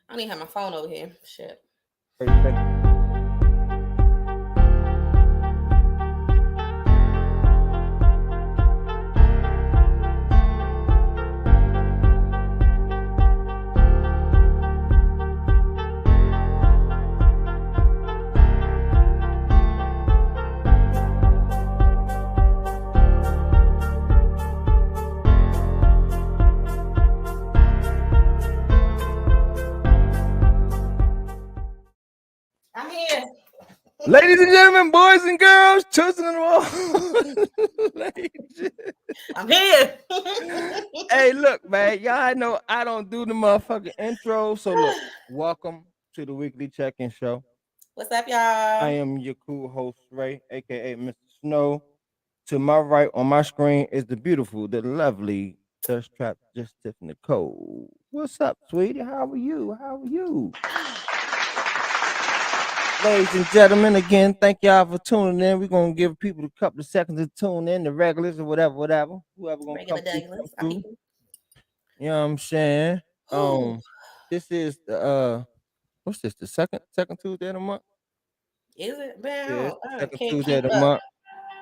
I don't even have my phone over here. Shit. 30 seconds. I'm here. Ladies and gentlemen, boys and girls, children and all. Ladies. I'm here. Hey, look, man. Y'all know I don't do the motherfucking intro. So look, welcome to the weekly check-in show. What's up, I y'all? am your cool host, Ray, aka Mr. Snow. To my right on my screen is the beautiful, the lovely, thirst trap just Tiffany Cole. What's up, sweetie? How are you? How are you? Ladies and gentlemen, again, thank y'all for tuning in. We're gonna give people a couple of seconds to tune in, the regulars or whatever. Whoever gonna Regular come Douglas. Our through. people. You know what I'm saying? Whew. This is the what's this? The second Tuesday of the month? Is it? Man, Yeah, it's the I second can't Tuesday of keep the up. month.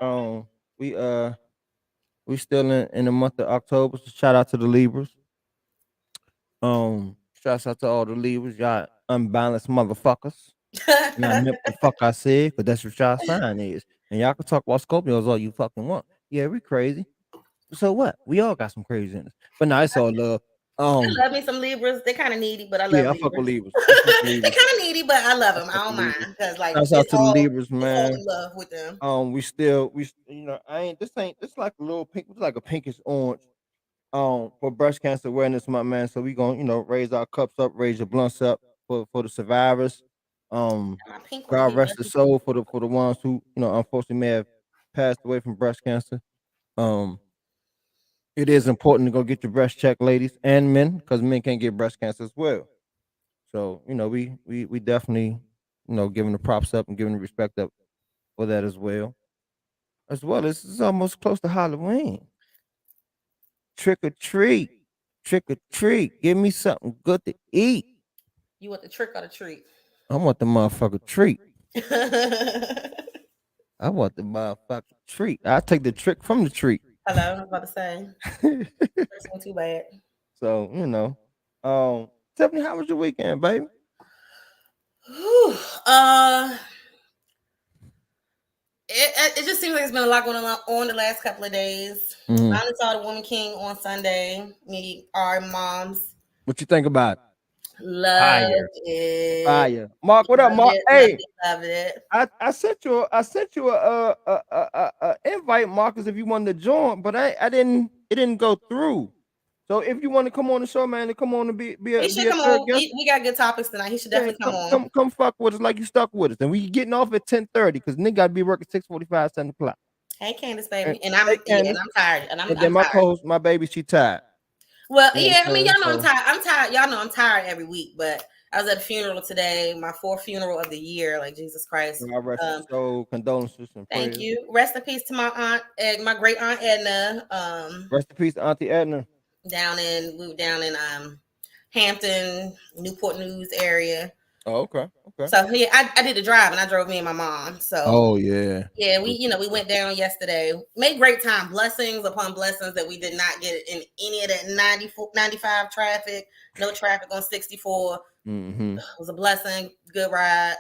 Um, we uh we still in the month of October. So shout out to the Libras. Shouts out to all the Libras, y'all unbalanced motherfuckers. And I meant what the fuck I said, because that's what y'all sign is. And y'all can talk about Scorpios all you fucking want. Yeah, we crazy. So what? We all got some crazy in us. But no, it's all love. I love me some Libras. They're kind of needy, but I love Yeah, I fuck with Libras. Libras. I fuck with They're Libras. kind of needy, but I love I them. fuck I don't with mind Libras. because like Shouts out to the Libras, it's all man. in love with them. I ain't this like a little pink, it's like a pinkish orange. For breast cancer awareness, my man. So we gonna, raise our cups up, raise your blunts up for the survivors. Um, My pink one God here. rest the soul for the ones who, unfortunately may have passed away from breast cancer. Um, it is important to go get your breast checked, ladies and men, because men can't get breast cancer as well. So, we definitely, giving the props up and giving the respect up for that as well. As well as it's almost close to Halloween. Trick or treat. Trick or treat. Give me something good to eat. You want the trick or the treat? I want the motherfucker treat. Hello, I want the motherfucker treat. I take the trick from the treat. I was about to say. Tricks ain't too bad. So, Tiffany, how was your weekend, baby? Whew. It just seems like it's been a lot going on the last couple of days. Mm-hmm. Finally saw the Woman King on Sunday. Me, our moms What you think about it? loved Fire. it. Fire. Mark, what up, Loved Mark? it. Loved Hey, it. Loved it. I sent you a invite, Marcus, if you wanted to join, but I didn't it didn't go through. So if you want to come on the show, man, to come on and He be should a come third on. guest, We got good topics tonight. He should yeah, definitely come on. come fuck with us like you stuck with us. And we getting off at 10:30 because nigga gotta be working 6:45, 7 o'clock. Hey, Candace, And baby, and hey and Candace, I'm tired, and and I'm then my tired. co-host, my baby, she tired. Well, You know yeah, what I mean, I'm saying? y'all know I'm So tired. I'm tired. Y'all know I'm tired every week, but I was at a funeral today, my fourth funeral of the year. Like Jesus Christ. God rest his Um, soul, condolences and Thank prayers. you. Rest in peace to my aunt, my great aunt Edna. Rest in peace, Auntie Edna. We were down in Hampton, Newport News area. Oh, okay. Okay. So yeah, I did the drive and I drove me and my mom. So Oh yeah. yeah, we went down yesterday. Made great time. Blessings upon blessings that we did not get in any of that 94, 95 traffic. No traffic on 64. Mm-hmm. It was a blessing. Good ride.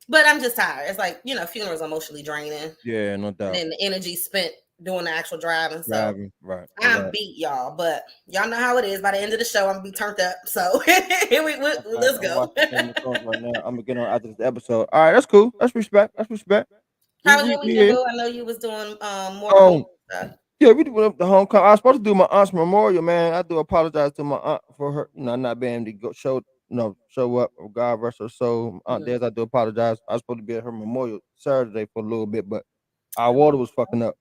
But I'm just tired. It's like, funerals are emotionally draining. Yeah, no And doubt. then the energy spent doing the actual driving. So Driving, right, I'm right. beat, y'all. But y'all know how it is. By the end of the show, I'm gonna be turned up. So here let's I'm go. watching Game of Thrones right now. I'm gonna get on after this episode. All right, that's cool. That's respect. That's respect. We How was we your we weekend, here. boo? I know you was doing more home Um, stuff. yeah, we went up to homecoming. I was supposed to do my aunt's memorial, man. I do apologize to my aunt for her, not being able to show up. God rest her soul. Aunt Mhm. Des, I do apologize. I was supposed to be at her memorial Saturday for a little bit, but our water was fucking up.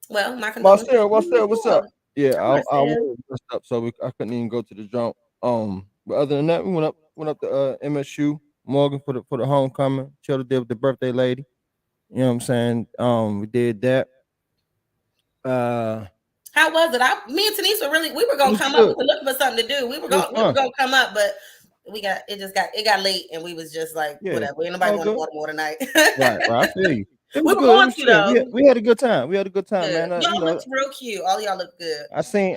Well, my condolences Marcel, to what's you as up? What's up? well. Yeah, Hi, our water Marcel. was messed up, so I couldn't even go to the jump. But other than that, we went up to MSU Morgan for the homecoming. Chilled there with the birthday lady. You know what I'm saying? We did that. Uh, How was it? Me and Denise we were it gonna was come up. We good. were looking for something to do. We were It was going we were fun. gonna come up, but it got late, and we was just like, Yeah, whatever. Ain't nobody all going to good. Baltimore tonight. Right. I feel you. It We was were good. It going was to chill. though. We had a good time. We had a good time, Good. man. Y'all looked real cute. All y'all look good. I seen,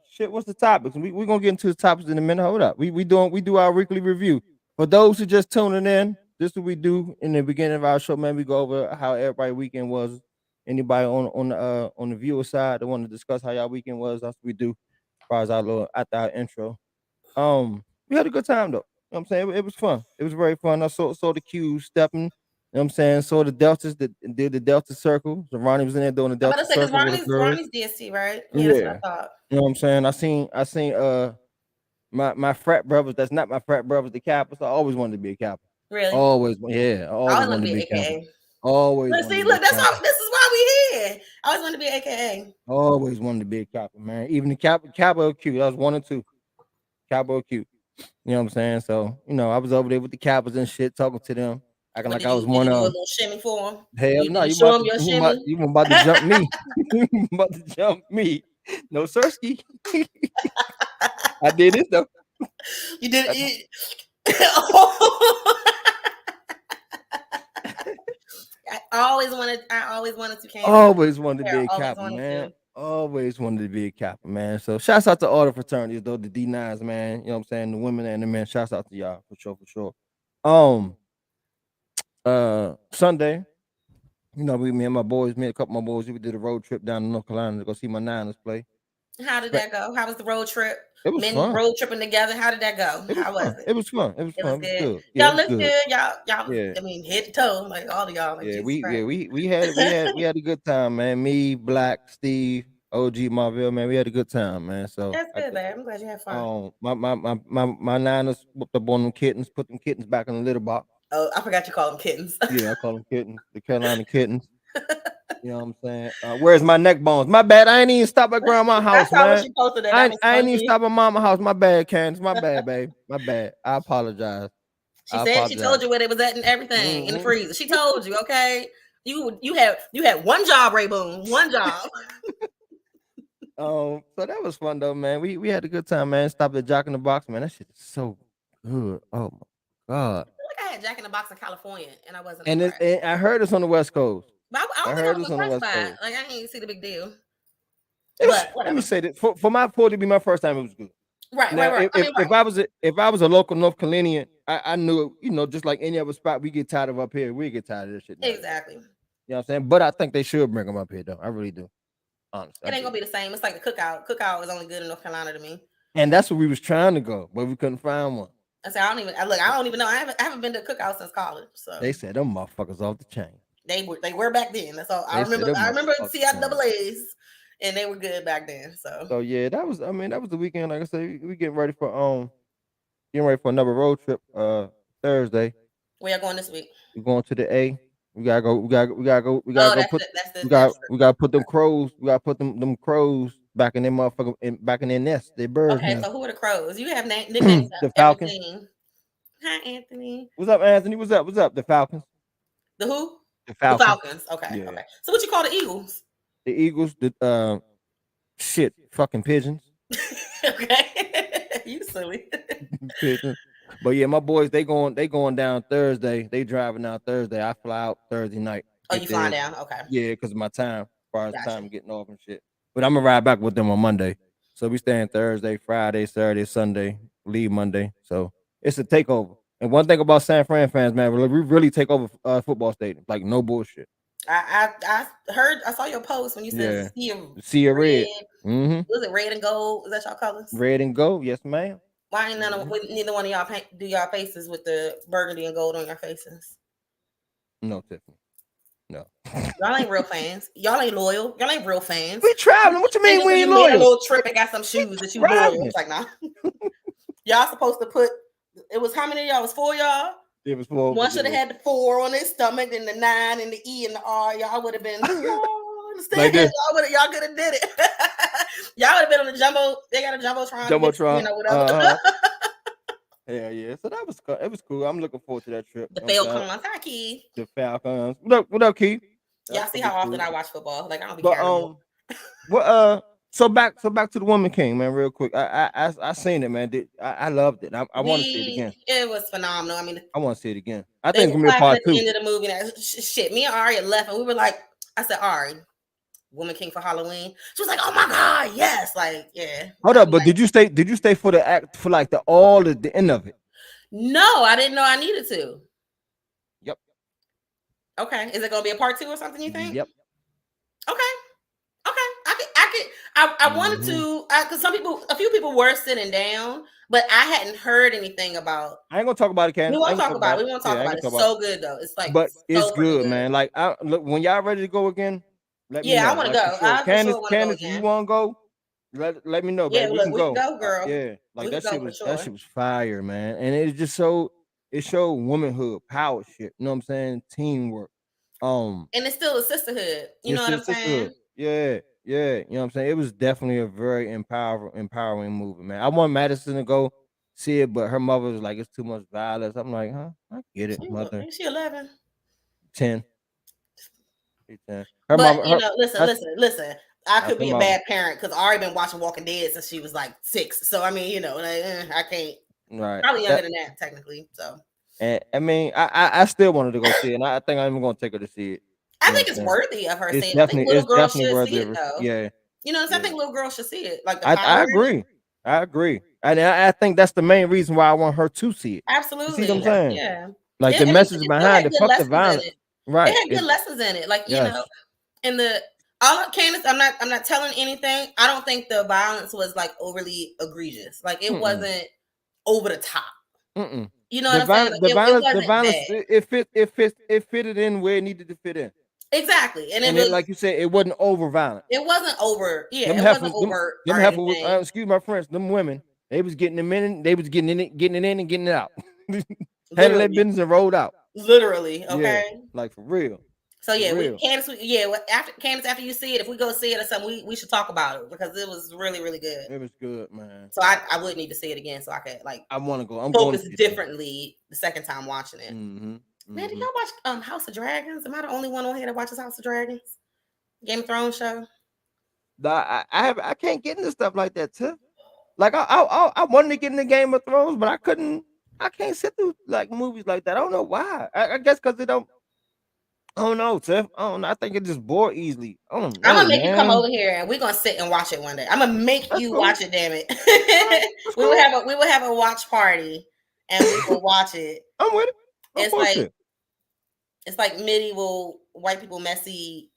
shit, what's the topics? We're gonna get into the topics in a minute. Hold up. We do our weekly review. For those who just tuning in, this is what we do in the beginning of our show, man. We go over how everybody weekend was. Anybody on the viewer side that want to discuss how y'all weekend was, that's what we do as far as our little after our intro. We had a good time though. You know what I'm saying? It was fun. It was very fun. I saw the Qs stepping. You know what I'm saying? Saw the Deltas that did the Delta Circle. So Ronnie was in there doing the I'm about Delta to say because Circle with a girl. Ronnie's DST, right? Yeah, that's what Yeah. I thought. You know what I'm saying? I seen my frat brothers, that's not my frat brothers, the Kappas. I always wanted to be a Kappa. Really? Always, yeah. I I always always wanted to be a Kappa. AKA. Always Look, wanted see, to be look, a Kappa. this is why we here. I always wanted to be AKA. Always wanted to be a Kappa, man. Even the Kappa are cute. I was 1 and 2. Kappa are cute. You know what I'm saying? So, I was over there with the Kappas and shit, talking to them, acting But like did I was you one do of a them. little shimmy for him? Hell no, Did you show him your shimmy? you about to jump me. You about to jump me. No, Sirski. I did it though. You did it. I always wanted to Cam. Always wanted to be a Always Kappa, wanted man. to. Always wanted to be a Kappa, man. So shouts out to all the fraternities, though, the D9s, man. You know what I'm saying? The women and the men. Shouts out to y'all for sure. Sunday, me and my boys, me and a couple of my boys, we did a road trip down to North Carolina to go see my Niners play. How did that go? How was the road trip? It was Men fun. road tripping together. How did that go? It was How fun. was it? It was fun. It was It fun. was It was good. good. Yeah, Y'all look good. Y'all. Yeah. I mean, head to toe, like all of y'all. Like Yeah, Jesus Christ. we had a good time, man. Me, Black, Steve, OG Marvell, man. We had a good time, man. So That's good, man. I'm glad you had fun. my Niners whooped up on them kittens, put them kittens back in the litter box. Oh, I forgot you call them kittens. Yeah, I call them kittens, the Carolina kittens. You know what I'm saying? Where's my neck bones? My bad. I ain't even stop at grandma's house, man. What she posted. I ain't even stop at mama's house. My bad, Candace. My bad, babe. My bad. I apologize. She said she told you where they was at and everything in the freezer. She told you, okay. You had one job, Ray Boone. One job. So that was fun though, man. We had a good time, man. Stopped at Jack in the Box, man. That shit is so good. Oh my god. I feel like I had Jack in the Box in California and I wasn't. And I heard it's on the West Coast. But I heard it's on the West Coast. Like I didn't even see the big deal. Let me say that for my pool to be my first time, it was good. Right, now, right. If I was a local North Carolinian, I knew, just like any other spot, we get tired of up here. We get tired of this shit. Exactly. You know what I'm saying? But I think they should bring them up here, though. I really do. Honestly, it ain't gonna be the same. It's like the cookout. Cookout is only good in North Carolina to me. And that's where we was trying to go, but we couldn't find one. I said I don't even know. I haven't been to a cookout since college. So they said them motherfuckers off the chain. They were back then. That's all I remember. I remember CIAAs, and they were good back then. So yeah, that was the weekend. Like I said, we getting ready for another road trip. Thursday. Where y'all going this week? We're going to the A. We gotta go. We gotta go. We gotta put them crows. We gotta put them crows back in their motherfucker back in their nest. They birds. Okay, so who are the crows? You have nicknames. The Falcons. Hi, Anthony. What's up, Anthony? What's up? The Falcons. The who? The Falcons. The Falcons. Okay. Yeah. Okay. So what you call the Eagles? The Eagles. The fucking pigeons. Okay. You silly. Pigeons. But yeah, my boys, they going down Thursday. They driving down Thursday. I fly out Thursday night. Oh, you flying down? Okay. Yeah, because of my time, as far as time getting off and shit. But I'm gonna ride back with them on Monday. So we staying Thursday, Friday, Saturday, Sunday, leave Monday. So it's a takeover. And one thing about San Fran fans, man, we really take over football stadiums. Like no bullshit. I saw your post when you said Sea of red. Mm-hmm. Was it red and gold? Is that y'all colors? Red and gold, yes, ma'am. Why ain't neither one of y'all do y'all faces with the burgundy and gold on your faces? No, Tiffany. No. Y'all ain't real fans. Y'all ain't loyal. Y'all ain't real fans. We traveling. What you mean we ain't loyal? Made a little trip and got some shoes that you loyal. It's like, nah. Y'all supposed to put. It was how many of y'all? It was 4 y'all. It was 4. One should have had the 4 on his stomach, and the 9 and the E and the R. Y'all would have been. Like y'all could have did it. Y'all would have been on the jumbo. They got a jumbotron. Whatever. Yeah. So that was cool. It was cool. I'm looking forward to that trip. The Falcons. Hi, Keith. The Falcons. What up, Keith? Y'all see how often I watch football? Like I don't be caring. So back to the Woman King, man, real quick. I seen it, man. I loved it. I want to see it again. It was phenomenal. I mean, I want to see it again. I they think it's were gonna be a clapping part at the two. end of the movie. And shit, me and Ari had left, and we were like, I said, Ari, Woman King for Halloween. She was like, oh my God, yes. Like, yeah. Hold up, but like, did you stay for the act for like the end of it? No, I didn't know I needed to. Yep. Okay. Is it gonna be a part two or something, you think? Yep. Okay. I wanted to, because a few people were sitting down, but I hadn't heard anything about. I ain't gonna talk about it, Candace. We won't talk about it. We won't talk about it. It's so good though. It's like, but it's so good, man. Like, look, when y'all ready to go again, let me know. I want to go. Sure. I for sure want to go Candace, again. you want to go? Let me know, Yeah, baby. look, we can go, girl. Yeah, like that shit was fire, man. And it's just it showed womanhood, power shit. You know what I'm saying? Teamwork. And it's still a sisterhood. You know what I'm saying? Yeah. You know what I'm saying? It was definitely a very empowering movie, man. I want Madison to go see it, but her mother was like, it's too much violence. I'm like, huh? I get it, mother. Is she 11? 10. Her mama, listen. I could be a bad parent because I already been watching Walking Dead since she was like 6. So I mean, I can't. Right. Probably younger than that, technically. So. And I mean, I still wanted to go see it, and I think I'm even gonna take her to see it. I think it's worthy of her seeing it. I think little girls should see it though. Yeah. You know what I'm saying? I think little girls should see it. Like I agree. And I think that's the main reason why I want her to see it. Absolutely. You see what I'm saying? Yeah. Like the message behind it, fuck the violence. Right. It had good lessons in it. Like, in the Candace, I'm not telling anything. I don't think the violence was like overly egregious. Like it wasn't over the top. You know what I'm saying? The violence, it fitted in where it needed to fit in. Exactly. And like you said, it wasn't over violent. It wasn't over. Yeah, it wasn't over. Them heifers, excuse my friends, them women, they was getting them in, they was getting it in and getting it out. Handle that business and rolled out. Literally, okay. Yeah, like for real. So Candace, after you see it, if we go see it or something, we should talk about it because it was really, really good. It was good, man. So I would need to see it again so I could I want to go. I'm focus going differently the second time watching it. Man, did y'all watch House of Dragons? Am I the only one on here that watches House of Dragons? Game of Thrones show? I can't get into stuff like that, Tiff. Like I wanted to get into Game of Thrones, but I couldn't. I can't sit through like movies like that. I don't know why. I guess because they don't. I don't know, Tiff. I don't know. I think it just bore easily. I'm gonna make you come over here and we're gonna sit and watch it one day. I'm gonna make you watch it. Damn it! We will have a watch party and we will watch it. I'm with it. It's like medieval white people messy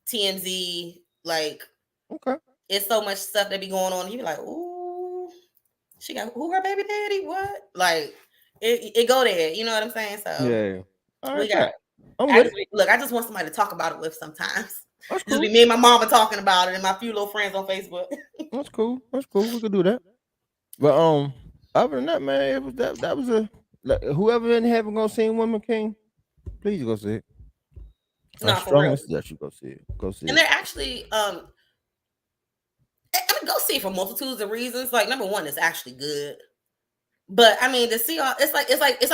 TMZ. Like, okay, it's so much stuff that be going on. You be like, ooh, she got who her baby daddy? What? Like, it go there. You know what I'm saying? So yeah, we got. I just want somebody to talk about it with sometimes. Just be me and my mama talking about it and my few little friends on Facebook. That's cool. We could do that. But other than that, man, it was that was whoever in heaven gonna see Woman King, please go see it. No, for real. That you go see it. Go see it. And they're actually I mean, go see it for multitudes of reasons. Like number one, it's actually good. But I mean, to see all it's like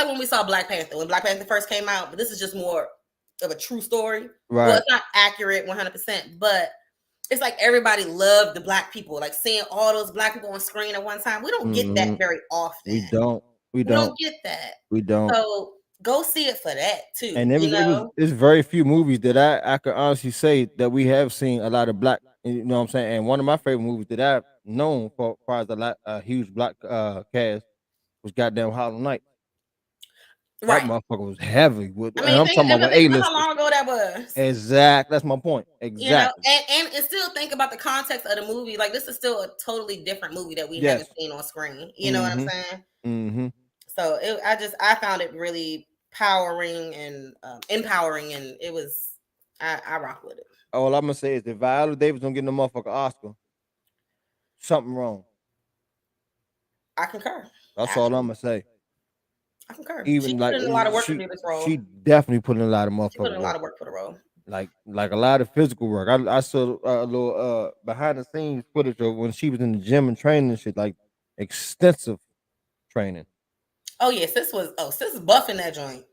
when we saw Black Panther when Black Panther first came out. But this is just more of a true story. Right. Well, it's not accurate 100%, but it's like everybody loved the Black people. Like seeing all those Black people on screen at one time. We don't get that very often. We don't get that. We don't. So go see it for that too. And it's very few movies that I could honestly say that we have seen a lot of Black. You know what I'm saying? And one of my favorite movies that I've known for as a huge Black cast was goddamn Harlem Nights. Right. That motherfucker was heavy. I'm talking about A-list. How long ago that was? Exactly. That's my point. Exactly. And still think about the context of the movie. Like this is still a totally different movie that we haven't seen on screen. You know what I'm saying? Mm-hmm. So I found it really empowering, and it was I rock with it. All I'm gonna say is if Viola Davis don't get no motherfucker Oscar, something wrong. I concur. That's all I'm gonna say. I concur. Even she like put in a lot of work to do this role. She definitely put in a lot of motherfucker. She put in a lot of work for the role. Like a lot of physical work. I saw a little behind the scenes footage of when she was in the gym and training and shit, like extensive training. Oh yeah, sis is buffing that joint.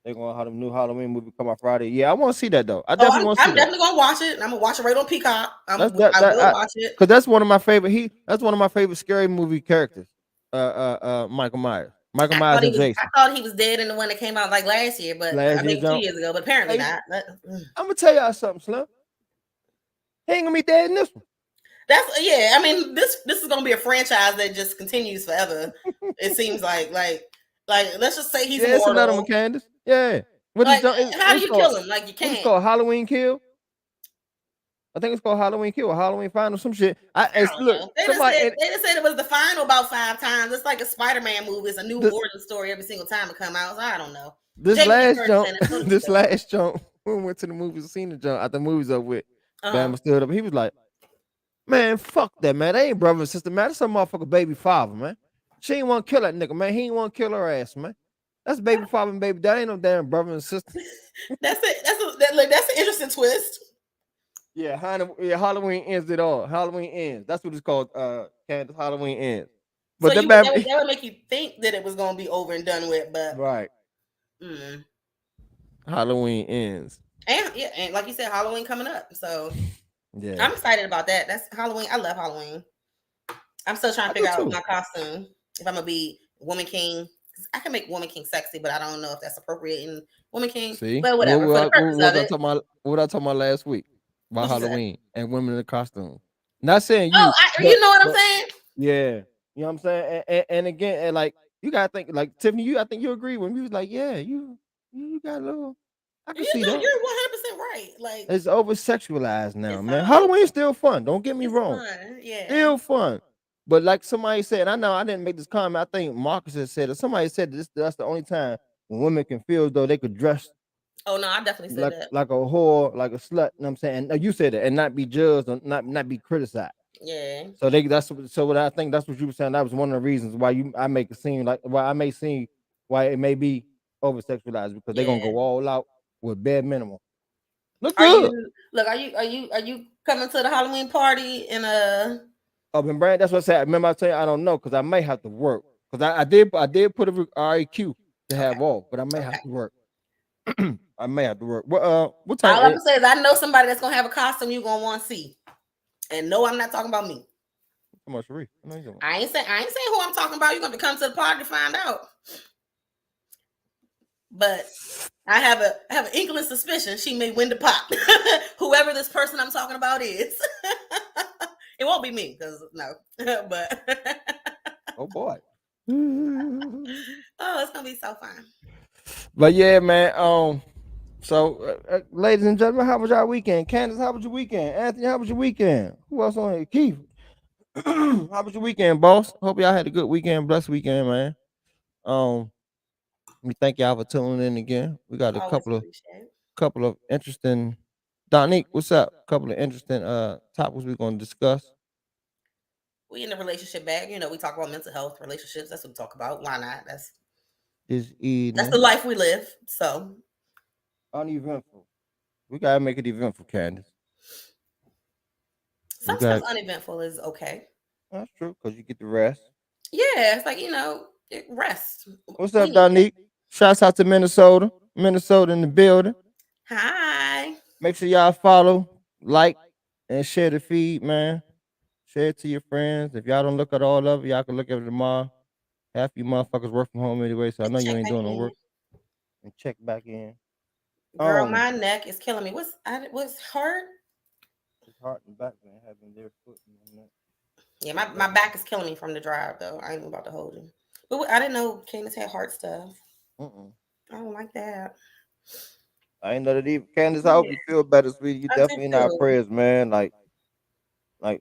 They're gonna have a new Halloween movie come out Friday. Yeah, I want to see that though. I Oh, definitely want to see I'm that. definitely gonna watch it. I'm gonna watch it right on Peacock. That's I will watch it. because that's one of my favorite. That's one of my favorite scary movie characters. Michael Myers. Michael Myers and I Jason. thought he was dead in the one that came out like last year, but Last I year, mean 2 John. years ago. But apparently Hey, not. I'm gonna tell y'all something, Slim. He ain't gonna be dead in this one. That's yeah. I mean, this is gonna be a franchise that just continues forever. It seems like let's just say he's It's another one, immortal. Candace. Yeah. What Like, is how do you kill him? Like, you What is can't. called Halloween Kill? I think it's called Halloween Kill or Halloween Final, some shit. I don't Look, know. They somebody. just said it was the final about 5 times. It's like a Spider-Man movie. It's a new origin story every single time it come out. So I don't know. This Jamie Lee last Curtis jump, in it, so does this he, though. last jump, when we went to the movies, seen the jump after the movie's up with. Bama stood up. He was like, "Man, fuck that, man. They ain't brother and sister, man. That's some motherfucker baby father, man. She ain't want to kill that nigga, man. He ain't want to kill her ass, man. That's baby father and baby dad. Ain't no damn brother and sister." That's it. That's an interesting twist. Yeah, Halloween ends it all. Halloween ends. That's what it's called. Candace, Halloween ends. But So that would make you think that it was gonna be over and done with, but right. Halloween ends. And like you said, Halloween coming up. So yeah, I'm excited about that. That's Halloween. I love Halloween. I'm still trying to figure out my costume. If I'm gonna be Woman King, I can make Woman King sexy, but I don't know if that's appropriate in Woman King. See, but whatever. For the purpose of it. What I talking about last week about Halloween and women in the costume. Not saying you. You know what I'm saying? Yeah, you know what I'm saying. And again, like you gotta think, like Tiffany. I think you agree when you was like, yeah, you got a little. I can see that. You're 100% right. Like it's over sexualized now, man. Halloween's still fun. Don't get me wrong. Fun. Yeah, still fun. But like somebody said, I know I didn't make this comment. I think Marcus has said it. Somebody said that's the only time when women can feel as though they could dress. Oh no, I definitely said that. Like a whore, like a slut. You know what I'm saying? And you said it, and not be judged or not be criticized. Yeah. So what I think that's what you were saying. That was one of the reasons why I make it seem like why it may be over sexualized because they're gonna go all out with bare minimum. Look good. Are you coming to the Halloween party in a? Oh, and Brand, that's what I said. Remember I tell you I don't know because I may have to work because I did put a REQ to have off, but I may have to work. I may have to work. What time? All I'm gonna say is I know somebody that's gonna have a costume you're gonna want to see, and no, I'm not talking about me. Come on, Sharif. I ain't saying who I'm talking about. You're gonna come to the party to find out. But I have an inkling suspicion she may win the pop. Whoever this person I'm talking about is. It won't be me because no, but oh boy. Oh, it's gonna be so fun. But yeah, man. So ladies and gentlemen, how was your weekend? Candace, how was your weekend? Anthony, how was your weekend? Who else on here? Keith, how was your weekend, boss? Hope y'all had a good weekend, blessed weekend, man. We thank y'all for tuning in again. We got a couple of interesting. Donique, what's up? A couple of interesting topics we're gonna discuss. We in the relationship bag, we talk about mental health, relationships. That's what we talk about. Why not? That's the life we live. So uneventful. We gotta make it eventful, Candace. Sometimes uneventful is okay. That's true because you get the rest. Yeah, it's like rest. What's up, Donique? Shouts out to Minnesota. Minnesota in the building. Hi. Make sure y'all follow, like, and share the feed, man. Share it to your friends. If y'all don't look at all of it, y'all can look at it tomorrow. Half you motherfuckers work from home anyway, so I know you ain't doing no work. And check back in. Girl, my neck is killing me. What's hurt? It's heart and back, man. Having their foot in the neck. Yeah, my back is killing me from the drive, though. I ain't about to hold you. But I didn't know Candace had heart stuff. I don't like that. I ain't know that either. Candace, I hope you feel better, sweetie. You definitely in our prayers, man. Like I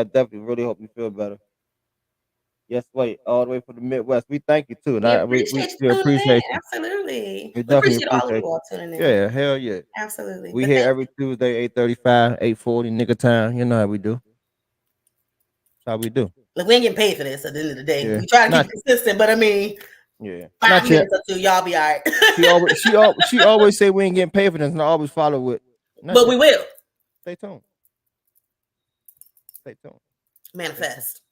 definitely really hope you feel better. Yes, wait, all the way from the Midwest. We thank you too. And we appreciate you. Absolutely. We definitely appreciate all of you all tuning in. Yeah, hell yeah. Absolutely. We here every Tuesday, 8:35, 8:40, nigga time. You know how we do. That's how we do. Look, we ain't getting paid for this at the end of the day. Yeah. We try to keep consistent, but I mean, 5 minutes or 2, y'all be all right. she always say we ain't getting paid for this, and I always follow it. But we will. Stay tuned. Stay tuned. Manifest.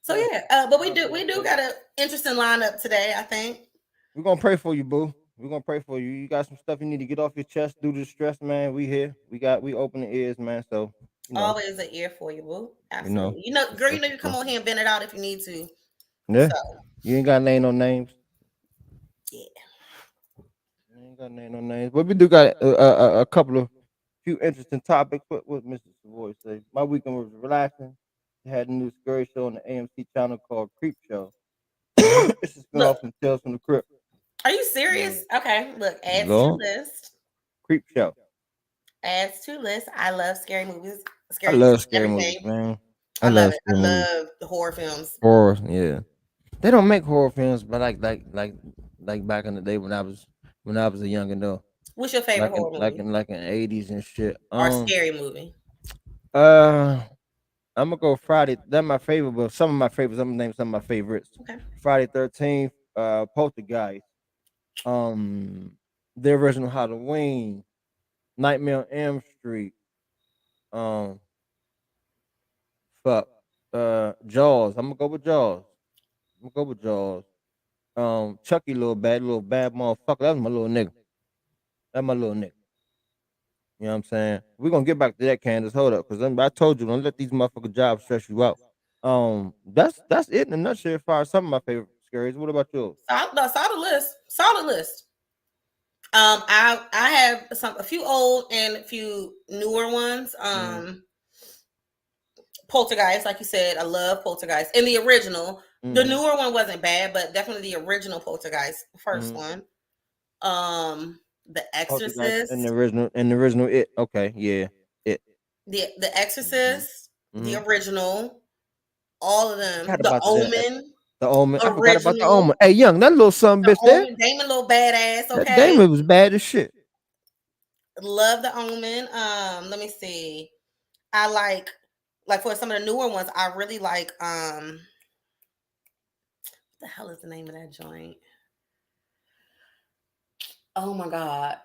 So yeah, but we do got an interesting lineup today, I think. We're gonna pray for you, boo. We're gonna pray for you. You got some stuff you need to get off your chest due to the stress, man. We here. We open the ears, man. So you know, Always an ear for you, boo. you know. Absolutely. You know, For girl, sure, you know for you come sure. on here and bend it out if you need to. Yeah. So You ain't got to name no names. yeah. You ain't got to name no names. But we do got a couple of few interesting topics. What Mr. Savoy say? My weekend was relaxing. I had a new scary show on the AMC channel called Creep Show. It's a Look, spinoff from Tales from the Crypt. are you Yeah. serious? Okay, look, adds to Lord, list. Creep Show. Adds to list. I love scary movies, I scary love scary movies, everything. man. I I love love it. I scary movies. love the horror films. Horror, yeah. They don't make horror films, but like back in the day when I was a young adult, What's your favorite like in horror movie like in '80s and shit. or scary movie? Uh, I'm gonna go Friday. That's my favorite, but some of my favorites. I'm gonna name some of my favorites. Okay. Friday 13th, Poltergeist, um, the original Halloween, Nightmare on Elm Street, um, fuck, Jaws. I'm gonna go with Jaws. I'm gonna go with Jaws. Chucky, little bad motherfucker. That was my little nigga. That's my little nigga. You know what I'm saying? We're gonna get back to that, Candace. Hold up, because I told you, don't let these motherfucking jobs stress you out. That's it in a nutshell. As far as some of my favorite scaries. What about yours? Solid list. Solid list. I have a few old and a few newer ones. Poltergeist, like you said, I love Poltergeist. And the original, the newer one wasn't bad, but definitely the original Poltergeist, the first one. The Exorcist, and the original It. Okay, yeah, It. the Exorcist, the original, all of them. Forgot The about that. Omen, The Omen. I forgot about the original. Omen. Hey, young, that little son The bitch there. Omen, Damon, little badass. That Okay, Damon was bad as shit. love the Omen. Let me see. I like for some of the newer ones. I really like. What the hell is the name of that joint? Oh my god.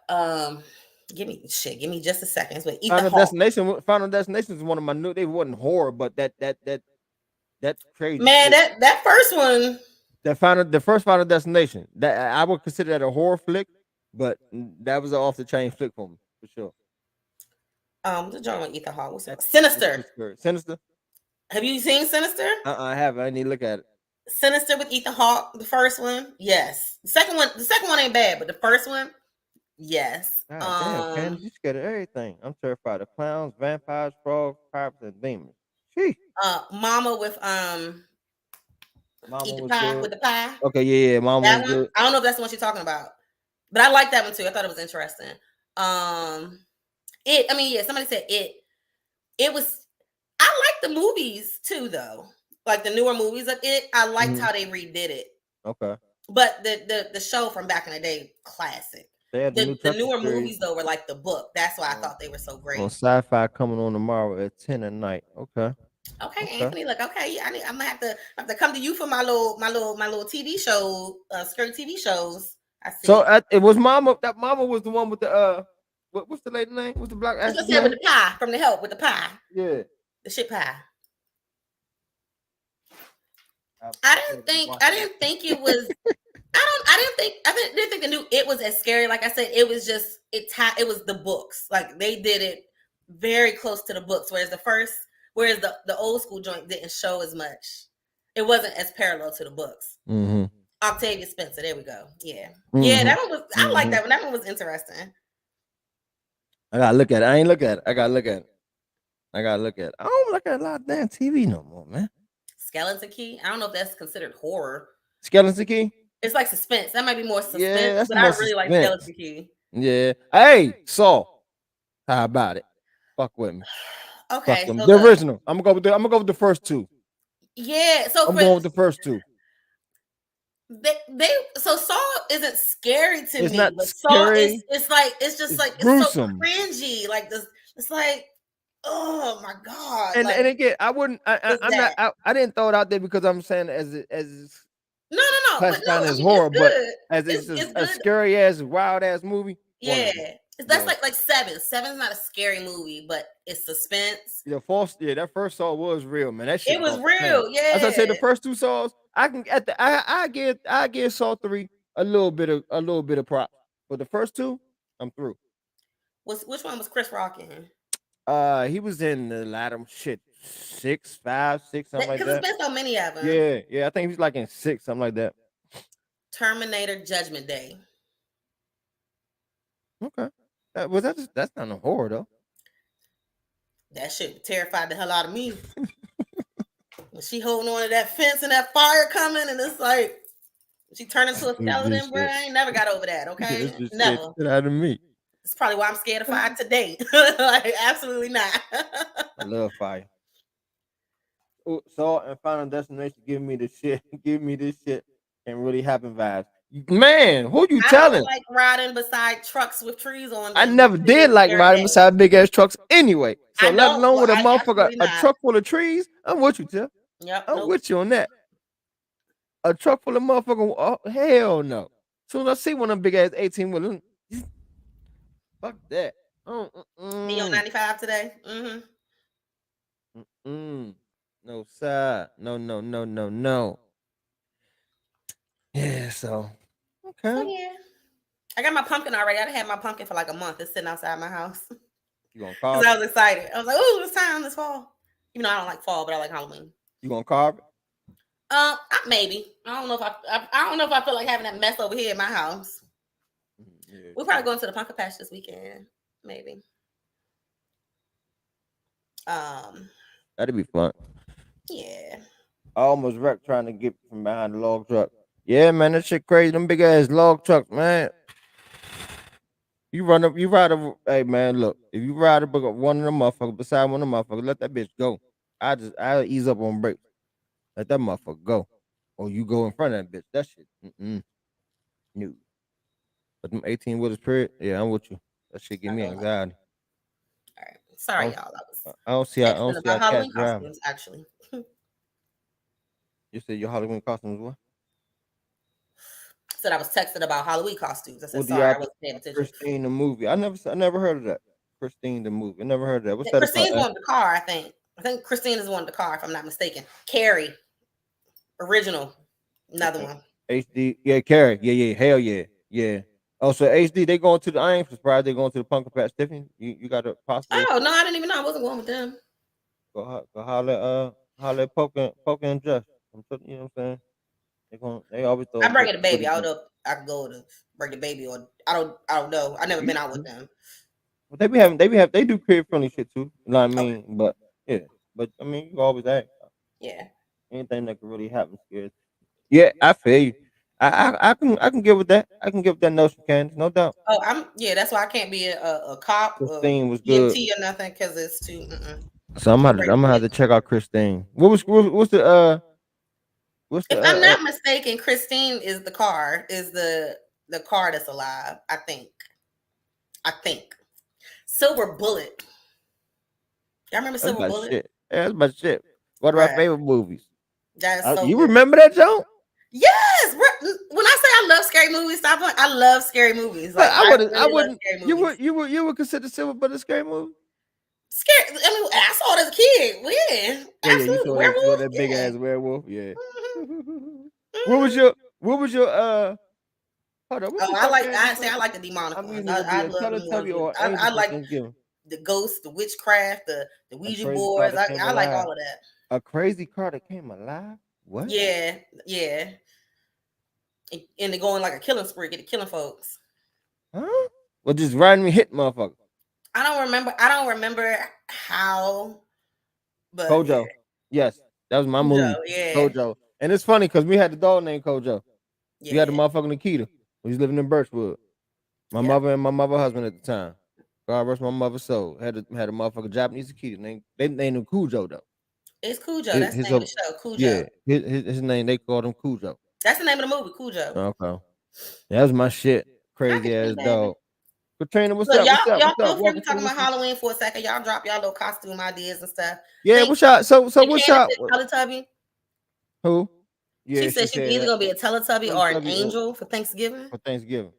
Give me just a second. But Ethan Final Hawke. Destination. Final Destination is one of my new. They wasn't horror, but that's crazy. Man, shit. that first one. The first Final Destination. That I would consider that a horror flick, but that was an off the chain flick for me for sure. The joint with Ethan Hawke. What's that? Sinister. Sinister. Have you seen Sinister? I haven't. I need to look at it. Sinister with Ethan Hawke, the first one, yes. The second one ain't bad, but the first one, yes. God damn, Candace, you scared of everything. I'm terrified of clowns, vampires, frogs, pirates, and demons. Sheesh. Mama with Mama Eat the was Pie good. with the pie. Okay, yeah, Mama That was one, good. I don't know if that's the one she's talking about, but I like that one too. I thought it was interesting. Somebody said it. It was. I like the movies too, though. Like the newer movies of it, I liked how they redid it. Okay. But the show from back in the day, classic. They had The newer movies though were like the book. That's why I thought they were so great. On Sci-Fi coming on tomorrow at 10 at night. Okay. Okay, Anthony. Look, okay. I'm gonna have to come to you for my little TV show, scary TV shows. I see. So it was Mama. That Mama was the one with the what's the lady name? What's the black actress name? With the pie from The Help with the pie. Yeah. The shit pie. I didn't think it was. I didn't think the new It was as scary. Like I said, it was just it was the books. Like they did it very close to the books. Whereas the old school joint didn't show as much. It wasn't as parallel to the books. Octavia Spencer. There we go. Yeah, yeah. That one was. I like that one. That one was interesting. I gotta look at it. I ain't look at it. I gotta look at it. I don't look at a lot of damn TV no more, man. Skeleton Key. I don't know if that's considered horror. Skeleton Key. It's like suspense. That might be more suspense, yeah, but I really like Skeleton Key. Yeah. Hey, Saw. How about it? Fuck with me. Okay. So the original. I'm gonna go with the first two. Yeah. So I'm going with the first two. So Saw isn't scary to me. It's not but scary. Saw it's just like gruesome. It's so cringy. Like this. It's like, oh my god. And like, and again, I didn't throw it out there because I'm saying as no. Classified as horror, but as it's a scary ass, wild ass movie. Yeah. That's like Seven. Seven's not a scary movie, but it's suspense. That first Saw was real, man. That shit it was real, yeah. As I said, the first two Saws, I give Saw 3 a little bit of props. But the first two, I'm through. Which one was Chris Rock in? He was in the latter shit 6, 5, 6, something like Because it's that. been so many of them. Yeah. I think he was like in 6, something like that. Terminator Judgment Day. Okay. That's not a horror though. That shit terrified the hell out of me. When she holding on to that fence and that fire coming, and it's like she turned into a skeleton, bro. I ain't never got over that. Okay, never. Shit out of me. It's probably why I'm scared of fire today. Like, absolutely not. I love fire. Saw and Final Destination give me the shit. Give me this shit. Can really happen vibes. Man, who you telling? I don't like riding beside trucks with trees on them. I never did like riding beside big ass trucks anyway. So let alone with a motherfucker, a truck full of trees. I'm with you, Tim. Yep. I'm with you on that. A truck full of motherfucker. Oh, hell no. Soon as I see one of them big ass 18 wheelers, fuck that. Me on 95 today. No sir. No. Yeah, so okay. So, yeah. I got my pumpkin already. I had my pumpkin for like a month. It's sitting outside my house. You gonna carve? Because I was excited. I was like, "Ooh, it's time this fall." Even though I don't like fall, but I like Halloween. You gonna carve it? Maybe. I don't know if I don't know if I feel like having that mess over here in my house. Yeah, we're probably going to the pumpkin patch this weekend. Maybe. That'd be fun. Yeah. I almost wrecked trying to get from behind the log truck. Yeah, man, that shit crazy. Them big ass log trucks, man. You ride a. Hey, man, look. If you ride one of them motherfuckers beside one of them motherfuckers, let that bitch go. I'll ease up on brakes. Let that motherfucker go, or you go in front of that bitch. That shit, new. But them 18 wheelers, period. Yeah, I'm with you. That shit give me anxiety. All right, sorry, y'all. I don't see how Halloween costumes actually. You said your Halloween costumes what? Said I was texting about Halloween costumes. I said sorry, I wasn't paying attention. Christine the movie. I never heard of that. Christine the movie. I never heard of that. What's that? Christine's one of the car, I think. I think Christine is one of the car, if I'm not mistaken. Carrie, original, another one. HD, yeah, Carrie, yeah, hell yeah. Oh, so HD, they going to the. I ain't surprised they going to the pumpkin patch. Tiffany, you got a possible. Oh no, I didn't even know. I wasn't going with them. Go holler, poking and just. You know what I'm saying? They always throw. I'm bringing the baby. I don't know if I can go to bring the baby, or I don't know. I never been out with them. But they do kid friendly shit too. You know what I mean? Okay. But yeah, but I mean, you always ask. Yeah. Anything that could really happen scares. Yeah, I feel you. I can get with that. I can get with that notion, Candace, no doubt. Oh, that's why I can't be a cop. Christine was good. EMT or nothing because it's too. So I'm gonna have to check out Christine. What's the if I'm not mistaken, Christine is the car. Is the car that's alive? I think. Silver Bullet. Y'all remember Silver Bullet? Shit. Yeah, that's my shit. One of my favorite movies. You remember that, Joe? Yes. When I say I love scary movies, stop playing. I love scary movies. Like, I wouldn't. You would consider Silver Bullet a scary movie? Scary. I mean, I saw it as a kid. When? Absolutely. You saw that big ass werewolf. Yeah. What was your hold on, I like the demonic ones. I love the I like the ghosts, the witchcraft, the Ouija boards. I like all of that. A crazy car that came alive? What? Yeah. And they're going like a killing spree, killing folks. Huh? Well, just riding me hit motherfucker. I don't remember how, but Kojo. Yes, that was my movie. Yeah. Kojo. And it's funny because we had the dog named Kojo. Yeah. We had the motherfucking Nikita. He's living in Birchwood. My mother and my mother's husband at the time. God rest my mother's soul. Had a motherfucking Japanese Nikita. They named him Cujo though. It's Cujo. That's the name of the show. Cujo. Yeah, his name. They called him Cujo. That's the name of the movie, Cujo. Okay. That was my shit. Crazy ass dog. Katrina, what's up? Y'all feel free to talk about Halloween for a second. Y'all drop y'all little costume ideas and stuff. Yeah, what's y'all? So what's y'all? Teletubby. Who? Yeah, she said she's either gonna be a Teletubby or an angel for Thanksgiving. For Thanksgiving.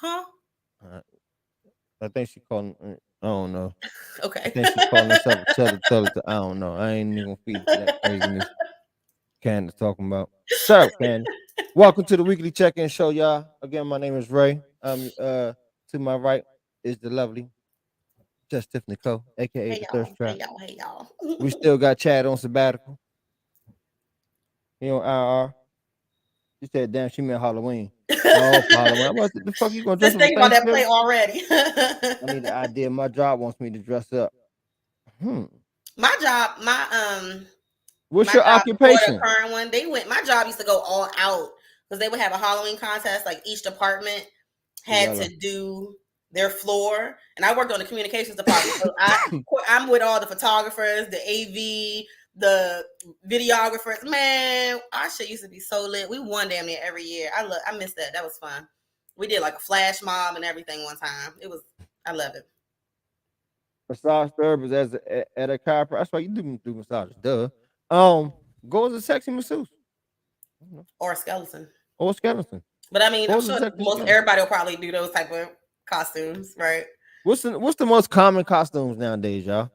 Huh? I think she called. I don't know. Okay. I think she calling herself a Teletubby. I don't know. I ain't even gonna feed that craziness Candace talking about. Shut up, Candace. Welcome to the weekly check-in show, y'all. Again, my name is Ray. To my right is the lovely Just Tiffany Co, aka Hey the y'all, Thirst hey Trap. y'all, hey y'all. We still got Chad on sabbatical. He on IR. She said, "Damn, she meant Halloween." Oh, for Halloween. I'm about to, the fuck you gonna dress Just up for thinking about that play Thanksgiving? already. I need an idea. My job wants me to dress up. My job, What's my your job before the occupation? current one, they went. My job used to go all out because they would have a Halloween contest. Like each department had Cruella. to do their floor, and I worked on the communications department. So I'm with all the photographers, the AV, the videographers. Man, our shit used to be so lit. We won damn near every year. I miss that. That was fun. We did like a flash mob and everything one time. I love it. Massage therapist at a chiropractor. That's why you do massages. Duh. Go as a sexy masseuse. Or a skeleton. Or a skeleton. But I mean, Go I'm as a sure sexy most skeleton. everybody will probably do those type of costumes, right? What's the most common costumes nowadays, y'all?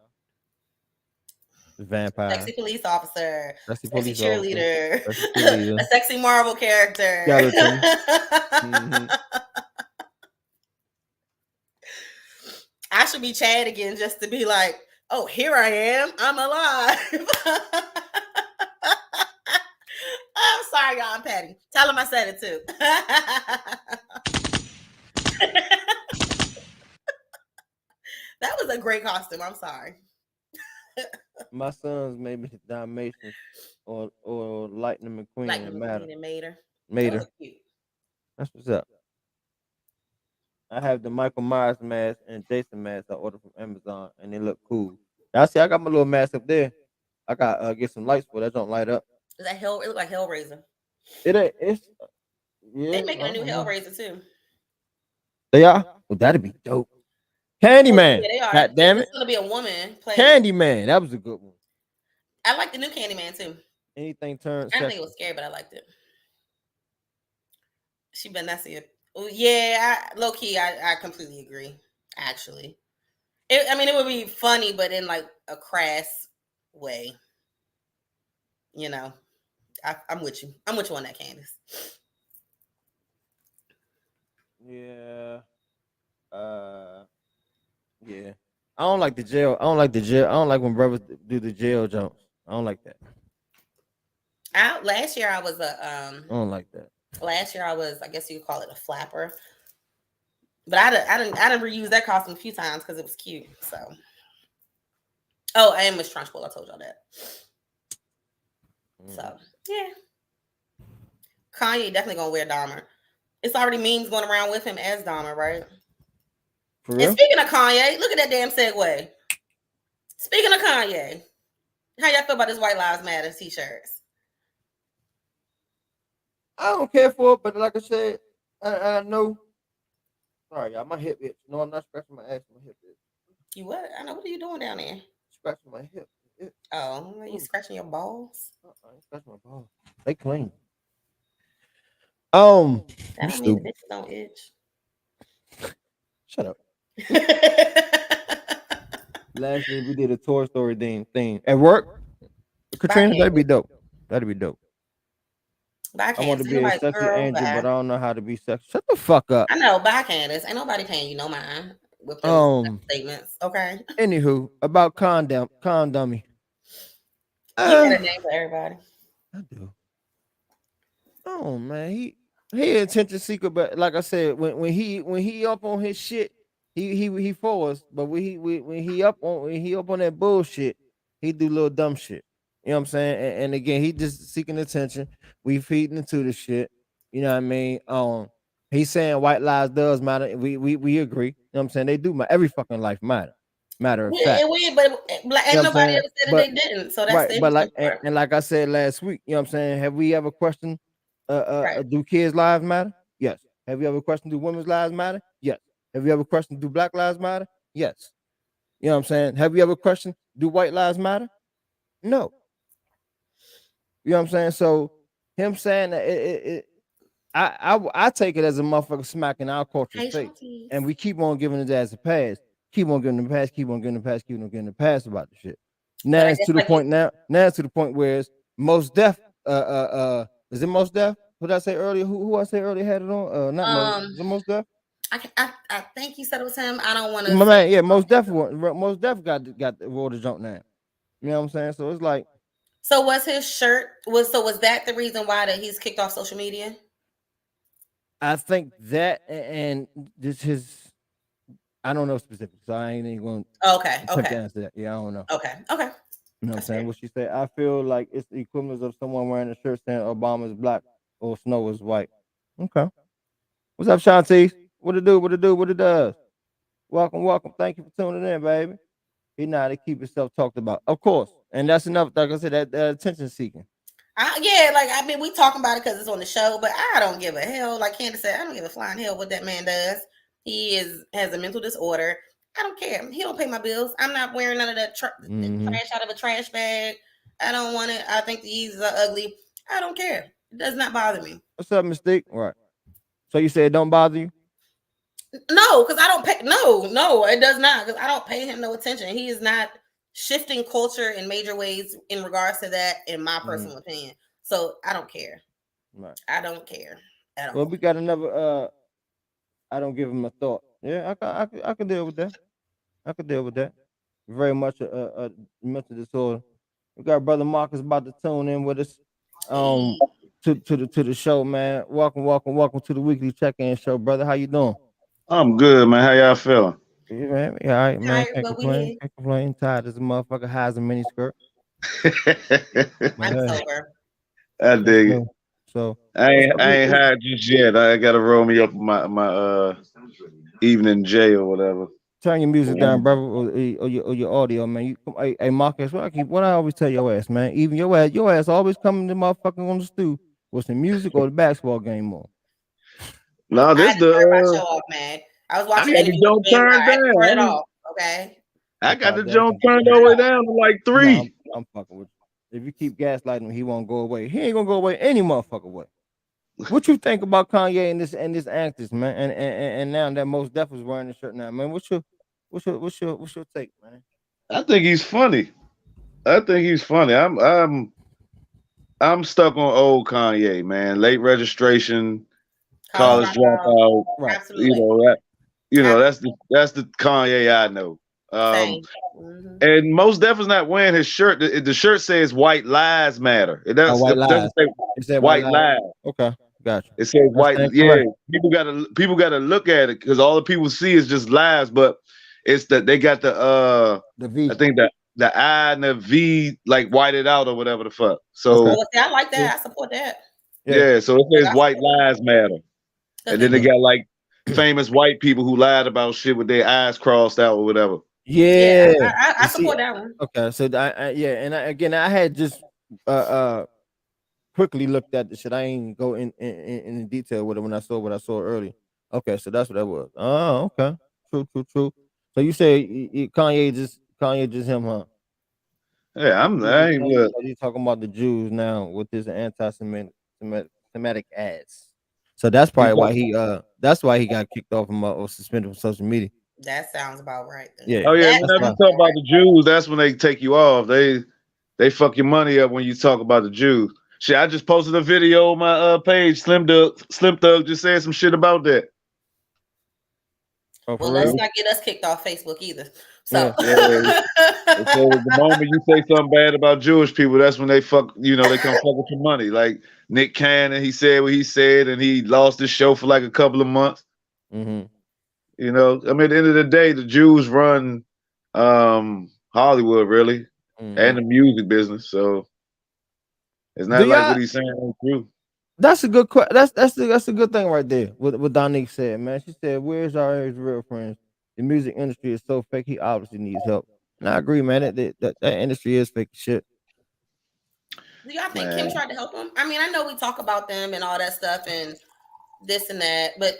Vampire, Sexy police officer, sexy sexy police officer, cheerleader, sexy a cheerleader, sexy Marvel character. skeleton. Mm-hmm. I should be Chad again just to be like, oh, here I am. I'm alive. I'm sorry, y'all. I'm Patty. Tell him I said it too. That was a great costume. I'm sorry. My sons made me Dalmatians or Lightning McQueen Like and McQueen and Mater. Mater. Those are cute. That's what's up. I have the Michael Myers mask and Jason mask I ordered from Amazon, and they look cool. Now, see, I got my little mask up there. I got get some lights for that. Don't light up. Is that Hell? It look like Hellraiser. It's yeah. They making a new Hellraiser too. They are. Well, that'd be dope. Oh, Candyman. yeah, they are. God damn It's it. gonna be a woman playing. Candyman. That was a good one. I like the new Candyman too. Anything turned. I didn't think it was scary, but I liked it. She been messy. Oh, yeah, low key, I completely agree. Actually, I mean, it would be funny, but in like a crass way. You know, I'm with you. I'm with you on that, Candace. Yeah. Yeah. I don't like the jail. I don't like the jail. I don't like when brothers do the jail jumps. I don't like that. Last year I was I don't like that. Last year I was, I guess you could call it a flapper. But I didn't reuse that costume a few times because it was cute. So, oh, I am Miss Trunchbull. I told y'all that. So yeah, Kanye definitely gonna wear Dahmer. It's already memes going around with him as Dahmer, right? For real? And speaking of Kanye, look at that damn segue. Speaking of Kanye, how y'all feel about this White Lives Matter t-shirts? I don't care for it, but like I said, I know. Sorry, y'all, my hip itch. No, I'm not scratching my ass. My hip itch. You what? I know. What are you doing down there? Scratching my hip. Oh, are you scratching your balls? I ain't scratching my balls. They clean. That don't mean the bitches don't itch. Shut up. Lastly, we did a Toy Story thing at work. Katrina, that'd be dope. That'd be dope. But I want to be a sexy angel, but I don't know how to be sexy. Shut the fuck up. I know, but I can't. Ain't nobody paying you no mind with those statements. Okay. Anywho, about condummy. You got a name for everybody. I do. Oh man, he attention seeker, but like I said, when he up on his shit, he for us. But when he up on that bullshit, he do little dumb shit. You know what I'm saying? And again, he just seeking attention. We feeding into the shit. You know what I mean? He's saying white lives does matter. We agree. You know what I'm saying? They do. Every fucking life matter. Matter of fact. Weird, but ain't nobody ever said that they didn't. So that's right. But like I said last week, you know what I'm saying? Have we ever questioned do kids' lives matter? Yes. Have you ever questioned do women's lives matter? Yes. Have you ever questioned do black lives matter? Yes. You know what I'm saying? Have you ever questioned do white lives matter? No. You know what I'm saying? So him saying that I take it as a motherfucker smacking our culture's face, and we keep on giving it as a pass. Keep on giving the pass. Keep on giving the pass. Keep on giving the pass about the shit. Now it's to the point. Now it's to the point where it's Most Def. Is it Most Def What did I say earlier? Who I say earlier had it on? Not Mos. The Most Def. I think he said it was him. I don't want to. My man, yeah, Most Def got the roll the jump now. You know what I'm saying? So it's like. So was his shirt was that the reason why that he's kicked off social media? I think that and this his. I don't know specifics, so I ain't even going to attempt to answer that. Yeah, I don't know. Okay. You know what I'm saying? What she said, I feel like it's the equivalent of someone wearing a shirt saying Obama's black or Snow is white. Okay. What's up, Shanti? What it do? What it do? What it does? Welcome. Thank you for tuning in, baby. He know how to keep himself talked about, of course, and that's enough. Like I said, that attention seeking. Yeah, like I mean, we talking about it because it's on the show, but I don't give a hell. Like Candace said, I don't give a flying hell what that man does. He has a mental disorder. I don't care. He don't pay my bills. I'm not wearing none of that trash out of a trash bag. I don't want it. I think the Yeezys are ugly. I don't care. It does not bother me. What's up, Mystique? Right. So you said it don't bother you? No, because I don't pay. No, it does not. Because I don't pay him no attention. He is not shifting culture in major ways in regards to that, in my personal opinion. So I don't care. Right. I don't care at all. Well, we got another. I don't give him a thought. Yeah, I can deal with that. I could deal with that. Very much a mental disorder. We got brother Marcus about to tune in with us. To the show, man. Welcome to the weekly check-in show, brother. How you doing? I'm good, man. How y'all feeling? Yeah, man. Yeah, all right, man. Tired, Can't but complain. Can't complain. Tired as a motherfucker. High as a mini skirt. I'm sober. I dig it. So I ain't high just yet. I gotta roll me up my evening J or whatever. Turn your music down, brother, or your audio, man. Hey, Marcus, what I always tell your ass, man. Even your ass always coming to motherfucking on the stew with some music or the basketball game on. No, this my show off, man. I was watching the joint turned down. Turn it off, okay? I got the joint turned all the way down to like 3. No, I'm fucking with you. If you keep gaslighting him, he won't go away. He ain't gonna go away any motherfucker way. What you think about Kanye and this actress, man? And now that Most Def is wearing the shirt now, man. What's your take, man? I think he's funny. I'm stuck on old Kanye, man. Late registration, college dropout. Right. Absolutely. That's the Kanye I know. And Most Def is not wearing his shirt. The shirt says "White Lies Matter." It doesn't say "White Lies." Okay, gotcha. It says "White." Yeah, people gotta look at it because all the people see is just lies. But it's that they got the V. I think the I and the V like whited out or whatever the fuck. So I like that. I support that. Yeah, so it says "White Lies Matter," and then they got like famous white people who lied about shit with their eyes crossed out or whatever. Yeah, I support that one. Okay, so I had just quickly looked at the shit. I ain't go in detail with it when I saw what I saw earlier. Okay, so that's what that was. Oh, okay, true. So you say Kanye just him, huh? Yeah, He's talking about the Jews now with his anti-Semitic ads. So that's probably why he got kicked off or suspended from social media. That sounds about right. Then. Yeah. Oh yeah. Whenever you talk about the Jews, that's when they take you off. They fuck your money up when you talk about the Jews. Shit, I just posted a video on my page. Slim Thug just said some shit about that. Oh, well, let's not get us kicked off Facebook either. So, so the moment you say something bad about Jewish people, that's when they fuck. They come fuck with your money. Like Nick Cannon, he said what he said, and he lost his show for like a couple of months. Mm-hmm. I mean, at the end of the day, the Jews run Hollywood, really, and the music business. So it's not like what he's saying is true. That's a good question. That's a good thing right there. What Donique said, man. She said, "Where's our real friends? The music industry is so fake. He obviously needs help." And I agree, man. That industry is fake shit. Do y'all think Kim tried to help him? I mean, I know we talk about them and all that stuff and this and that, but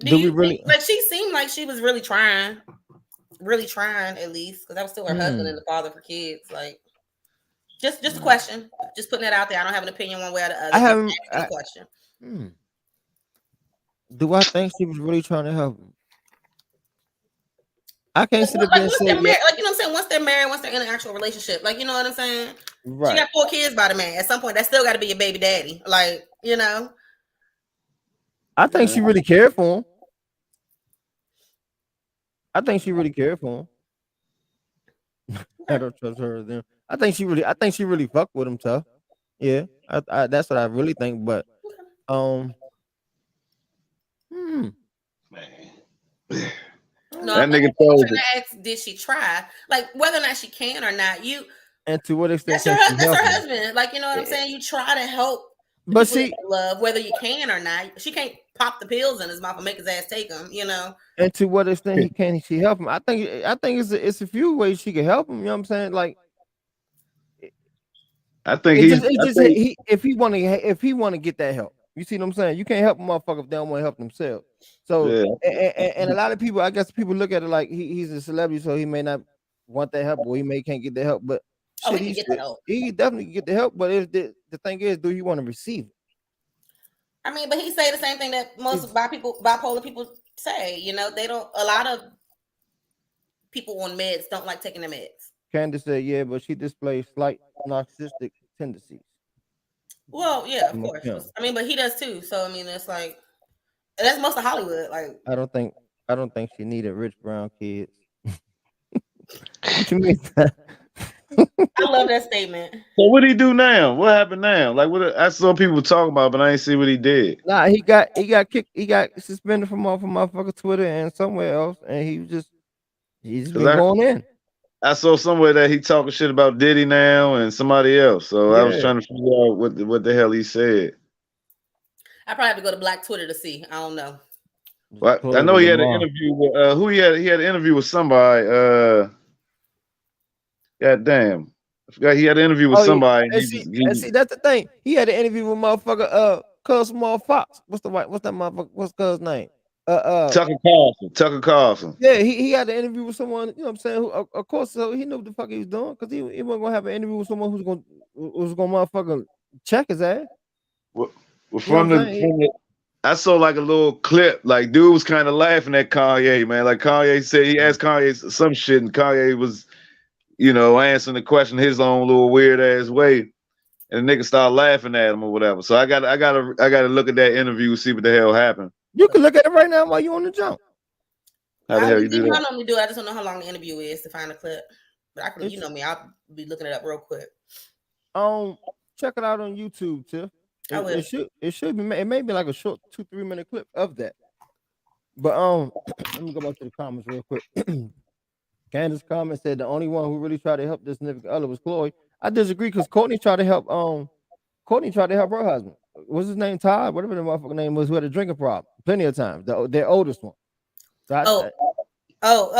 do you really? But she seemed like she was really trying at least, because that was still her husband and the father for kids. Like, just a question. Just putting that out there. I don't have an opinion one way or the other. I have a question. Do I think she was really trying to help him? I can't sit there and say, like, you know what I'm saying? Once they're married, once they're in an actual relationship, like, you know what I'm saying? Right. She got 4 kids by the man. At some point, that still got to be your baby daddy. Like, you know. I think she really cared for him. I think she really cared for him. I don't trust her. Then I think she really fucked with him tough. Yeah, that's what I really think. But Man. No, That I think nigga told Trina it. asked, did she try? Like whether or not she can or not, and to what extent that's can she that's help her him? husband. Like, you know what I'm saying? You try to help the But people that see, you love, whether you can or not. She can't pop the pills in his mouth and make his ass take them, you know. and to what extent she help him? I think it's a few ways she can help him. You know what I'm saying? Like I think if he want to get that help. You see what I'm saying? You can't help a motherfucker if they don't want to help themselves. So yeah. and a lot of people, I guess people look at it like he's a celebrity, so he may not want that help, or he can't get the help. But shit, he can get that help. He definitely get the help. But if the thing is, do you want to receive it? I mean, but he say the same thing that most bipolar people say. You know, they don't. A lot of people on meds don't like taking the meds. Candace said, "Yeah, but she displays slight narcissistic tendencies." Well, yeah, of course. I mean, but he does too. So I mean, it's like that's most of Hollywood. Like, I don't think she needed rich brown kids. What you mean? I love that statement. So what he do now? What happened now? Like what I saw people talking about, but I ain't see what he did. Nah, he got kicked. He got suspended from off of motherfucking Twitter and somewhere else, and he's been going in. I saw somewhere that he talking shit about Diddy now and somebody else. So I was trying to figure out what the hell he said. I probably have to go to Black Twitter to see. I don't know. Well, I know he had an interview with who he had an interview with somebody. God damn. I forgot he had an interview with somebody. See, that's the thing. He had an interview with motherfucker Cuz Small Fox. What's that motherfucker? What's Cuz name? Tucker Carlson. Yeah, he had an interview with someone, you know what I'm saying, who of course, so he knew what the fuck he was doing, because he wasn't gonna have an interview with someone who's gonna motherfucker check his ass. Well, I saw like a little clip, like dude was kind of laughing at Kanye, man. Like Kanye said, he asked Kanye some shit, and Kanye was, answering the question his own little weird ass way, and the nigga started laughing at him or whatever. So I gotta look at that interview, see what the hell happened. You can look at it right now while you on the jump. How the hell you do that? I normally do. I just don't know how long the interview is to find a clip. But I can, you know me, I'll be looking it up real quick. Check it out on YouTube, Tiff. I will. It should be. It may be like a short 2-3 minute clip of that. But let me go back to the comments real quick. Candace comment said the only one who really tried to help this significant other was Chloe. I disagree, because Courtney tried to help. Courtney tried to help her husband. What's his name? Todd, whatever the motherfucker name was, who had a drinking problem plenty of times. Their oldest one. So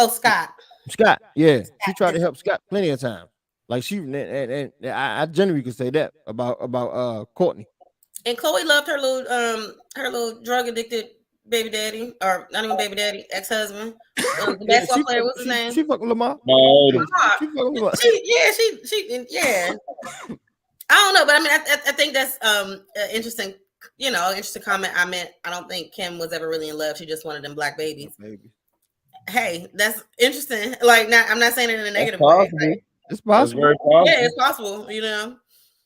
Scott. Scott, yeah, she tried to help Scott plenty of times. Like she, and I generally could say that about Courtney. And Chloe loved her little drug addicted baby daddy, or not even baby daddy, ex-husband, the basketball player. What's his name? She fucking Lamar. She fucking Lamar. Yeah. I don't know, but I mean, I think that's interesting. Interesting comment. I don't think Kim was ever really in love. She just wanted them black babies. Hey, that's interesting. Like, I'm not saying it in a negative way. Like, it's possible. Very possible. Yeah, it's possible.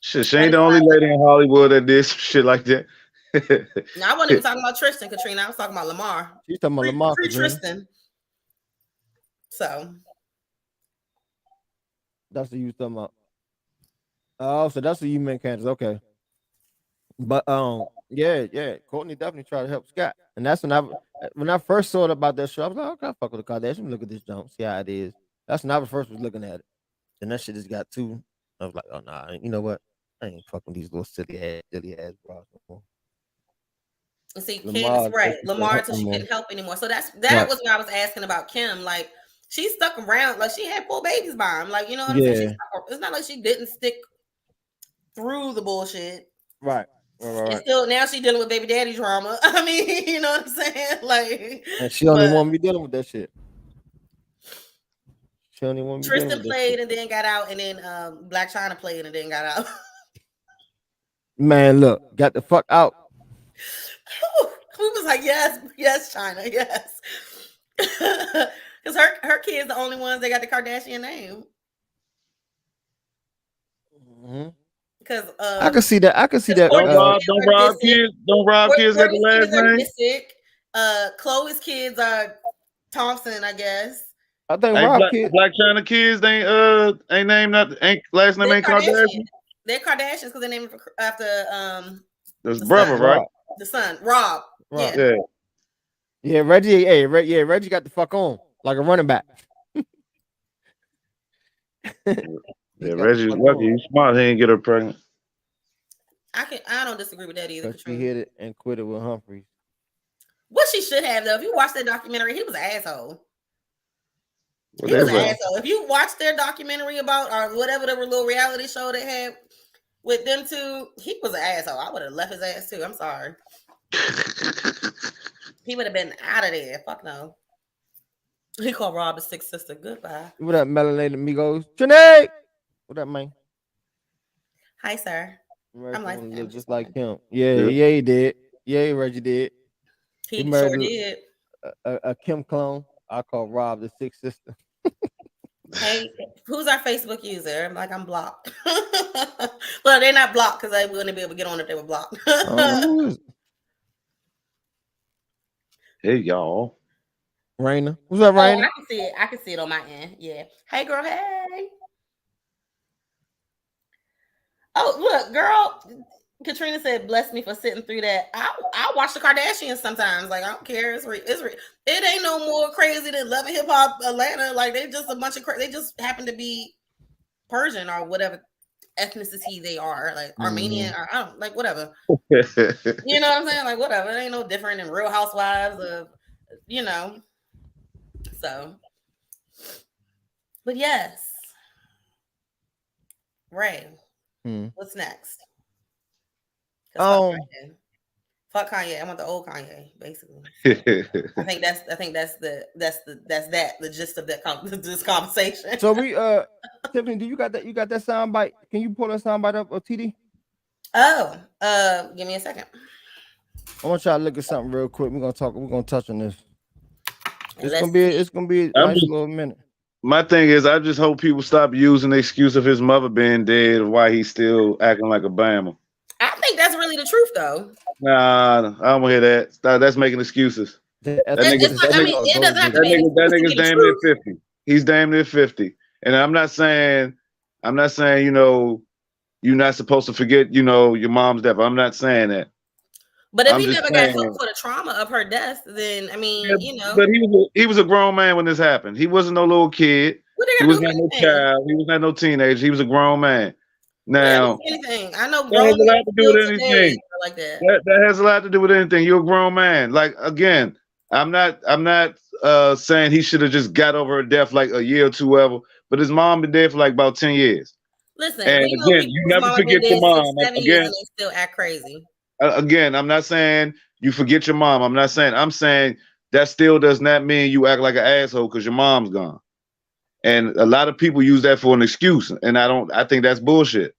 Shit, she ain't the only lady in Hollywood that did some shit like that. No, I wasn't even talking about Tristan, Katrina. I was talking about Lamar. She's talking about Lamar. Free Tristan. So that's what you talking about. Oh, so that's what you meant, Candace. Okay. But yeah, Courtney definitely tried to help Scott, and that's when I first saw it about that show. I was like, okay, fuck with the Kardashians. Look at this jump, see how it is. That's when I first was looking at it, and that shit just got too. I was like, oh nah, you know what? I ain't fucking these little silly ass bras no more. And see, Candace, right? Lamar, so she couldn't help anymore. So that was what I was asking about Kim. Like, she stuck around, like she had 4 babies by him. Like, you know what I'm saying? It's not like she didn't stick through the bullshit. Right. And still now she's dealing with baby daddy drama. I mean, you know what I'm saying? Like, and she only want me dealing with that shit. She only want me Tristan played and then got out, and then Black China played and then got out. Man, look, got the fuck out. We was like, yes, China, yes. Because her kids the only ones that got the Kardashian name. Mm-hmm. because I can see that. I can see that. Don't rob kids. Don't rob kids. Got the last name. Chloe's kids are Thompson, I guess. I think Ain't Rob kids. Black China kids ain't named ain't last name ain't Kardashian. They're Kardashians because they named after his brother, son, right? The son, Rob. Yeah, Reggie. Hey, Reggie got the fuck on like a running back. Yeah, Reggie's lucky. He's smart. He didn't get her pregnant. I don't disagree with that either. She hit it and quit it with Humphries. What she should have though, if you watch that documentary, he was an asshole. Well, he was an asshole. If you watch their documentary about or whatever the little reality show they had with them two, he was an asshole. I would have left his ass too. I'm sorry. He would have been out of there. Fuck no. He called Rob his sick sister. Goodbye. What up, melanated amigos? Janae! What up, man? Hi, sir. I'm like just like him. Yeah, he did. Yeah, Reggie did. He sure did. A Kim clone. I call Rob the sick sister. Hey, who's our Facebook user? I'm like, I'm blocked. Well, they're not blocked because they wouldn't be able to get on if they were blocked. Hey, y'all. Raina. What's up, Raina? I can see it. I can see it on my end. Yeah. Hey, girl. Hey. Oh, look, girl. Katrina said, "Bless me for sitting through that." I watch the Kardashians sometimes. Like, I don't care. It ain't no more crazy than Love and Hip Hop Atlanta. Like, they just a bunch of they just happen to be Persian or whatever ethnicity they are, like Armenian or I don't like whatever. You know what I'm saying? Like, whatever. It ain't no different than Real Housewives of, you know. So, but yes, Ray. What's next? Fuck Kanye. I want the old Kanye, basically. I think that's the gist of this conversation. So we Tiffany, do you got that sound bite? Can you pull that sound bite up of TD? Give me a second. I want y'all to look at something real quick. We're gonna touch on this. It's gonna be a nice little minute. My thing is, I just hope people stop using the excuse of his mother being dead of why he's still acting like a Bama. I think that's really the truth, though. Nah, I don't want to hear that. That's making excuses. That nigga's damn near 50. He's damn near 50. And I'm not saying, you know, you're not supposed to forget, you know, your mom's death. I'm not saying that. But if he never got hooked for the trauma of her death, then I mean, you know. But he was a grown man when this happened. He wasn't no little kid. He was not no child. He was not no teenager. He was a grown man. Now, anything. I know that has a lot to do with anything. Like that. That has a lot to do with anything. You're a grown man. Like, again, I'm not saying he should have just got over her death like a year or two ever. But his mom been dead for like about 10 years. Listen, and again, you never forget your mom. Again, they still act crazy. Again, I'm not saying you forget your mom. I'm saying that still does not mean you act like an asshole because your mom's gone. And a lot of people use that for an excuse, and I think that's bullshit.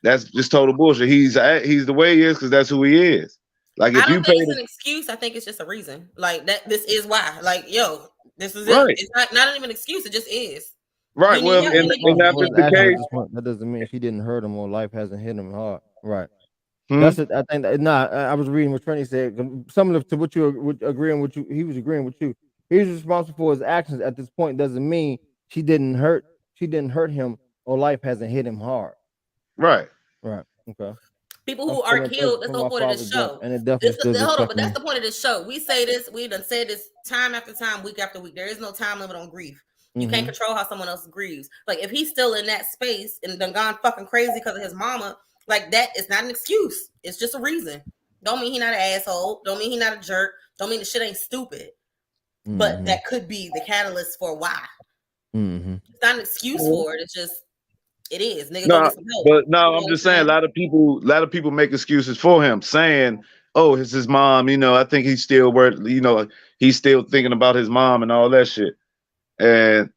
That's just total bullshit. He's the way he is because that's who he is. Like, if you pay it's an excuse, I think it's just a reason. Like that, this is why. Like, yo, this is right. It's not even an excuse. It just is. Right. Well, and that's the case. That doesn't mean she didn't hurt him or life hasn't hit him hard. Right. That's it. I think I was reading what Trini said. Similar to what you agreeing with you. He was agreeing with you. He's responsible for his actions at this point. Doesn't mean she didn't hurt him or life hasn't hit him hard. Right. Right. Okay. People who are killed, that's the whole point of this show. And it definitely hold on, but that's the point of this show. We say this, we done said this time after time, week after week. There is no time limit on grief. You can't control how someone else grieves. Like, if he's still in that space and done gone fucking crazy because of his mama, like, that is not an excuse. It's just a reason. Don't mean he not an asshole. Don't mean he not a jerk. Don't mean the shit ain't stupid. But that could be the catalyst for why. It's not an excuse for it. It's just, it is. Nigga, go get some help. But no, I'm just saying, a lot of people make excuses for him, saying, "Oh, it's his mom." You know, I think he's still he's still thinking about his mom and all that shit. And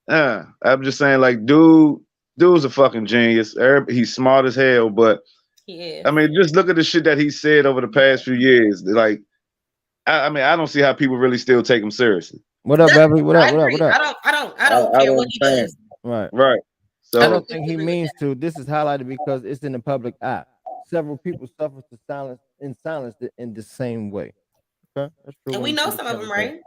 I'm just saying, like, dude's a fucking genius. He's smart as hell, but I mean, just look at the shit that he said over the past few years. Like, I mean, I don't see how people really still take him seriously. What up, Beverly? What up? I don't care what he does. Right. I So don't think he means to. This is highlighted because it's in the public eye. Several people suffer to silence in the same way. Okay, that's true. And we When know people some of them, cover that. right?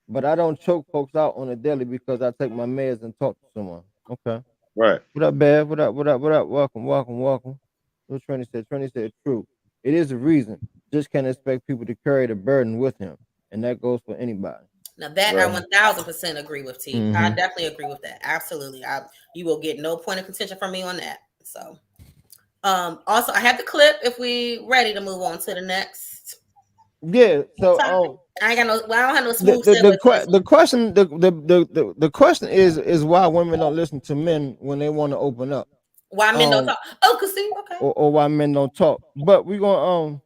But I don't choke folks out on a daily because I take my meds and talk to someone. Okay. right. What up, Bev? What up? What up? What up? Welcome, welcome, welcome. What Trini said. Trini said true. It is a reason. Just can't expect people to carry the burden with him, and that goes for anybody. Now that I Right. 1000% agree with T. I Mhm. definitely agree with that. Absolutely. You will get no point of contention from me on that. So also I have the clip if we ready to move on to the next Yeah. So topic. I ain't got no I don't have no the smooth the segue the, for this que- the one. question the question is why women don't listen to men when they want to open up, Why men don't talk. Oh, cause see, okay. or why men don't talk. But we're It's gonna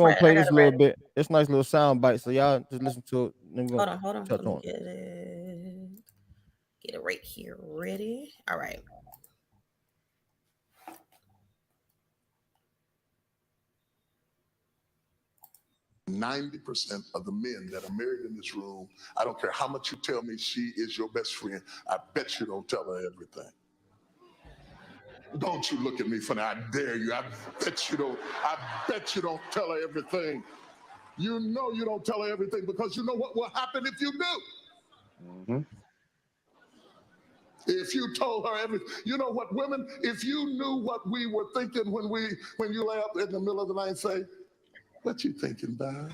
right. I play got this it a little ready. bit. It's a nice little sound bite, so y'all just listen to it. And we're gonna Hold on. touch Let me on it. get it. Get it right here. Ready? All right. 90% of the men that are married in this room, I don't care how much you tell me she is your best friend, I bet you don't tell her everything. Don't you look at me funny, I dare you. I bet you don't tell her everything. You know you don't tell her everything because you know what will happen if you do. Mm-hmm. If you told her everything, you know what, women, if you knew what we were thinking when you lay up in the middle of the night and say, what you thinking, Bob?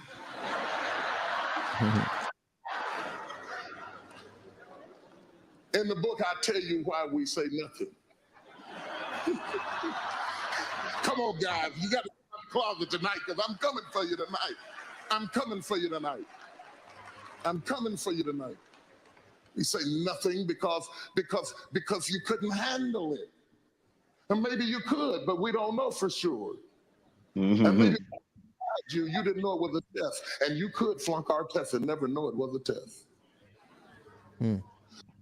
In the book, I tell you why we say nothing. Come on, guys. You got to come out of the closet tonight because I'm coming for you tonight. I'm coming for you tonight. I'm coming for you tonight. We say nothing because you couldn't handle it. And maybe you could, but we don't know for sure. Mm-hmm. And maybe you didn't know it was a test. And you could flunk our test and never know it was a test.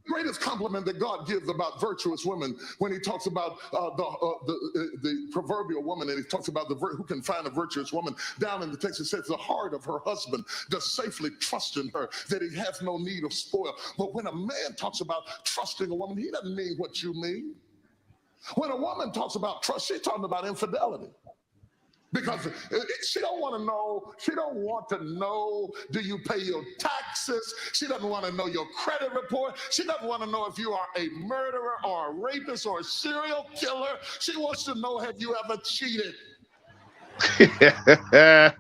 Greatest compliment that God gives about virtuous women when he talks about the proverbial woman, and he talks about who can find a virtuous woman. Down in the text it says the heart of her husband does safely trust in her, that he has no need of spoil. But when a man talks about trusting a woman, he doesn't mean what you mean. When a woman talks about trust, she's talking about infidelity. Because she don't want to know, do you pay your taxes? She doesn't want to know your credit report. She doesn't want to know if you are a murderer or a rapist or a serial killer. She wants to know, have you ever cheated? Come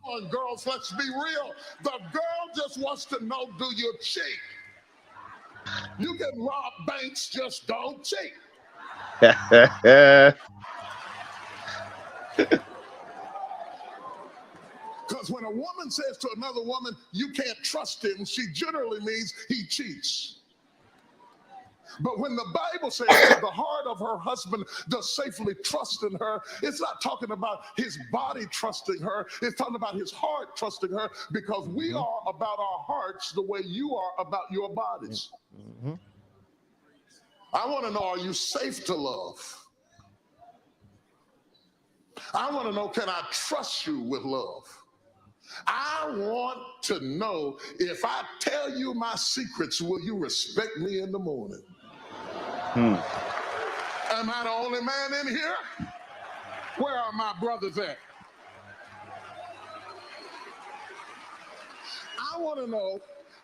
on, girls, let's be real. The girl just wants to know, do you cheat? You can rob banks, just don't cheat. Because when a woman says to another woman, you can't trust him, she generally means he cheats. But when the Bible says that the heart of her husband does safely trust in her, it's not talking about his body trusting her. It's talking about his heart trusting her, because we are about our hearts the way you are about your bodies. I want to know, are you safe to love? I want to know, can I trust you with love? I want to know, if I tell you my secrets, will you respect me in the morning? Am I the only man in here? Where are my brothers at? I want to know,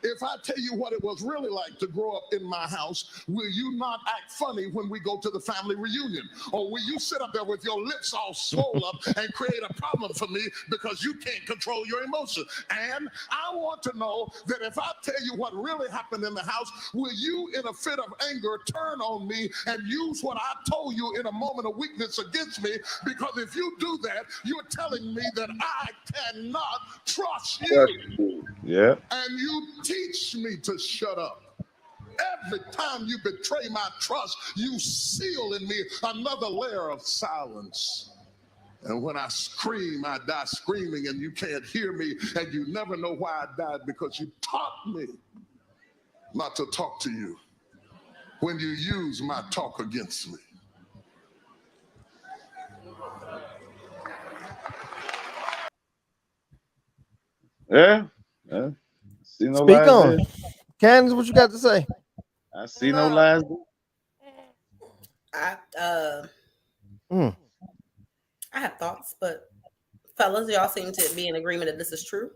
if I tell you what it was really like to grow up in my house, will you not act funny when we go to the family reunion? Or will you sit up there with your lips all swole up and create a problem for me because you can't control your emotions? And I want to know that if I tell you what really happened in the house, will you, in a fit of anger, turn on me and use what I told you in a moment of weakness against me? Because if you do that, you're telling me that I cannot trust you. Yeah. And you teach me to shut up. Every time you betray my trust, you seal in me another layer of silence. And when I scream, I die screaming, and you can't hear me, and you never know why I died, because you taught me not to talk to you when you use my talk against me. Yeah. See no Speak lies on. there. Candace, what you got to say? I see no lies there. Mm. I have thoughts, but fellas, y'all seem to be in agreement that this is true.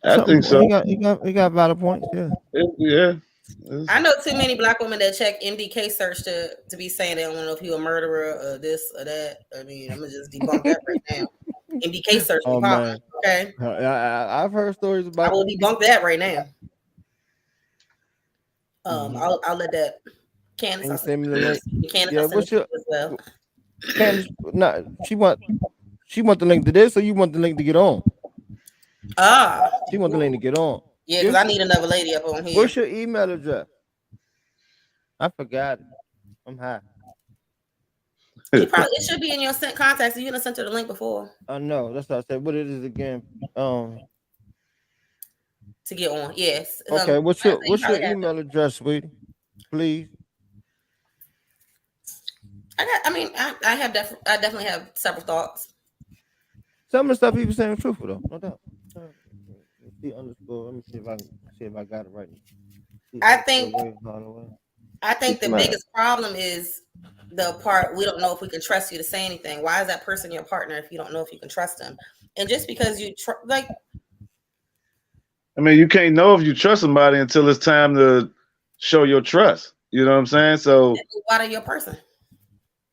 I think so. You got valid points. Yeah. Yeah. I know too many black women that check MDK search to be saying they don't know if you a murderer or this or that. I mean, I'm gonna just debunk that right now. MDK search be popping. Okay, I've heard stories I about. will debunk that right now. I'll let that. Candace, Can you I'll send me the link? Candace, Yeah, I'll send what's it to your you as well. Candace? Nah, she want the link to this, or you want the link to get on? She want the link to get on. Yeah, because I need another lady up on here. What's your email address? I forgot it. I'm high. It should be in your sent contacts. You done sent her the link before. I know. That's what I said. What it is again? To get on, yes. Okay. What's your email address, sweetie? Please. I definitely have several thoughts. Some of the stuff he was saying is truthful though, no doubt. See underscore. Let me see if I got it right. I think the biggest problem is the part we don't know if we can trust you to say anything. Why is that person your partner if you don't know if you can trust them? And just because you I mean, you can't know if you trust somebody until it's time to show your trust. You know what I'm saying? So why are you a person?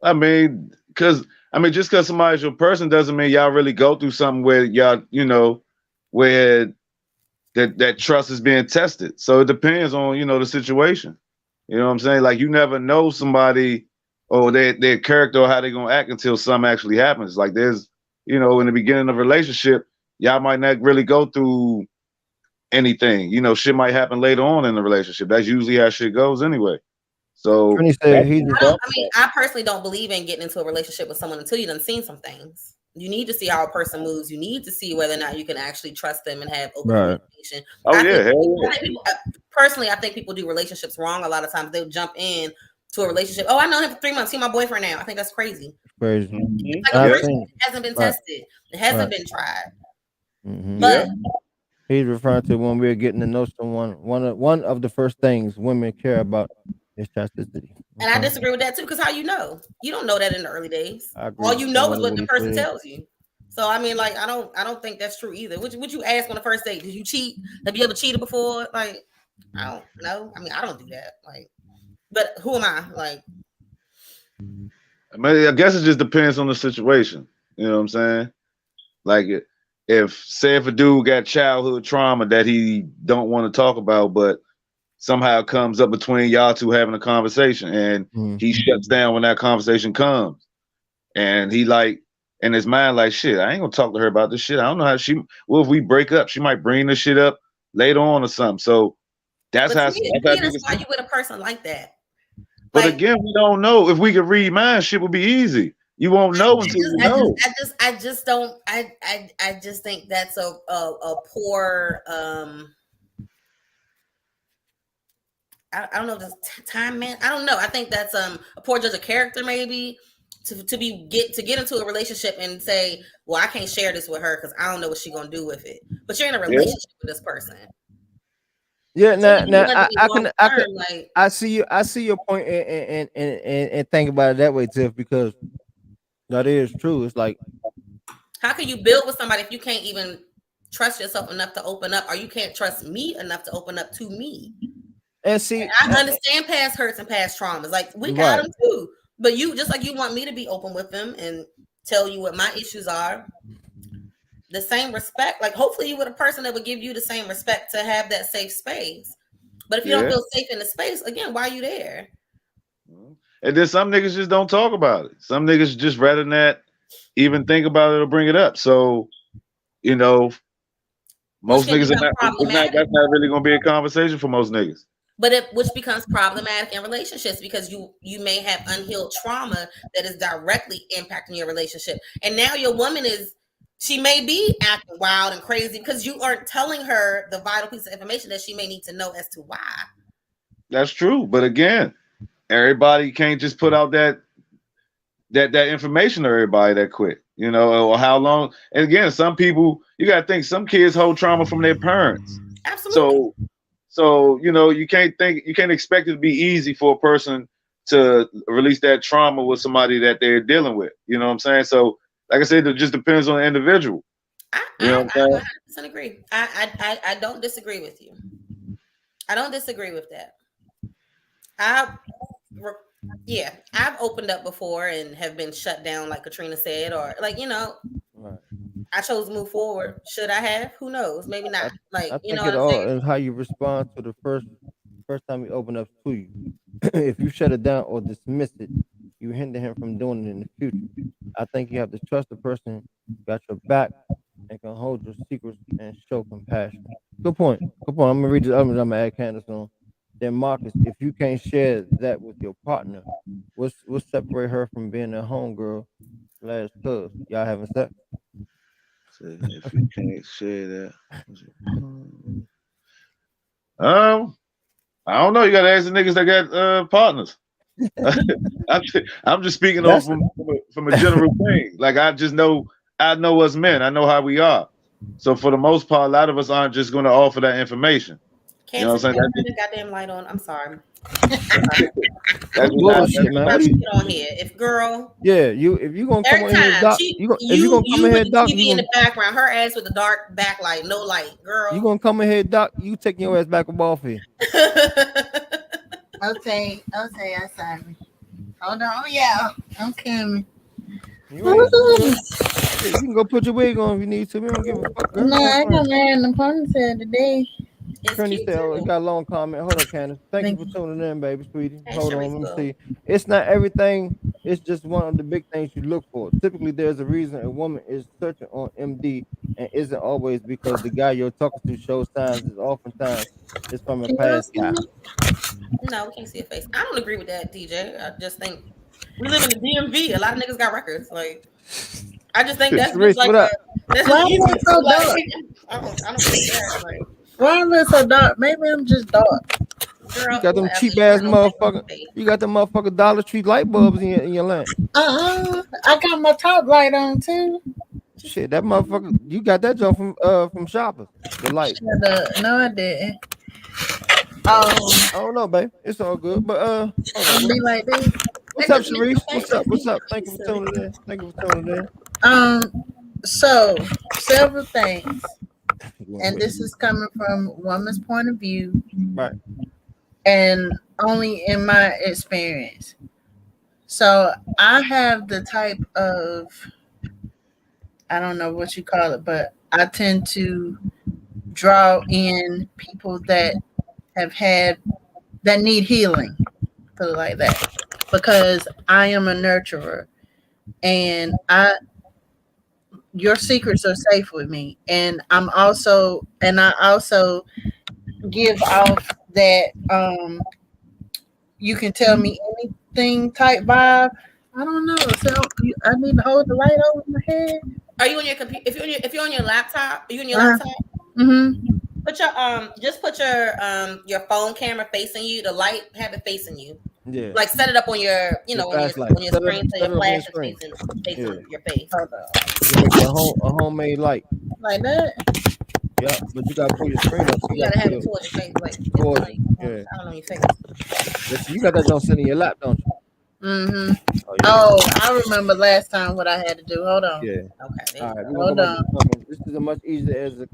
I mean, just because somebody's your person doesn't mean y'all really go through something where y'all, where that trust is being tested. So it depends on, the situation. You know what I'm saying? Like you never know somebody or their character or how they're gonna act until something actually happens. Like there's, in the beginning of a relationship, y'all might not really go through anything. Shit might happen later on in the relationship. That's usually how shit goes anyway. So I personally don't believe in getting into a relationship with someone until you done seen some things. You need to see how a person moves. You need to see whether or not you can actually trust them and have open communication. Personally, I think people do relationships wrong. A lot of times they'll jump in to a relationship. Oh, I know him for 3 months. See my boyfriend now. I think that's crazy. It's like it hasn't been tested. It hasn't been tried. But he's referring to when we're getting to know someone. One of the first things women care about is chastity. And I disagree with that too, because how you know? You don't know that in the early days. All you know is what the person tells you. So I mean, like, I don't think that's true either. Would you ask on the first date? Did you cheat? Have you ever cheated before? Like, I don't know. I mean, I don't do that. Like, but who am I? Like, I guess it just depends on the situation. You know what I'm saying? Like, if a dude got childhood trauma that he don't want to talk about, but somehow comes up between y'all two having a conversation, and he shuts down when that conversation comes, and he like in his mind like, shit, I ain't gonna talk to her about this shit. I don't know how if we break up, she might bring this shit up later on or something. So that's why you with a person like that. But like, again, we don't know. If we could read minds, shit would be easy. You won't know until you know. I just think that's a poor I don't know if it's time, man. I don't know. I think that's a poor judge of character, maybe, to get into a relationship and say, well, I can't share this with her because I don't know what she's gonna do with it. But you're in a relationship with this person. Yeah, I see your point and think about it that way, Tiff, because that is true. It's like, how can you build with somebody if you can't even trust yourself enough to open up, or you can't trust me enough to open up to me? And see, I understand past hurts and past traumas. Like, we got them too. But you, just like you want me to be open with them and tell you what my issues are, the same respect. Like, hopefully you with a person that would give you the same respect to have that safe space. But if you don't feel safe in the space, again, why are you there? And then some niggas just don't talk about it. Some niggas just rather not even think about it or bring it up. So, most niggas that's not really gonna be a conversation for most niggas. But which becomes problematic in relationships because you may have unhealed trauma that is directly impacting your relationship. And now your woman she may be acting wild and crazy because you aren't telling her the vital piece of information that she may need to know as to why. That's true. But again, everybody can't just put out that information to everybody that quick, or how long. And again, some people, you got to think, some kids hold trauma from their parents. Absolutely. So you can't expect it to be easy for a person to release that trauma with somebody that they're dealing with. You know what I'm saying? So, like I said, it just depends on the individual. You know what I'm saying? I 100% agree. I don't disagree with you. I don't disagree with that. I've opened up before and have been shut down, like Katrina said, or like, you know, Right. I chose to move forward. Should I have? Who knows? Maybe not. Like, I you know think what it I'm all saying? is how you respond to the first time you open up to you. If you shut it down or dismiss it, you hinder him from doing it in the future. I think you have to trust the person who got your back and can hold your secrets and show compassion. Good point. Good point. I'm gonna read this. I'm gonna add Candace on. Then Marcus, if you can't share that with your partner, what's separate her from being a homegirl slash cuz? Y'all having sex? If you can't share that, I don't know. You gotta ask the niggas that got partners. I'm just speaking on from a general thing. Like I know us men. I know how we are. So for the most part, a lot of us aren't just going to offer that information. Can't you know what I'm saying? turn the goddamn light on. I'm sorry. That's bullshit, man. What you on here? If girl, if you gonna come every in here, time doc, if you gonna come in here, doc, TV in the background, her ass with the dark backlight, no light, girl. You gonna come in here, doc? You taking your ass back up off here. Okay, I'm sorry. Hold on, yeah, I'm coming. You can go put your wig on if you need to. We don't give a fuck. Girl. No, I got married in the ponytail today. Trini said, "Oh, you got a long comment. Hold on, Candace. Thank you for tuning in, baby, sweetie. Hold on, let me see. It's not everything. It's just one of the big things you look for. Typically, there's a reason a woman is searching on MD and isn't always because the guy you're talking to shows signs. Is oftentimes it's from a past guy. No, we can't see a face. I don't agree with that, DJ. I just think we live in the DMV. A lot of niggas got records. Like, I just think that's just like that's just easy. So dark? I don't think that. Like, why am I so dark? Maybe I'm just dark. Girl, you got them cheap ass motherfucker. You got them motherfucker Dollar Tree light bulbs in your lamp. I got my top light on too. Shit, that motherfucker. You got that jump from Shoppers. The light. No, I didn't. I don't know, babe. It's all good. But be like this. What's up, Sharice? What's up? Thank you for tuning in. So several things. And this is coming from woman's point of view, right? And only in my experience. So I have the type of, I don't know what you call it, but I tend to draw in people that need healing, put it like that, because I am a nurturer, and your secrets are safe with me, and I also give off that you can tell me anything type vibe. I don't know. So I need to hold the light over my head. Are you on your computer? If you're on your laptop, are you on your laptop? Mm-hmm. Put your phone camera facing you. The light, have it facing you. Yeah. Like set it up on your, on your screen, so your flash is facing your face. A homemade light. Like that. Yeah, but you gotta pull your screen up. So you gotta have it towards your face, yeah. I don't know your face. Listen, you got that don't sit in your lap, don't you? Mm-hmm. Oh, I remember last time what I had to do. Hold on. Yeah. Okay. All right. Hold on. This is a much easier as a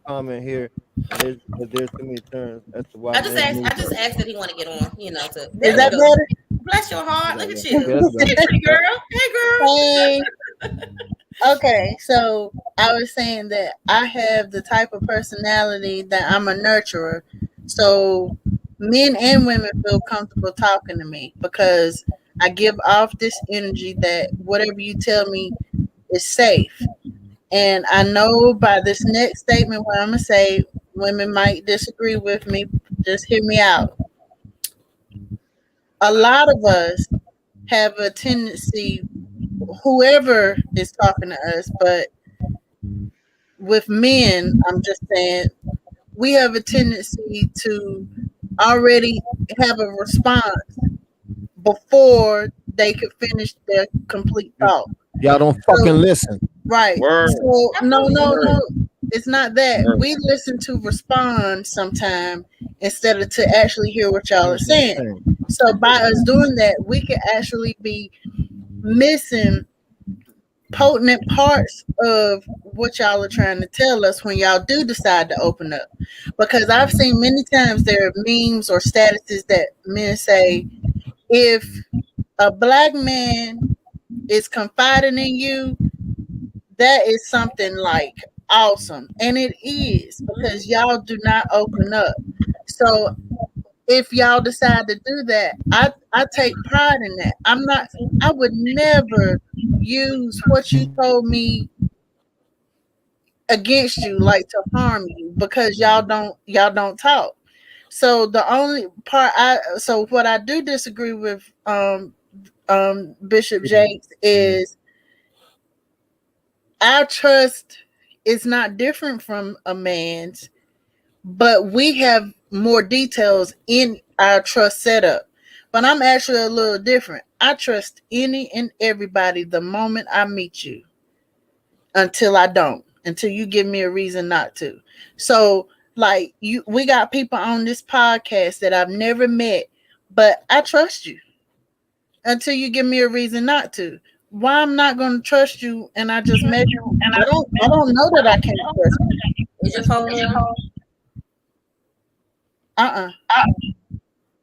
comment here. There's too many turns. That's why. I just asked that he want to get on. To is that better? Bless your heart. Look at you. Yeah, Hey, girl. Hey. Okay, so I was saying that I have the type of personality that I'm a nurturer. So men and women feel comfortable talking to me because I give off this energy that whatever you tell me is safe. And I know by this next statement what I'm going to say, women might disagree with me. Just hear me out. A lot of us have a tendency, whoever is talking to us, but with men, I'm just saying, we have a tendency to already have a response before they could finish their complete thought. Y'all don't fucking listen. Right. Word. So no. It's not that. We listen to respond sometime instead of to actually hear what y'all are saying. So by us doing that, we could actually be missing potent parts of what y'all are trying to tell us when y'all do decide to open up. Because I've seen many times there are memes or statuses that men say, if a black man is confiding in you, that is something like awesome. And it is, because y'all do not open up. So if y'all decide to do that, I take pride in that. I would never use what you told me against you, like to harm you, because y'all don't talk. So the only part so what I do disagree with Bishop Jakes is our trust is not different from a man's, but we have more details in our trust setup. But I'm actually a little different. I trust any and everybody the moment I meet you until I don't, until you give me a reason not to. So, like, we got people on this podcast that I've never met, but I trust you until you give me a reason not to. Why I'm not going to trust you and I just met you, and I don't know that I can't trust you. Is your phone on?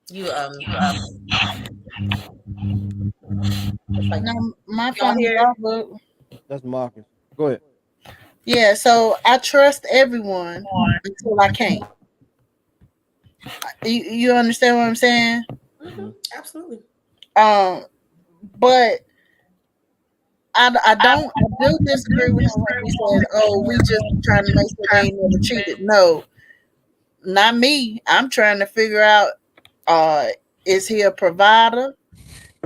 You it's like, No, my y'all phone is hear? off, but That's Marcus. Go ahead. yeah, so I trust everyone until I can't. You understand what I'm saying? Absolutely. But I do disagree with him when he says, "Oh, we just trying to make sure they ain't never cheated." No, not me. I'm trying to figure out: is he a provider?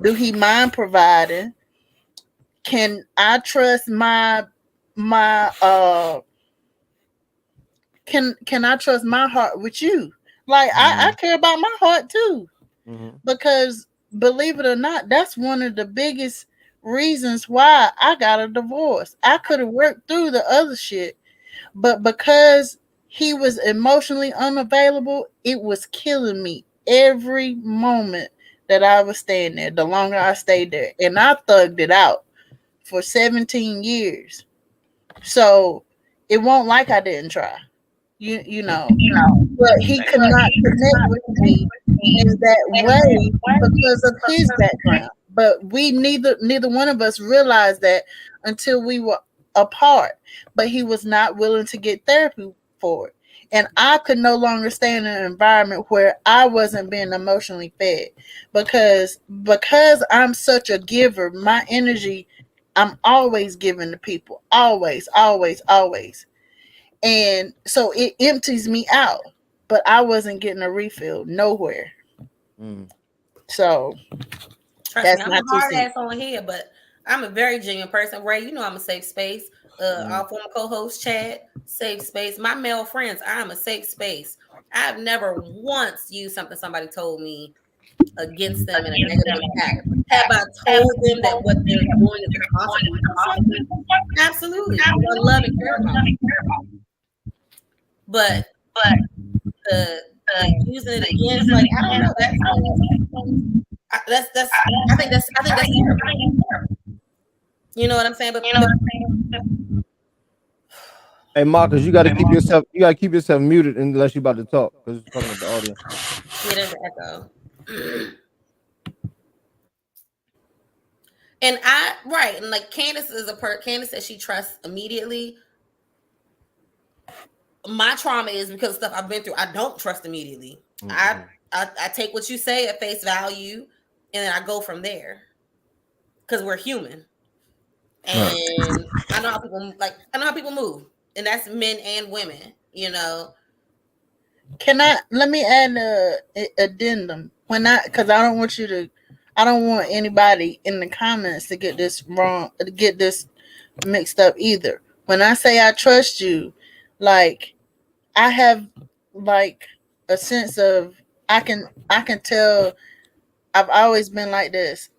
Do he mind providing? Can I trust my can I trust my heart with you? Like I care about my heart too, because believe it or not, that's one of the biggest reasons why I got a divorce. I could have worked through the other shit, but because he was emotionally unavailable, it was killing me every moment that I was staying there. The longer I stayed there, and I thugged it out for 17 years. So it won't like I didn't try. You know, but he could not connect with me in that way because of his background. But we neither one of us realized that until we were apart. But he was not willing to get therapy for it. And I could no longer stay in an environment where I wasn't being emotionally fed, because I'm such a giver, my energy, I'm always giving to people. Always, always, always. And so it empties me out, but I wasn't getting a refill nowhere. So Trust that's me, I'm not a too hard deep. ass on here, but I'm a very genuine person. Ray, you know I'm a safe space. Our former co-host Chad, safe space. My male friends, I'm a safe space. I've never once used something somebody told me against them in a negative attack. Have I told them that what they're doing is a consequence of something? Absolutely. I love and care about it. But the using it against, like, I don't know. I think that's terrible. You know what I'm saying? But Hey Marcus, you gotta keep yourself muted unless you're about to talk, because it's fucking with the audience. yeah, there's an echo. And and like Candace Candace says she trusts immediately. My trauma is because of stuff I've been through. I don't trust immediately. I take what you say at face value, and then I go from there, because we're human. And I know how people move, and that's men and women. You know. Let me add a addendum because I don't want anybody in the comments to get this wrong, to get this mixed up either. When I say I trust you, like, I have like a sense of I can tell. I've always been like this.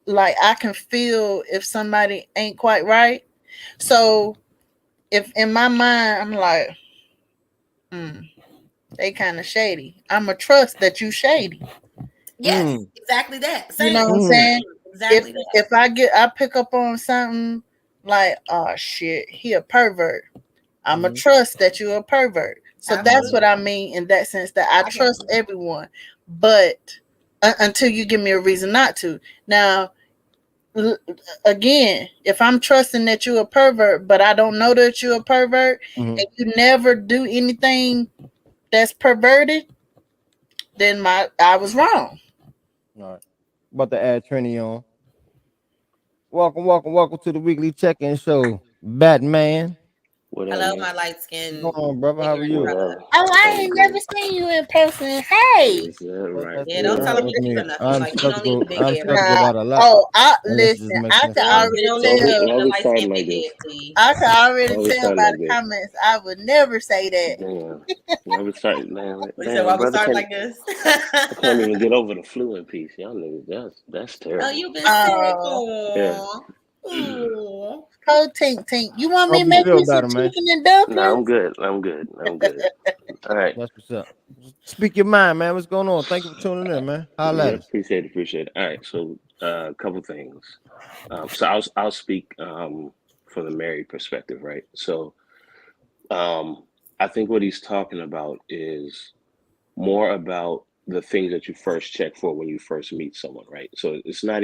Like, I can feel if somebody ain't quite right. So if in my mind I'm like, they kind of shady, I'ma trust that you shady. Yes, exactly that. You Same. know what I'm saying? Exactly that. If I pick up on something like, oh shit, he a pervert, I'ma trust that you're a pervert. So that's what I mean in that sense, that I trust everyone, but until you give me a reason not to. Now, again, if I'm trusting that you're a pervert, but I don't know that you're a pervert, and you never do anything that's perverted, then I was wrong. All right. About to add Trini on. Welcome to the weekly check-in show, Batman. What up, Hello, man? my light skin. What's going on, brother? How are you? What up? Oh, I ain't never seen you in person. Hey. Is that right? Yeah, don't tell him With me. or nothing. I'm Like, you don't need the big head. skeptical about a lot. Oh, Unless it listen, just makes I sense can to me. already You don't need tell. the Why we light starting skin like big this? head, please. I can already Why we tell starting by like the this? comments. I would never say that. Damn. Why we starting, man? We said, Damn, why we brother start can't, like this? I can't even get over the flu in peace. Y'all niggas, that's Oh, terrible. you've been sick. Yeah. Aww. Cold Tink. You want me Hope to you make feel you some better, man. chicken and No, dumplings? I'm good. All right. That's what's up. Speak your mind, man. What's going on? Thank you for tuning in, man. Holla Yeah, at us. appreciate it. All right, so a couple things. So I'll speak from the married perspective, right? So I think what he's talking about is more about the things that you first check for when you first meet someone, right? So it's not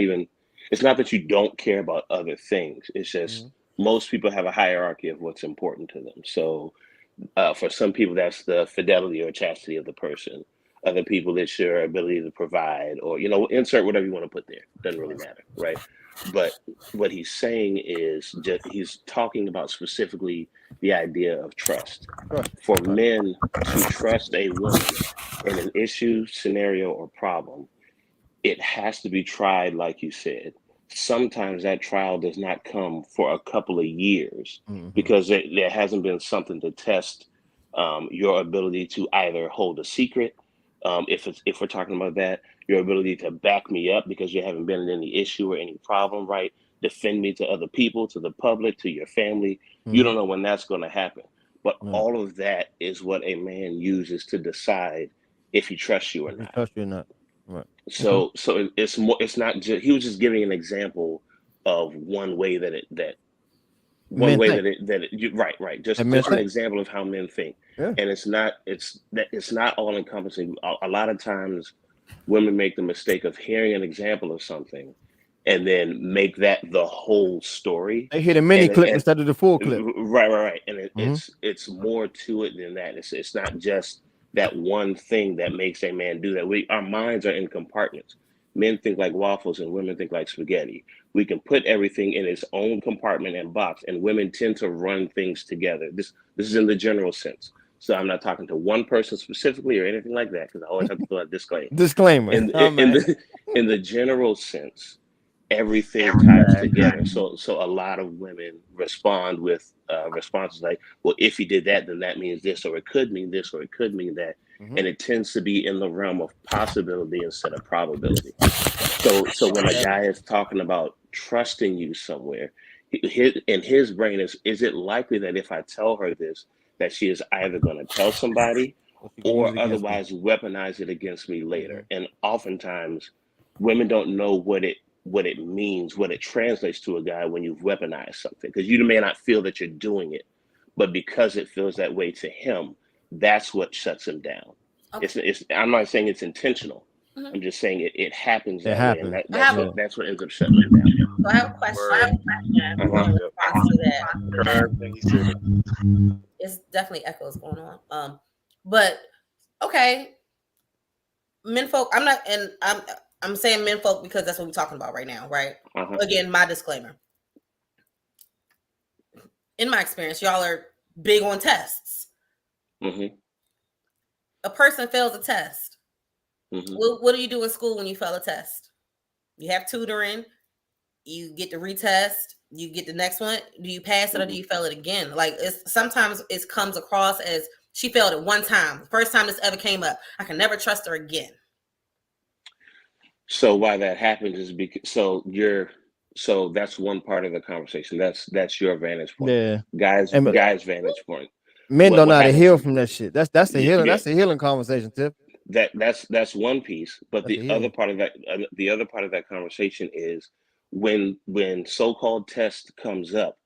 that you don't care about other things. It's just most people have a hierarchy of what's important to them. So for some people, that's the fidelity or chastity of the person. Other people, it's your ability to provide, or insert whatever you want to put there. Doesn't really matter, right? But what he's saying is he's talking about specifically the idea of trust. For men to trust a woman in an issue, scenario, or problem, it has to be tried, like you said. Sometimes that trial does not come for a couple of years because there hasn't been something to test your ability to either hold a secret, if we're talking about that, your ability to back me up because you haven't been in any issue or any problem, right? Defend me to other people, to the public, to your family. You don't know when that's going to happen. But all of that is what a man uses to decide if he trusts you or not. Trust you or not. Right. So it's more. It's not just. He was just giving an example of one way that right. Just an example of how men think. Yeah. And it's not all encompassing. A lot of times, women make the mistake of hearing an example of something, and then make that the whole story. They hit a mini clip instead of the full clip. Right. And it's more to it than that. It's not just that one thing that makes a man do that. Our minds are in compartments. Men think like waffles and women think like spaghetti. We can put everything in its own compartment and box, and women tend to run things together. This is in the general sense. So I'm not talking to one person specifically or anything like that, because I always have to put a disclaimer. In the general sense, everything ties together. So a lot of women respond with responses like, well, if he did that, then that means this, or it could mean this, or it could mean that. And it tends to be in the realm of possibility instead of probability. So when a guy is talking about trusting you somewhere, in his brain is it likely that if I tell her this, that she is either going to tell somebody or otherwise weaponize it against me later? And oftentimes women don't know what it means, what it translates to a guy when you've weaponized something, because you may not feel that you're doing it, but because it feels that way to him, that's what shuts him down. Okay. I'm not saying it's intentional. I'm just saying it happens that way, and that's what ends up shutting him down. So I have a question in response to that. It's definitely echoes going on. But okay, menfolk. I'm saying menfolk because that's what we're talking about right now, right? Again, my disclaimer. In my experience, y'all are big on tests. A person fails a test. What do you do in school when you fail a test? You have tutoring. You get to retest. You get the next one. Do you pass it or do you fail it again? Like sometimes it comes across as she failed it one time. The first time this ever came up. I can never trust her again. So why that happens is because so that's one part of the conversation. That's your vantage point. Yeah. Guys' vantage point. Men don't know how to heal from that shit. That's the healing. That's the healing conversation, Tip. that's one piece. But That's a the healing. other part of that conversation is when so-called test comes up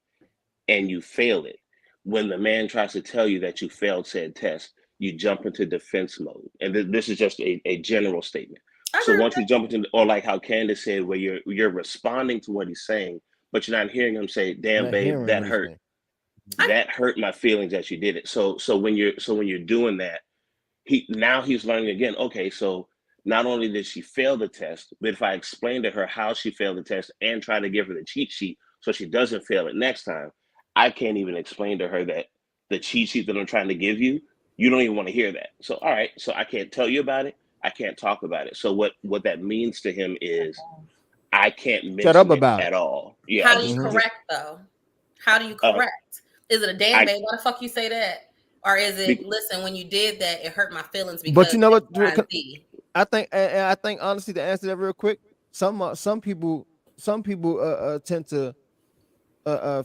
and you fail it. When the man tries to tell you that you failed said test, you jump into defense mode. And this is just a general statement. I So agree with once you jump into, or like how Candace said, where you're responding to what he's saying, but you're not hearing him say, "Damn, Not babe, hearing that what he's hurt. saying. That hurt my feelings that you did it." So when you're doing that, he's learning again. Okay, so not only did she fail the test, but if I explain to her how she failed the test and try to give her the cheat sheet so she doesn't fail it next time, I can't even explain to her that the cheat sheet that I'm trying to give you, you don't even want to hear that. So all right, so I can't tell you about it. I can't talk about it. So what that means to him is I can't Shut up mention it about it. at all. Yeah. How do you correct though? How do you correct? Is it a damn babe? Why the fuck you say that? Or is it listen, when you did that, it hurt my feelings because But you know what? X, Y, Z. I think honestly, to answer that real quick, some people tend to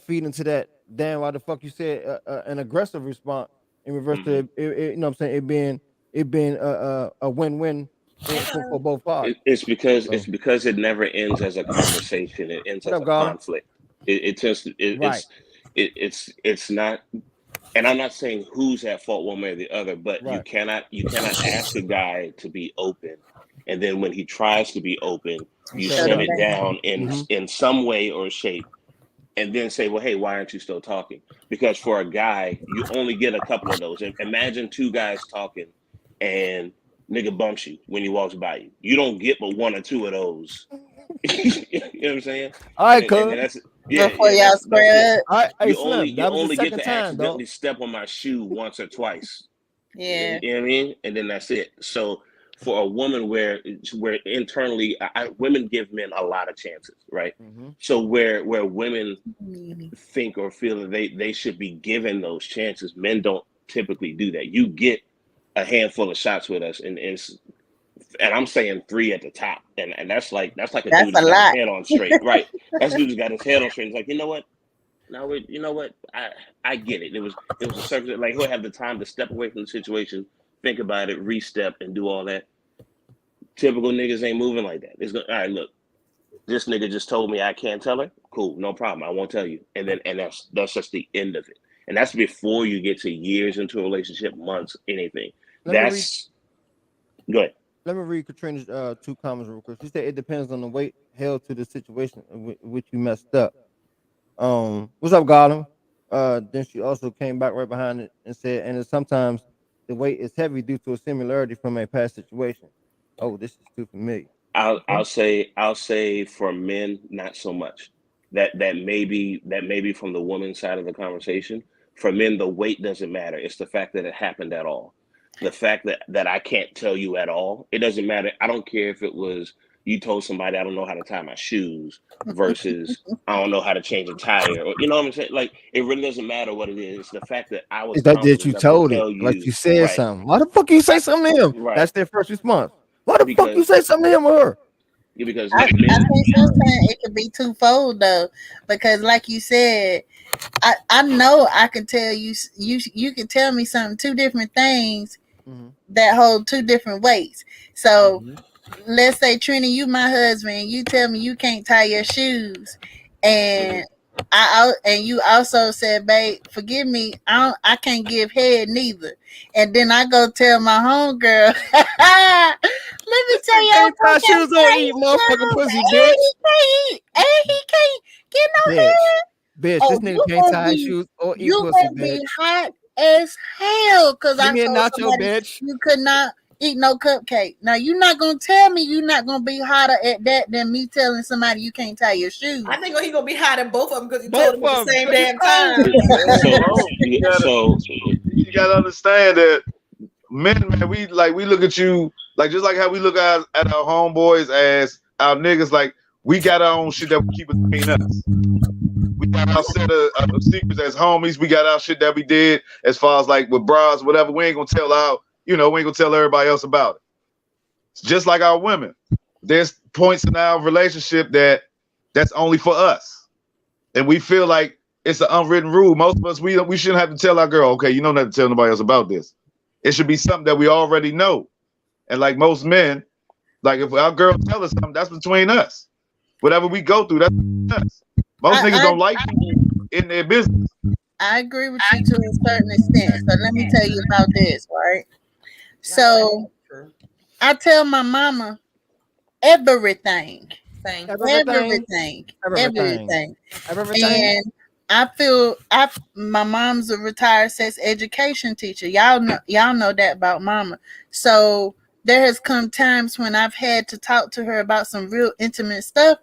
feed into that. Damn, why the fuck you said an aggressive response in reverse to it, you know what I'm saying? It being a win-win for both parties. It's because it never ends as a conversation. It ends as a conflict. It tends to it's not. And I'm not saying who's at fault one way or the other, but you cannot ask a guy to be open, and then when he tries to be open, you shut it down in some way or shape, and then say, well, hey, why aren't you still talking? Because for a guy, you only get a couple of those. Imagine two guys talking and nigga bumps you when he walks by you. You don't get but one or two of those. You know what I'm saying? All right, cuz. Before y'all spread. You only get to accidentally step on my shoe once or twice. Yeah. You know what I mean? And then that's it. So for a woman where internally women give men a lot of chances, right? So where women think or feel that they should be given those chances, men don't typically do that. You get a handful of shots with us, and I'm saying 3 at the top, and that's like a dude who's got his head on straight, right? That's dude who's got his head on straight. It's like, you know what? Now you know what? I get it. It was a circus. Like he'll have the time to step away from the situation, think about it, re-step, and do all that. Typical niggas ain't moving like that. It's all right. Look, this nigga just told me I can't tell her. Cool, no problem. I won't tell you. And that's just the end of it. And that's before you get to years into a relationship, months, anything. Go ahead. Let me read Katrina's 2 comments real quick. She said it depends on the weight held to the situation in which you messed up. What's up, Gotham? Then she also came back right behind it and said, and sometimes the weight is heavy due to a similarity from a past situation. Oh, this is too familiar. I'll say for men, not so much. That may be from the woman's side of the conversation. For men, the weight doesn't matter. It's the fact that it happened at all. The fact that I can't tell you at all, it doesn't matter. I don't care if it was you told somebody I don't know how to tie my shoes versus I don't know how to change a tire, or you know what I'm saying? Like it really doesn't matter what it is. It's the fact that I was. Is that you told it? Like you said something. Why the fuck you say something to him? Right. That's their first response. Why the fuck you say something to him or her? Yeah, because I think sometimes it could be twofold though, because like you said, I know I can tell you can tell me something 2 different things that hold 2 different weights. So let's say Trina, you my husband, you tell me you can't tie your shoes, and and you also said, babe, forgive me, I can't give head neither. And then I go tell my homegirl, let me tell you, can't tie shoes or eat motherfucking pussy, bitch. And he can't get no head. Bitch, this nigga can't tie shoes or eat pussy, bitch. You be hot as hell because I told somebody bitch. You could not eat no cupcake. Now you're not gonna tell me you're not gonna be hotter at that than me telling somebody you can't tie your shoes. I think he gonna be hot at both of them because you told him at the same damn time. You gotta understand that men, man, we look at you like just like how we look at our homeboys as our niggas. Like we got our own shit that we keep between us. We got our set of secrets as homies. We got our shit that we did as far as like with bras, whatever. We ain't gonna tell we ain't gonna tell everybody else about it. It's just like our women. There's points in our relationship that's only for us, and we feel like it's an unwritten rule. Most of us we shouldn't have to tell our girl, okay, you don't have to tell nobody else about this. It should be something that we already know, And like most men, like if our girl tell us something, that's between us. Whatever we go through, that's between us. Most niggas don't like people in their business. I agree with you to a certain extent. So let me tell you about this, right? So True. I tell my mama everything. Same. Everything. Everything. And I feel my mom's a retired sex education teacher. Y'all know that about mama. So there has come times when I've had to talk to her about some real intimate stuff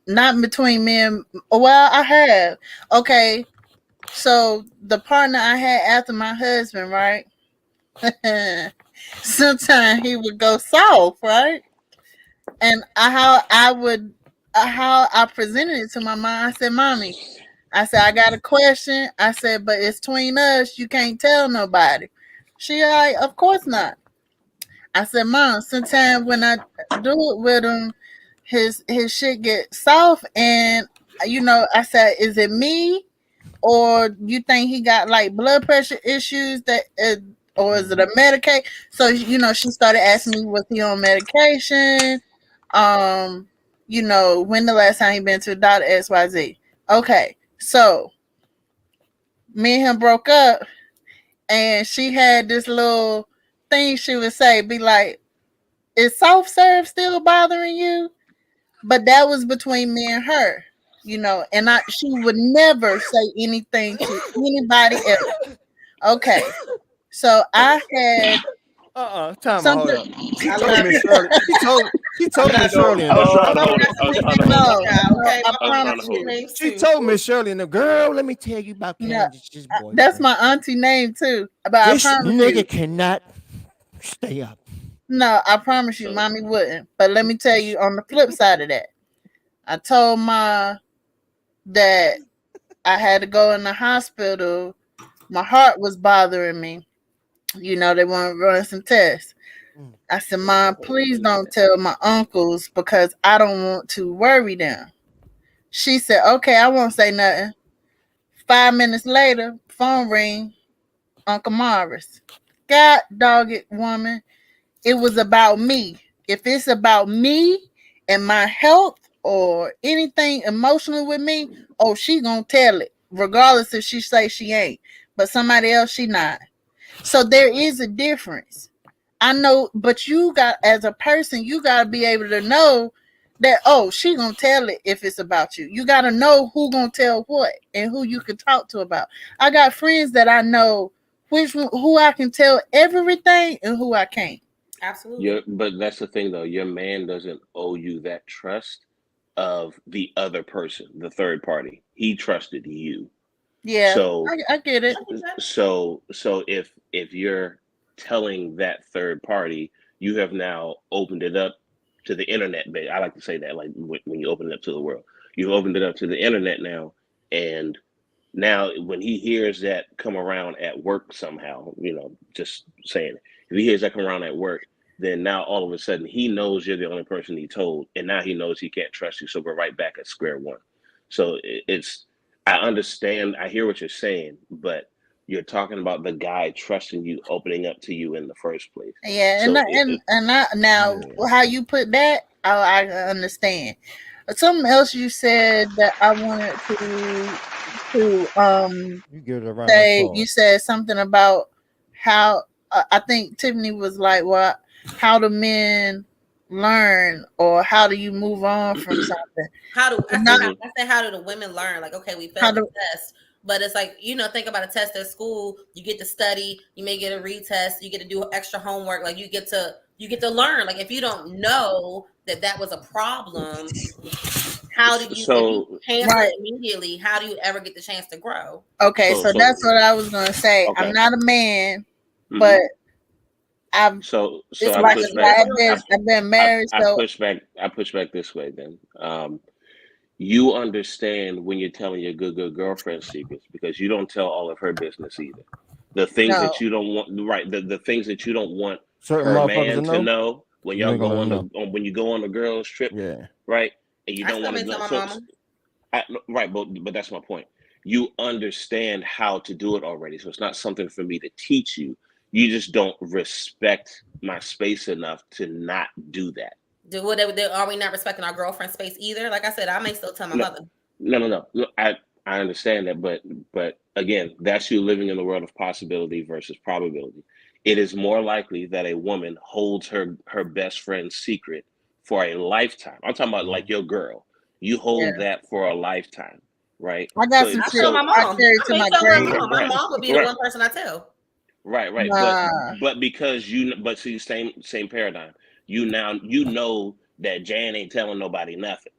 not between me and, well, I have. Okay. So the partner I had after my husband, right? Sometimes he would go soft, right? And how I presented it to my mom. I said, "Mommy," I said, "I got a question." I said, "But it's between us. You can't tell nobody." She like, "Of course not." I said, "Mom, sometimes when I do it with him, his shit get soft, and I said, is it me, or you think he got like blood pressure issues or is it a Medicaid?" So she started asking me, was he on medication? When the last time he been to the doctor, XYZ. Okay, so me and him broke up, and she had this little thing she would say, be like, "Is soft serve still bothering you?" But that was between me and her, and she would never say anything to anybody else. Okay, so I had Time out. Hold up. He I told love Miss it. Shirley. He told Miss Shirley. I was trying to hold it. I was trying to hold No, it. Okay, I my promise trying to hold you. names She too. told Miss Shirley, and the girl, let me tell you about No, Candace's boyfriend. that's my auntie name too. But I This promise nigga you. cannot stay up. No, I promise you, So- mommy wouldn't. But let me tell you, on the flip side of that, I told Ma that I had to go in the hospital. My heart was bothering me. They want to run some tests. I said, "Mom, please don't tell my uncles because I don't want to worry them." She said, "Okay, I won't say nothing." 5 minutes later, phone ring, Uncle Morris. God dog it, woman. It was about me. If it's about me and my health or anything emotional with me, oh, she gonna tell it, regardless if she say she ain't. But somebody else, she not. So there is a difference. I know, but as a person, you got to be able to know that, oh, she gonna tell it if it's about you. You got to know who gonna tell what and who you can talk to about. I got friends that I know who I can tell everything and who I can't. Absolutely. But that's the thing, though. Your man doesn't owe you that trust of the other person, the third party. He trusted you. Yeah, So I get it. so if you're telling that third party, you have now opened it up to the internet. I like to say that, like when you open it up to the world, you've opened it up to the internet now, and now when he hears that come around at work somehow, just saying, if he hears that come around at work, then now all of a sudden he knows you're the only person he told, and now he knows he can't trust you. So we're right back at square one. So I understand, I hear what you're saying, but you're talking about the guy trusting you, opening up to you in the first place. Yeah, So now how you put that, I understand. Something else you said that I wanted to You give it a round of say. applause. You said something about how I think Tiffany was like, "Well, how do men learn, or how do you move on from something?" How do Not- I say how do the women learn? Like, okay, we How failed the do- test, but it's like, think about a test at school. You get to study, you may get a retest, you get to do extra homework. Like you get to learn. Like if you don't know that was a problem, how do you if you cancel Right. it immediately? How do you ever get the chance to grow? Okay, so So- that's what I was gonna say. Okay. I'm not a man, Mhm. but I've so it's I like push back. I've been married, I so push back this way then. You understand when you're telling your good girlfriend secrets, because you don't tell all of her business either. The things No. that you don't want, right? The things that you don't want Certain her motherfuckers man to know when You y'all ain't go gonna on when you go on the girls trip, Yeah. right? And you I don't still want to may tell know. my mama. Right, but that's my point. You understand how to do it already, so it's not something for me to teach you. You just don't respect my space enough to not do that. Are we not respecting our girlfriend's space either? Like I said, I may still tell my No. mother. No. I understand that, but again, that's you living in the world of possibility versus probability. It is more likely that a woman holds her best friend's secret for a lifetime. I'm talking about like your girl. You hold that for a lifetime, right? I got So some I shit tell my I mom. carry I to may my tell my grave. mom. My Right. mom would be the Right. one person I tell. Right. Nah. But because but see, same paradigm. You know that Jan ain't telling nobody nothing,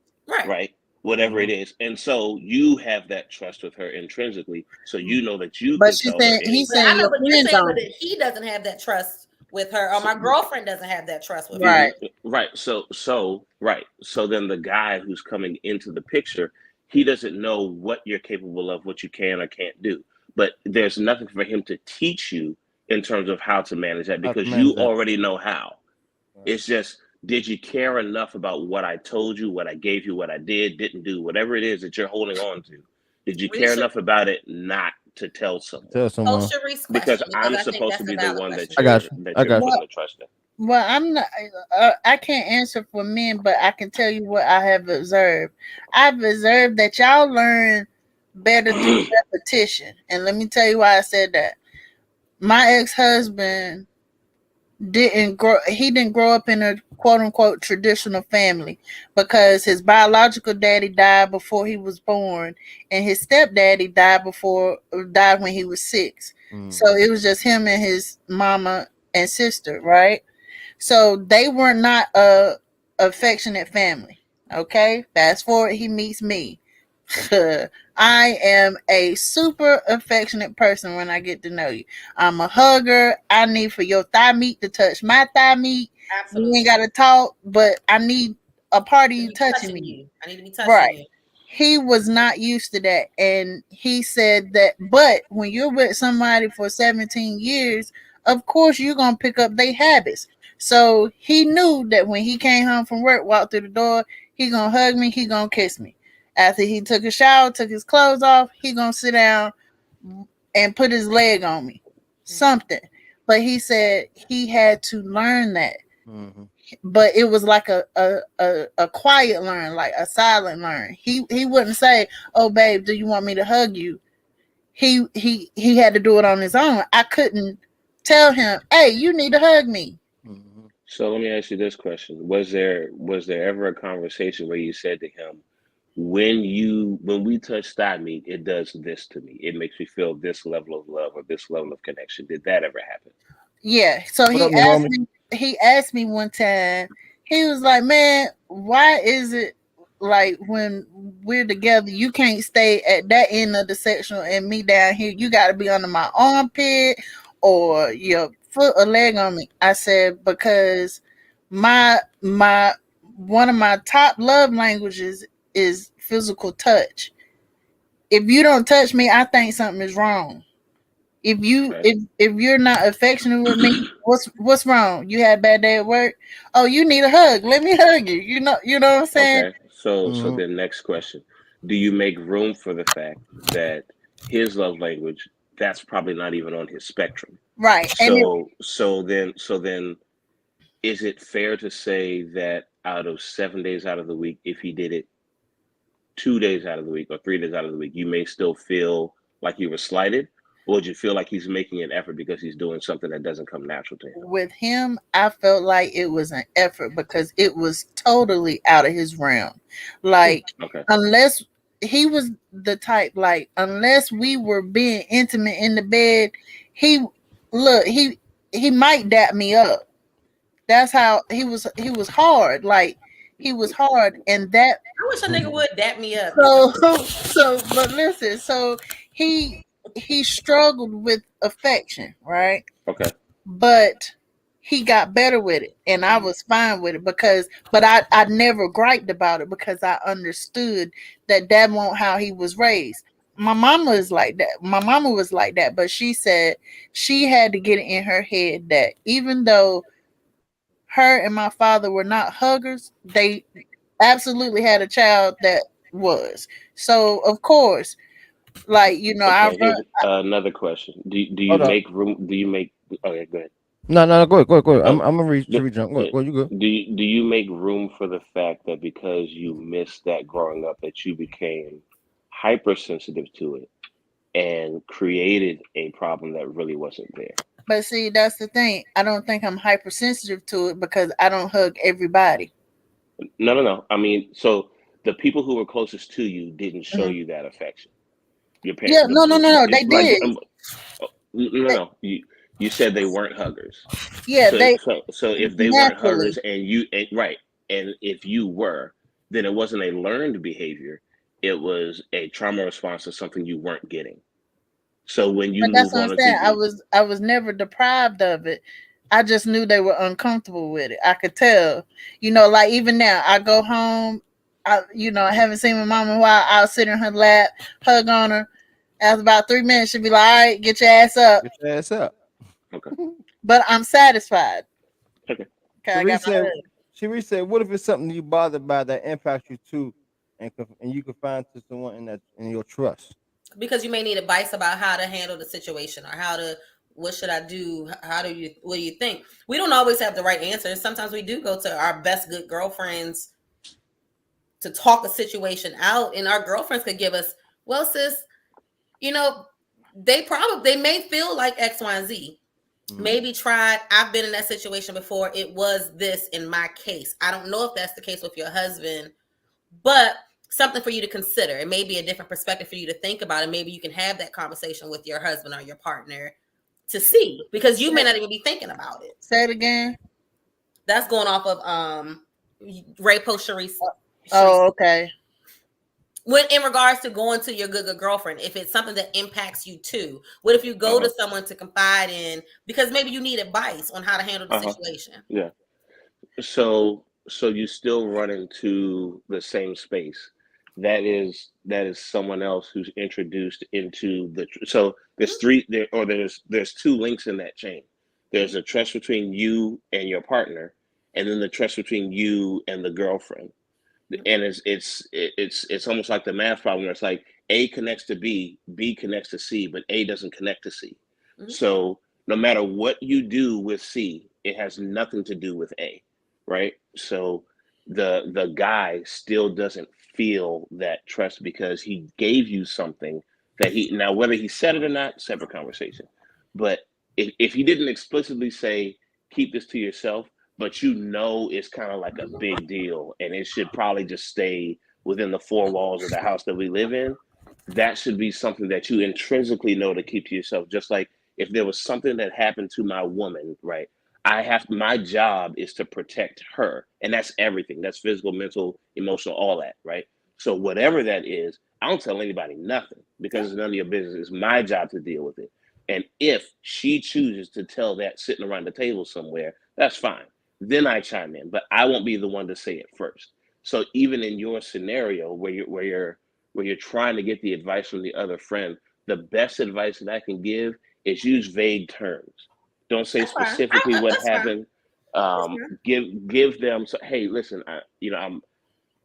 right? Whatever it is, and so you have that trust with her intrinsically, so you know that you But can she tell her said he's But I saying know, your but you're friend saying don't. that he doesn't have that trust with her, or my girlfriend doesn't have that trust with her. Right. Right. So then the guy who's coming into the picture, he doesn't know what you're capable of, what you can or can't do. But there's nothing for him to teach you in terms of how to manage that How to because manage you that. already know how. Right. It's just, did you care enough about what I told you, what I gave you, what I didn't do, whatever it is that you're holding on to? Did you care enough about it not to tell someone? Tell someone. Sharice's question, Because I'm I think supposed that's to a be the valid one question. that I got you. I you're got you. putting the trust in. Well, I'm not. I can't answer for men, but I can tell you what I have observed. I've observed that y'all learn better through repetition, and let me tell you why I said that. My ex-husband didn't grow. He didn't grow up in a quote unquote traditional family because his biological daddy died before he was born, and his stepdaddy died when he was 6. So it was just him and his mama and sister, right? So they were not a affectionate family. Okay, fast forward, he meets me. I am a super affectionate person when I get to know you. I'm a hugger. I need for your thigh meat to touch my thigh meat. Absolutely. We ain't gotta talk, but I need a part of you touching me. You. I need to be touching Right. you. He was not used to that, and he said that. But when you're with somebody for 17 years, of course you're gonna pick up their habits. So he knew that when he came home from work, walked through the door, he gonna hug me, he gonna kiss me. After he took a shower, took his clothes off, he gonna sit down and put his leg on me, something. But he said he had to learn that. Mm-hmm. But it was like a quiet learn, like a silent learn. He wouldn't say, "Oh, babe, do you want me to hug you?" He had to do it on his own. I couldn't tell him, "Hey, you need to hug me." Mm-hmm. So let me ask you this question: Was there ever a conversation where you said to him, when we touch thigh meat, it does this to me. It makes me feel this level of love or this level of connection. Did that ever happen? Yeah. So What up, homie? he asked me one time, he was like, "Man, why is it like when we're together, you can't stay at that end of the sectional and me down here? You got to be under my armpit or your foot or leg on me." I said, "Because my one of my top love languages is physical touch. If you don't touch me, I think something is wrong. If you Right. if you're not affectionate with me, what's wrong? You had a bad day at work? Oh, you need a hug. Let me hug you. You know what I'm saying?" Okay. So Mm-hmm. then next question. Do you make room for the fact that his love language, that's probably not even on his spectrum? Right. And So then is it fair to say that out of 7 days out of the week, if he did it 2 days out of the week or 3 days out of the week, you may still feel like you were slighted? Or would you feel like he's making an effort because he's doing something that doesn't come natural to him? with him, I felt like it was an effort because it was totally out of his realm. Like, Okay. unless he was the type, like, unless we were being intimate in the bed, he might dap me up. That's how he was hard. Like, he was hard, and that I wish a nigga would dap me up. but listen, so he struggled with affection, right? Okay. But he got better with it, and I was fine with it but I never griped about it because I understood that wasn't how he was raised. My mama is like that. My mama was like that, but she said she had to get it in her head that even though her and my father were not huggers, they absolutely had a child that was. So of course, like, Okay, here's another question. Do you Hold up. make room? Do you make Okay, go ahead. No, go ahead. Oh, I'm gonna read do, jump. Go ahead, you go. do you make room for the fact that because you missed that growing up, that you became hypersensitive to it and created a problem that really wasn't there? But see, that's the thing. I don't think I'm hypersensitive to it because I don't hug everybody. No. I mean, so the people who were closest to you didn't show Mhm. you that affection. Your Yeah, parents, no. They did. no. You said they weren't huggers. Yeah, they So if they weren't naturally. huggers right, and if you were, then it wasn't a learned behavior. It was a trauma response to something you weren't getting. So when you But that's move what I'm on saying. into I was never deprived of it. I just knew they were uncomfortable with it. I could tell. Like even now, I go home. I haven't seen my mom in a while. I'll sit in her lap, hug on her. After about 3 minutes, she'll be like, "All right, get your ass up." Get your ass up. okay, But I'm satisfied. okay. Okay, I got my hug. Cherie said, "What if it's something you bothered by that impacts you too, and you can find to someone in your trust?" Because you may need advice about how to handle the situation or what should I do? What do you think? We don't always have the right answers. Sometimes we do go to our best good girlfriends to talk a situation out, and our girlfriends could give us, well, sis, they may feel like X, Y, and Z. Mm-hmm. Maybe I've been in that situation before. It was this in my case. I don't know if that's the case with your husband, but something for you to consider. It may be a different perspective for you to think about, and maybe you can have that conversation with your husband or your partner to see, because you may not even be thinking about it. Say it again. That's going off of Ray Post Sharice. Oh, okay. When in regards to going to your good girlfriend, if it's something that impacts you too, what if you go to someone to confide in because maybe you need advice on how to handle the situation? Yeah. So you still run into the same space. That is someone else who's introduced into so there's there's two links in that chain. There's a trust between you and your partner, and then the trust between you and the girlfriend. And it's almost like the math problem where it's like A connects to B connects to C, but A doesn't connect to C. Mm-hmm. So no matter what you do with C, it has nothing to do with A, right? So the guy still doesn't feel that trust because he gave you something that now whether he said it or not, separate conversation. But if he didn't explicitly say, keep this to yourself, but it's kind of like a big deal and it should probably just stay within the four walls of the house that we live in, that should be something that you intrinsically know to keep to yourself. Just like if there was something that happened to my woman, right? My job is to protect her, and that's everything. That's physical, mental, emotional, all that, right? So whatever that is, I don't tell anybody nothing because it's none of your business. It's my job to deal with it. And if she chooses to tell that sitting around the table somewhere, that's fine. Then I chime in, but I won't be the one to say it first. So even in your scenario where you're trying to get the advice from the other friend, the best advice that I can give is use vague terms. Don't say specifically what happened. Give them. So, hey, listen,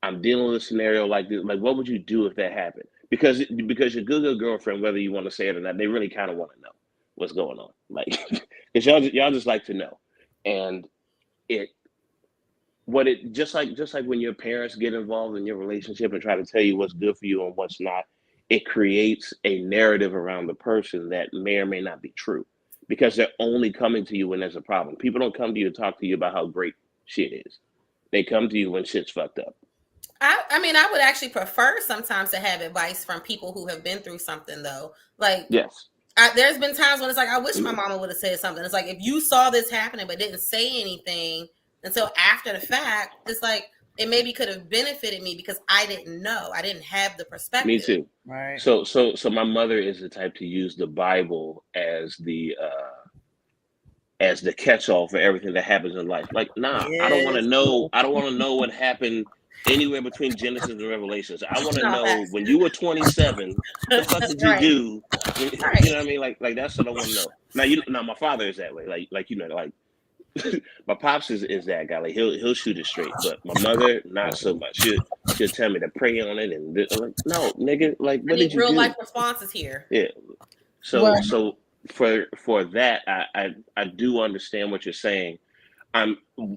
I'm dealing with a scenario like this. Like, what would you do if that happened? Because your good girlfriend, whether you want to say it or not, they really kind of want to know what's going on. Like, because y'all just like to know, and just like when your parents get involved in your relationship and try to tell you what's good for you and what's not, it creates a narrative around the person that may or may not be true. Because they're only coming to you when there's a problem. People don't come to you to talk to you about how great shit is. They come to you when shit's fucked up. I mean, I would actually prefer sometimes to have advice from people who have been through something, though. Like, yes, there's been times when it's like, I wish my mama would have said something. It's like, if you saw this happening but didn't say anything until after the fact, it's like, it maybe could have benefited me because I didn't know. I didn't have the perspective. Me too. Right. So my mother is the type to use the Bible as the catch-all for everything that happens in life. Like, nah, yes. I don't want to know. I don't want to know what happened anywhere between Genesis and Revelations. I want to know when you were 27, what the fuck did you do? Right. You know what I mean? Like that's what I want to know. Now, my father is that way. Like my pops is that guy. Like he'll shoot it straight, but my mother not so much. She'll tell me to pray on it, and I'm like, no, nigga, like what did you do? Real life responses here. Yeah. So for that, I do understand what you're saying.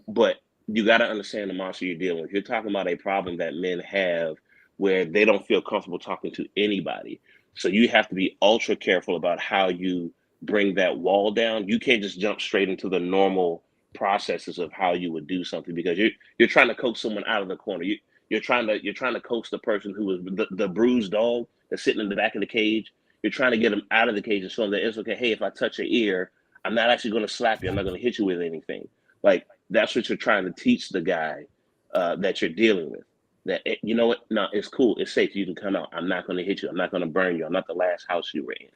But you got to understand the monster you're dealing with. You're talking about a problem that men have where they don't feel comfortable talking to anybody. So you have to be ultra careful about how you bring that wall down. You can't just jump straight into the normal processes of how you would do something, because you're trying to coax someone out of the corner. You're trying to coax the person who is the bruised dog that's sitting in the back of the cage. You're trying to get them out of the cage and show them that it's okay. Hey, if I touch your ear, I'm not actually going to slap you. I'm not going to hit you with anything. Like, that's what you're trying to teach the guy that you're dealing with. That you know what? No, it's cool. It's safe. You can come out. I'm not going to hit you. I'm not going to burn you. I'm not the last house you were in.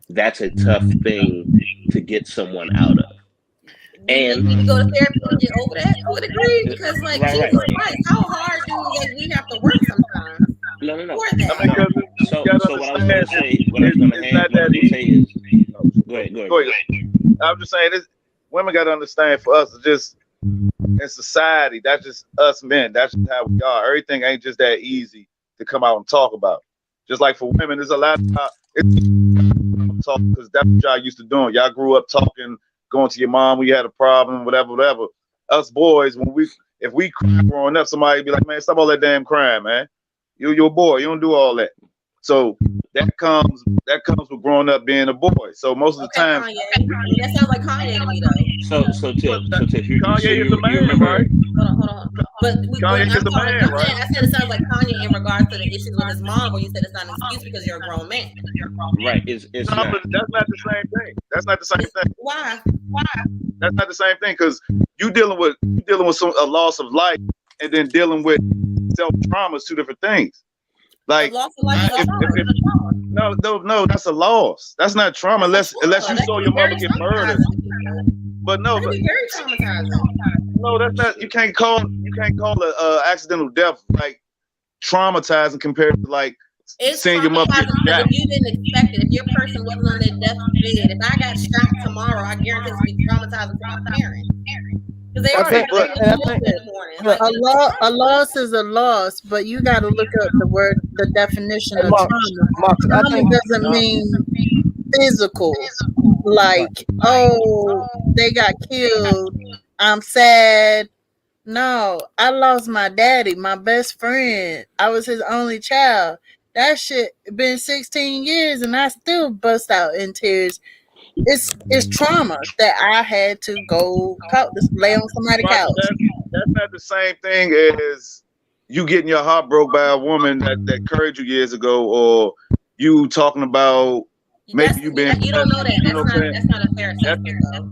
That's a tough thing to get someone out of. And you need to go to therapy to get over that. I would agree, because like Jesus Christ, how hard do we have to work sometimes? No. For that. I mean, So what I was going to say, go ahead. I'm just saying this. Women got to understand, for us, it's just in society, that's just us men. That's just how we are. Everything ain't just that easy to come out and talk about. Just like for women, there's a lot of talk, because that's what y'all used to doing. Y'all grew up talking, going to your mom when you had a problem, whatever. Us boys, if we cry growing up, somebody be like, man, stop all that damn crying, man. You're a boy. You don't do all that. So that comes with growing up being a boy. So most of the time, Kanye. That sounds like Kanye to me, though. So Tiff, Kanye is the man, remember, right? Hold on. But Kanye is the man, right? I said it sounds like Kanye in regards to the issues with his mom, where you said it's not an excuse because you're a grown man. Right? It's No, not. but that's not the same thing. That's not the same thing. Why? That's not the same thing, because you dealing with a loss of life, and then dealing with self trauma is two different things. Like, The loss of life is no, that's a loss. That's not trauma unless you saw your mother get murdered. But no, That'd but be very traumatizing. no, that's not. You can't call a accidental death like traumatizing compared to like It's seeing your mother get traumatizing shot. if you didn't expect it. If your person wasn't on their deathbed, if I got shot tomorrow, I guarantee it's gonna be traumatizing to my parents. Because they Right, already but- in the morning. Like, A loss is a loss, but you got to look up the definition of Mark, trauma. I Trauma think doesn't mean physical. Like, oh, they got killed. I'm sad. No, I lost my daddy, my best friend. I was his only child. That shit been 16 years, and I still bust out in tears. It's trauma that I had to go lay on somebody's couch. That's not the same thing as you getting your heart broke by a woman that encouraged you years ago, or you talking about maybe you being. You don't know that. You know what I'm saying? That's not a fair assessment, though.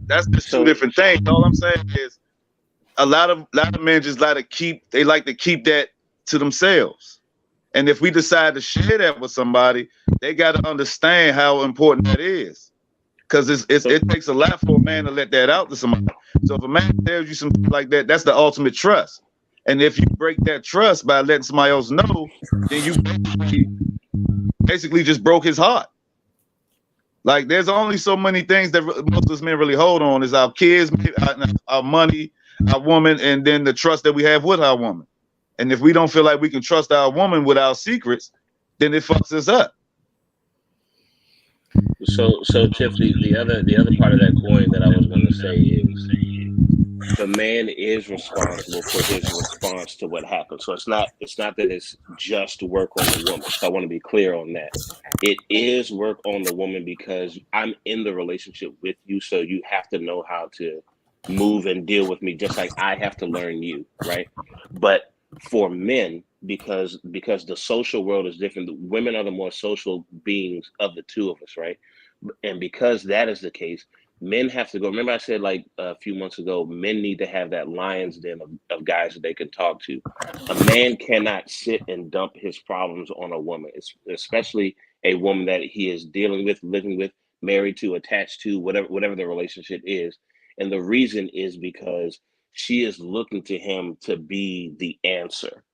That's just two different things. All I'm saying is a lot of men just like to keep that to themselves. And if we decide to share that with somebody, they got to understand how important that is. Because it takes a lot for a man to let that out to somebody. So if a man tells you something like that, that's the ultimate trust. And if you break that trust by letting somebody else know, then you basically just broke his heart. Like, there's only so many things that most of us men really hold on, is our kids, our money, our woman, and then the trust that we have with our woman. And if we don't feel like we can trust our woman with our secrets, then it fucks us up. So Tiff, the other part of that coin that I was going to say is the man is responsible for his response to what happened. So it's not that it's just work on the woman. So I want to be clear on that. It is work on the woman because I'm in the relationship with you, so you have to know how to move and deal with me, just like I have to learn you, right? But for men, because the social world is different, women are the more social beings of the two of us, right? And because that is the case, men have to go. Remember I said like a few months ago, men need to have that lion's den of guys that they can talk to. A man cannot sit and dump his problems on a woman, especially a woman that he is dealing with, living with, married to, attached to, whatever the relationship is. And the reason is because she is looking to him to be the answer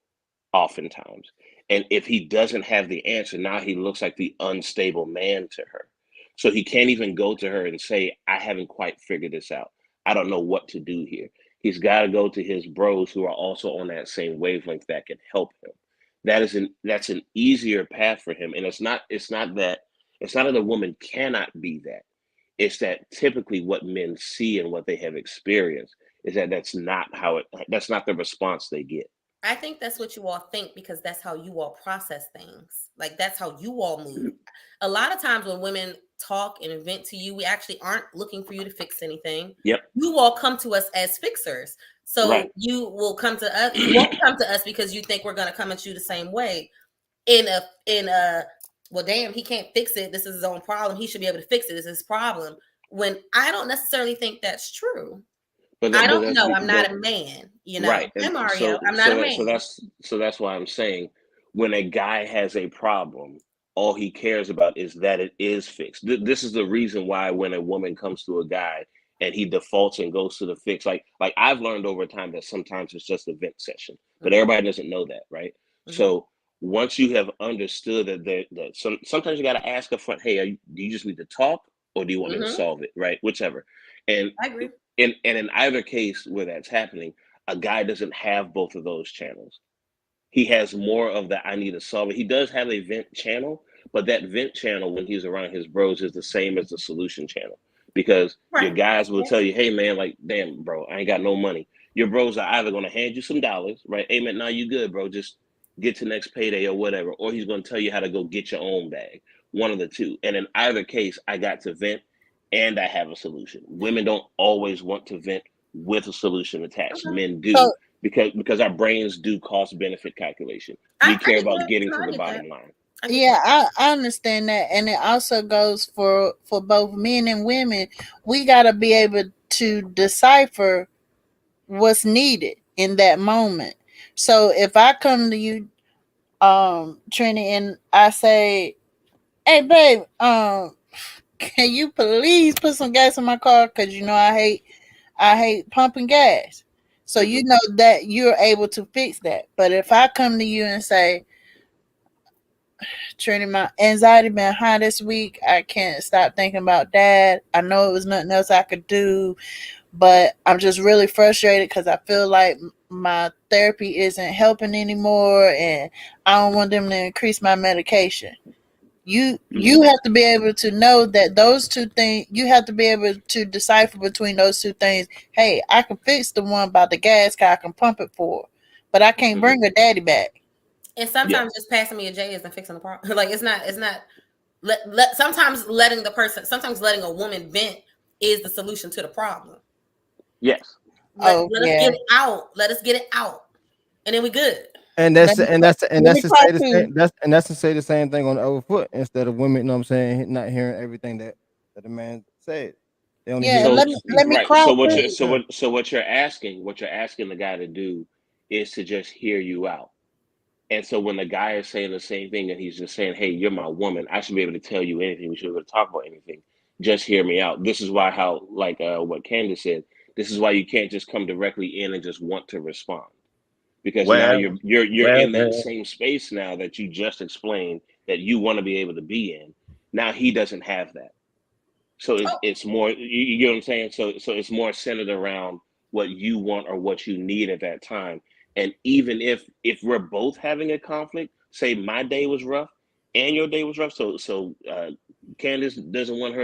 oftentimes. And if he doesn't have the answer, now he looks like the unstable man to her. So he can't even go to her and say, I haven't quite figured this out. I don't know what to do here. He's got to go to his bros who are also on that same wavelength that can help him. That's an easier path for him. And it's not that a woman cannot be that. It's that typically what men see and what they have experienced is that that's not the response they get. I think that's what you all think because that's how you all process things. Like that's how you all move. A lot of times when women talk and vent to you, we actually aren't looking for you to fix anything. Yep. You all come to us as fixers. So Right. you will come to us. You won't come to us because you think we're going to come at you the same way. Well, damn, he can't fix it. This is his own problem. He should be able to fix it. This is his problem. When I don't necessarily think that's true. But I don't know. I'm not a man, you know. Right. I'm Mario. I'm not a man. So that's why I'm saying when a guy has a problem, all he cares about is that it is fixed. This is the reason why when a woman comes to a guy and he defaults and goes to the fix, like I've learned over time that sometimes it's just a vent session, but everybody doesn't know that, right? Mm-hmm. So once you have understood that sometimes you got to ask up front, hey, do you just need to talk or do you want me to solve it, right? Whichever. And I agree. And in either case where that's happening, a guy doesn't have both of those channels. He has more of the I need to solve it. He does have a vent channel, but that vent channel when he's around his bros is the same as the solution channel. Because your guys will tell you, hey man, like, damn, bro, I ain't got no money. Your bros are either gonna hand you some dollars, right? Hey man, now you good, bro. Just get to next payday or whatever. Or he's gonna tell you how to go get your own bag. One of the two. And in either case, I got to vent and I have a solution. Women don't always want to vent with a solution attached. Men do because our brains do cost benefit calculation. We care about getting to the bottom line. Yeah, I understand that, and it also goes for both men and women. We got to be able to decipher what's needed in that moment. So if I come to you, Trini, and I say, "Hey, babe, can you please put some gas in my car? Because you know I hate pumping gas." So you know that you're able to fix that. But if I come to you and say, Trini, my anxiety been high this week. I can't stop thinking about Dad. I know it was nothing else I could do, but I'm just really frustrated because I feel like my therapy isn't helping anymore, and I don't want them to increase my medication. You have to be able to know that those two things, you have to be able to decipher between those two things. Hey, I can fix the one about the gas car, I can pump it for her, but I can't bring her daddy back. And sometimes just passing me a J isn't fixing the problem. Like it's not. Sometimes letting a woman vent is the solution to the problem. Yes. Let us get it out. Let us get it out, and then we good. And that's to say the same thing on the other foot instead of women, you know what I'm saying, not hearing everything that the man said. They only let me cry. So what you're asking the guy to do is to just hear you out. And so when the guy is saying the same thing and he's just saying, hey, you're my woman, I should be able to tell you anything. We should be able to talk about anything. Just hear me out. This is why what Candace said, this is why you can't just come directly in and just want to respond. Because now you're in that same space now that you just explained that you want to be able to be in. Now he doesn't have that. So it's more, you know what I'm saying? So it's more centered around what you want or what you need at that time. And even if we're both having a conflict, say my day was rough and your day was rough, so Candace doesn't want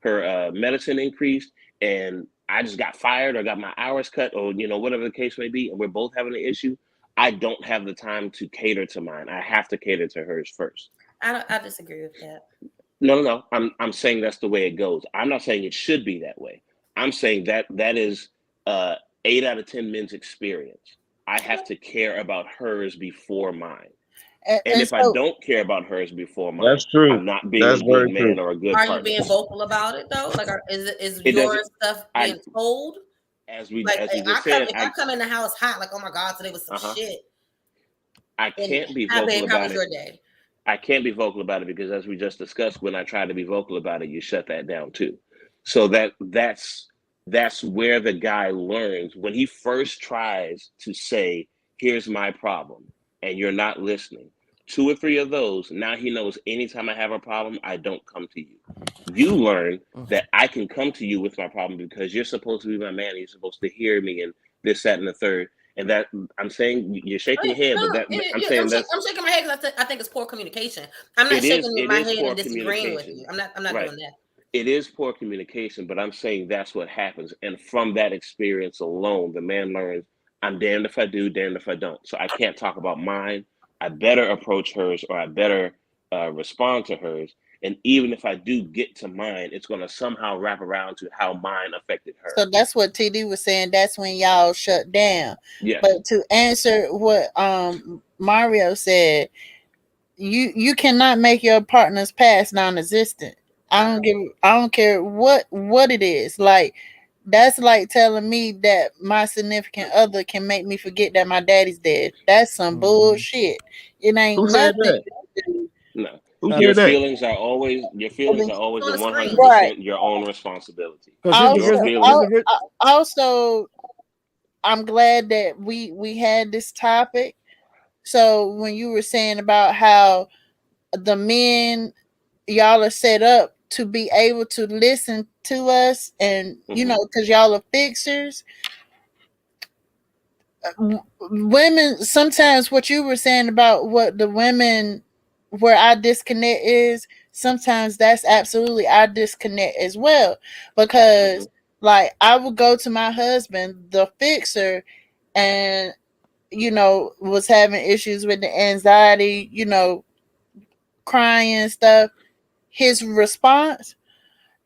her medicine increased, and I just got fired or got my hours cut, or whatever the case may be, and we're both having an issue, I don't have the time to cater to mine. I have to cater to hers first. I disagree with that. No. I'm saying that's the way it goes. I'm not saying it should be that way. I'm saying that is 8 out of 10 men's experience. I have to care about hers before mine. And if I don't care about hers before mine, that's true. I'm not being a good man or a good partner. Are you being vocal about it though? Like, is your stuff being told? As we just said, if I come in the house hot, like, oh my God, today was some shit. I can't be vocal about it. I can't be vocal about it because, as we just discussed, when I try to be vocal about it, you shut that down too. So that's where the guy learns when he first tries to say, here's my problem, and you're not listening. 2 or 3 of those, now he knows anytime I have a problem, I don't come to you. You learn that I can come to you with my problem because you're supposed to be my man. You're supposed to hear me and this, that, and the third. And that I'm saying you're shaking your head, but I'm shaking my head because I think it's poor communication. I'm not shaking my head and disagreeing with you. I'm not doing that. it is poor communication, but I'm saying that's what happens. And from that experience alone, the man learns, I'm damned if I do, damned if I don't. So I can't talk about mine. I better approach hers, or I better respond to hers. And even if I do get to mine, it's going to somehow wrap around to how mine affected her. So that's what TD was saying. That's when y'all shut down. Yeah. But to answer what Mario said, you cannot make your partner's past non-existent. I don't care what it is. Like, that's like telling me that my significant other can make me forget that my daddy's dead. That's some bullshit. It ain't Who said nothing. that? No. Who Your said that? feelings are always On the screen. 100% Right. your own responsibility. Also, I'm glad that we had this topic. So when you were saying about how the men, y'all are set up to be able to listen to us, and you know, because y'all are fixers. Women, sometimes what you were saying about what the women, where our disconnect is, sometimes that's absolutely our disconnect as well. Because like, I would go to my husband, the fixer, and you know, was having issues with the anxiety, you know, crying and stuff. His response,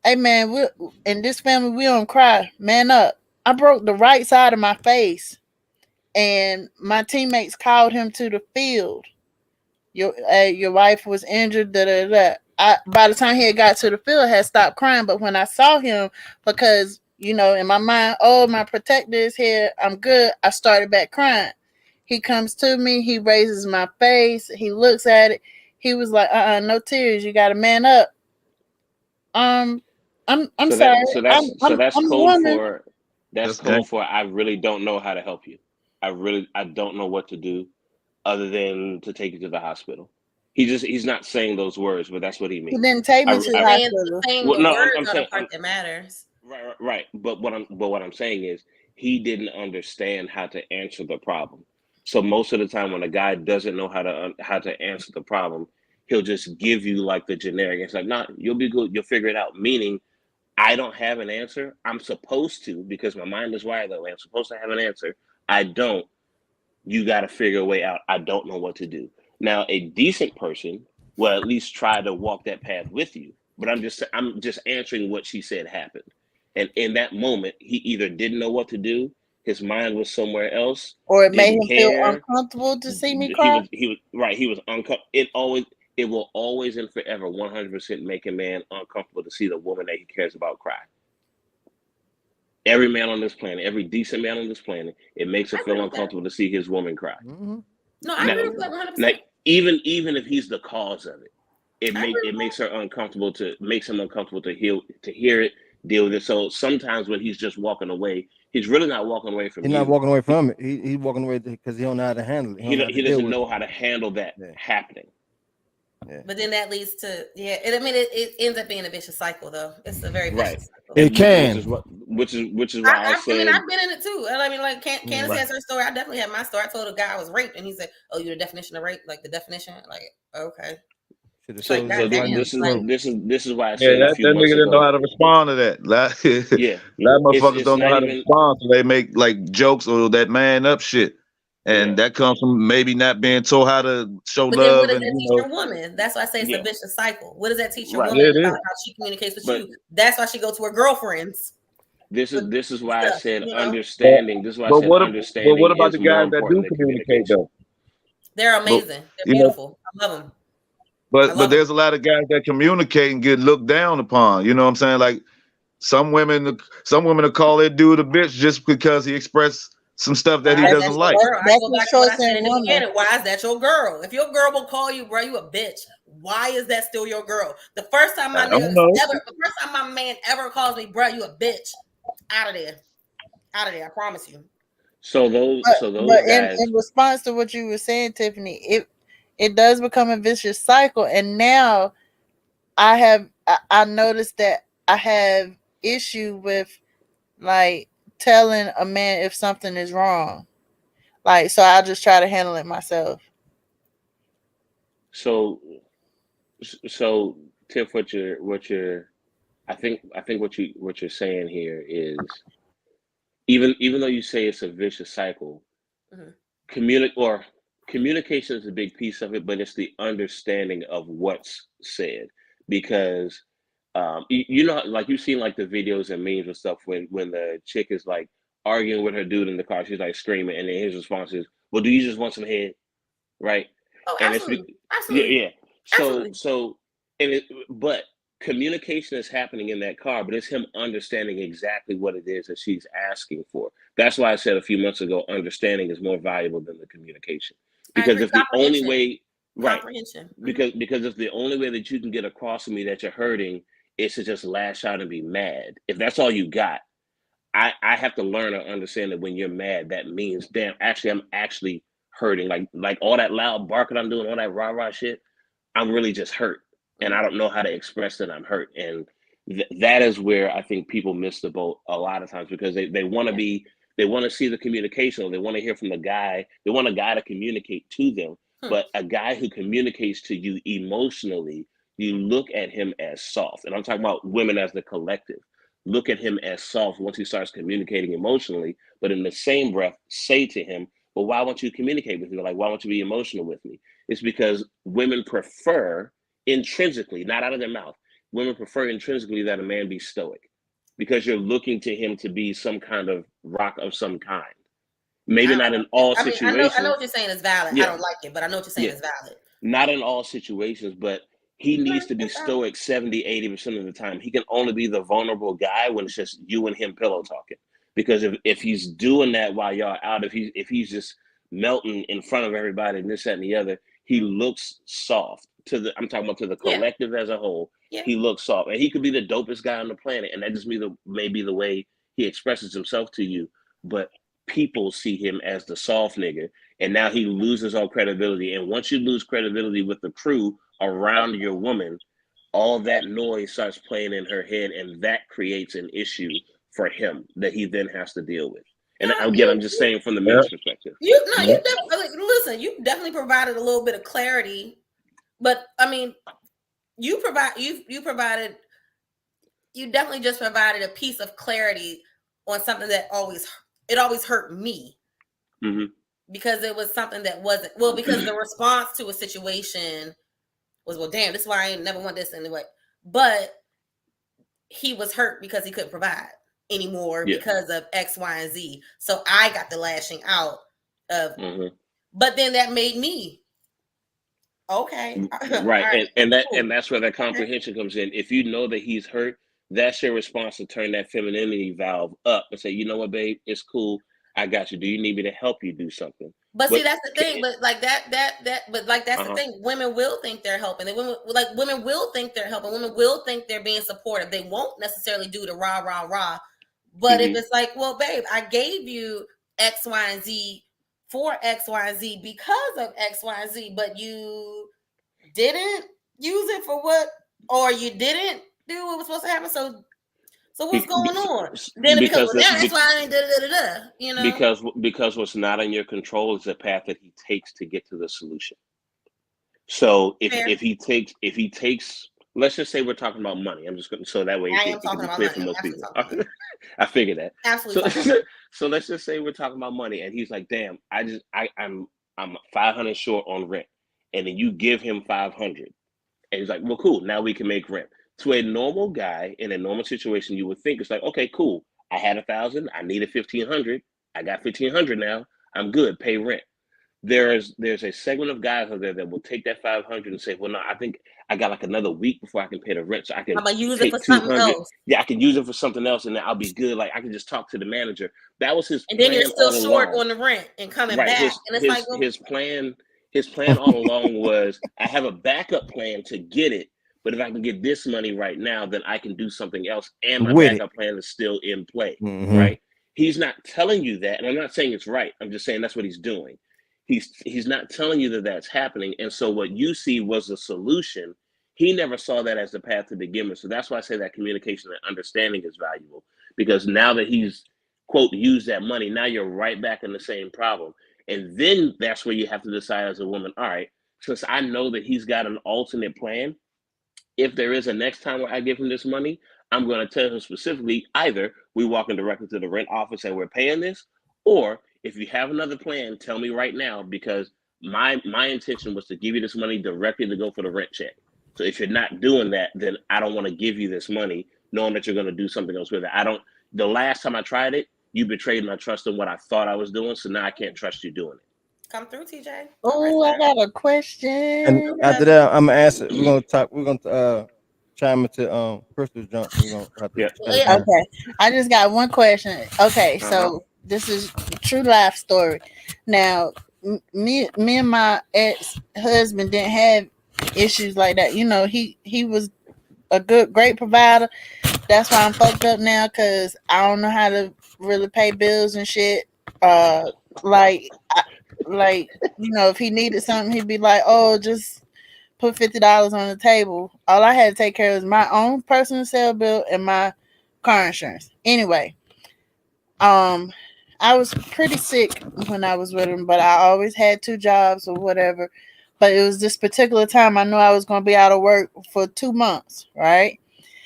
hey man, we in this family, we don't cry. Man up. I broke the right side of my face, and my teammates called him to the field. Your wife was injured. Da, da, da. By the time he had got to the field, I had stopped crying. But when I saw him, because you know, in my mind, oh, my protector is here, I'm good, I started back crying. He comes to me, he raises my face, he looks at it. He was like, no tears, you gotta man up. I'm sorry. That's I'm code woman. for that's code for I really don't know how to help you. I don't know what to do other than to take you to the hospital. He's not saying those words, but that's what he means. He didn't take me to the hospital. The words are the part that matters. Right. But what I'm saying is, he didn't understand how to answer the problem. So most of the time, when a guy doesn't know how to answer the problem, he'll just give you like the generic. It's like, nah, you'll be good. You'll figure it out. Meaning, I don't have an answer. I'm supposed to, because my mind is wired that way. I'm supposed to have an answer. I don't. You got to figure a way out. I don't know what to do. Now, a decent person will at least try to walk that path with you. But I'm just answering what she said happened. And in that moment, he either didn't know what to do, his mind was somewhere else, or it made him care. feel uncomfortable to see me cry. He was uncomfortable. It will always and forever 100% make a man uncomfortable to see the woman that he cares about cry. Every man on this planet, every decent man on this planet, it makes him feel uncomfortable to see his woman cry. No, I agree with that 100%. Like, even if he's the cause of it, it makes him uncomfortable to hear it, deal with it. So sometimes when he's just walking away, he's really not walking away from He's not walking away from it. He's walking away because he don't know how to handle it. He doesn't know how to handle that happening. Yeah. But then that leads to it ends up being a vicious cycle, though. It's a very vicious cycle. It can, which is why I said. I mean, I've been in it too. And I mean, like Candace has her story. I definitely had my story. I told a guy I was raped, and he said, "Oh, you're the definition of rape, like the definition." Like, okay. So this is why I said that nigga didn't know how to respond to that. Yeah, a lot of motherfuckers don't know how to respond, so they make like jokes or that man up shit. And that comes from maybe not being told how to show love. Then what does that teach your woman? That's why I say it's a vicious cycle. What does that teach your woman about how she communicates with you? That's why she goes to her girlfriends. This is why I said understanding. This is why I said understanding. But what about the guys that do communicate though? They're amazing. They're beautiful. I love them. But there's a lot of guys that communicate and get looked down upon. You know what I'm saying? Like some women will call their dude a bitch just because he expressed some stuff that he doesn't like. Why is that your girl? If your girl will call you, bro, you a bitch. Why is that still your girl? The first time my man ever calls me, bro, you a bitch. Out of there. I promise you. So those guys, in response to what you were saying, Tiffany, it does become a vicious cycle. And now I noticed that I have issue with like telling a man if something is wrong. Like, so I just try to handle it myself. So Tiff, I I think what you're saying here is even though you say it's a vicious cycle, Mhm. communication is a big piece of it, but it's the understanding of what's said. Because you know, like you've seen like the videos and memes and stuff when the chick is like arguing with her dude in the car, she's like screaming, and then his response is, "Well, do you just want some head?" Right? Oh, And absolutely, yeah, absolutely, yeah. So absolutely. but communication is happening in that car, but it's him understanding exactly what it is that she's asking for. That's why I said a few months ago, understanding is more valuable than the communication. I Because agree. if the only Comprehension, way, right, comprehension. because if the only way that you can get across to me that you're hurting is to just lash out and be mad, if that's all you got, I have to learn or understand that when you're mad, that means, damn, actually, I'm actually hurting. Like all that loud barking I'm doing, all that rah rah shit, I'm really just hurt, and Mhm. I don't know how to express that I'm hurt. And that is where I think people miss the boat a lot of times, because they want to Yeah. be, they want to see the communication, or they want to hear from the guy. They want a guy to communicate to them, Hmm. but a guy who communicates to you emotionally, you look at him as soft. And I'm talking about women as the collective. Look at him as soft once he starts communicating emotionally, but in the same breath, say to him, "Well, why won't you communicate with me? Like, why won't you be emotional with me?" It's because women prefer intrinsically, not out of their mouth, women prefer intrinsically that a man be stoic, because you're looking to him to be some kind of rock of some kind. Maybe not in all I mean, I know situations. what you're saying is valid. I Yeah, don't like it, but I know what you're saying yeah. is valid. Not in all situations, but he needs Right, to be it's valid. stoic 70-80% of the time. He can only be the vulnerable guy when it's just you and him pillow talking. Because if he's doing that while y'all out, if he's just melting in front of everybody and this, that, and the other, he looks soft to the, I'm talking about to the Yeah, collective as a whole. yeah. He looks soft. And he could be the dopest guy on the planet. And that just may be the way he expresses himself to you. But people see him as the soft nigga, and now he loses all credibility. And once you lose credibility with the crew around your woman, all that noise starts playing in her head, and that creates an issue for him that he then has to deal with. And No, again, I'm just saying from the Yeah, men's perspective. you yeah. definitely listen. You definitely provided a little bit of clarity, but I mean, you provided you definitely just provided a piece of clarity on something that always hurt me, Hmm. because it was something that wasn't well, because the response to a situation was, well, damn, this is why I ain't never want this anyway. But he was hurt because he couldn't provide anymore Yeah. because of X, Y, and Z. So I got the lashing out of, Hmm. but then that made me okay. All Right. right, And cool. that's where that Okay. comprehension comes in. If you know that he's hurt, that's your response to turn that femininity valve up and say, you know what, babe, it's cool. I got you. Do you need me to help you do something? But see, But that's the thing. But like but like that's the uh-huh. thing. Women will think they're helping. Women will think they're helping. Women will think they're being supportive. They won't necessarily do the rah rah rah. But if Hmm. it's like, well, babe, I gave you X, Y, and Z for X, Y, and Z because of X, Y, and Z, but you didn't use it for what, or you didn't do what was supposed to happen. So what's Be, going be, on? Then it becomes, because well, the, now that's be, why I ain't da. You know. because what's not in your control is the path that he takes to get to the solution. So Fair. if he takes, let's just say we're talking about money. I'm just going to, so that way I it am can talking be about clear money. for I'm most absolutely people. talking about money. I figured that. Absolutely So talking about money. so let's just say we're talking about money, and he's like, damn, I'm 500 short on rent, and then you give him 500, and he's like, well, cool, now we can make rent. To a normal guy in a normal situation, you would think it's like, okay, cool, I had 1,000, I needed 1,500, I got 1,500 now, I'm good, pay rent. There's a segment of guys out there that will take that 500 and say, well, no, I think I got like another week before I can pay the rent, so I I'm can gonna use it for take something 200. else, Yeah, I can use it for something else, and then I'll be good. Like I can just talk to the manager. That was his and then you're plan still all short along. on the rent and coming Right. back, and it's like, well, His plan all along was, I have a backup plan to get it, but if I can get this money right now, then I can do something else, and my With it. backup plan is still in play. Mhm. Right. He's not telling you that, and I'm not saying it's right. I'm just saying that's what he's doing. He's not telling you that that's happening, and so what you see was the solution. He never saw that as the path to begin with. So that's why I say that communication and understanding is valuable, because now that he's quote used that money, now you're right back in the same problem. And then that's where you have to decide as a woman, all right, since I know that he's got an alternate plan, if there is a next time where I give him this money, I'm going to tell him specifically, either we walking directly to the rent office and we're paying this, or if you have another plan, tell me right now, because my intention was to give you this money directly to go for the rent check. So if you're not doing that, then I don't want to give you this money knowing that you're going to do something else with it. The last time I tried it, you betrayed my trust in what I thought I was doing, so now I can't trust you doing it. Come through, TJ. Oh, I got a question. And after that, I'm gonna answer. We're gonna talk. We're gonna chime into Crystal's jump. We're gonna have to. Yeah. Yeah. Okay, I just got one question. Okay, so this is a true life story. Now, me and my ex-husband didn't have issues like that. You know, he was a great provider. That's why I'm fucked up now, because I don't know how to really pay bills and shit. Like, you know, if he needed something, he'd be like, "Oh, just put $50 on the table." All I had to take care of was my own personal cell bill and my car insurance. Anyway, I was pretty sick when I was with him, but I always had 2 jobs or whatever. But it was this particular time I knew I was going to be out of work for 2 months, right?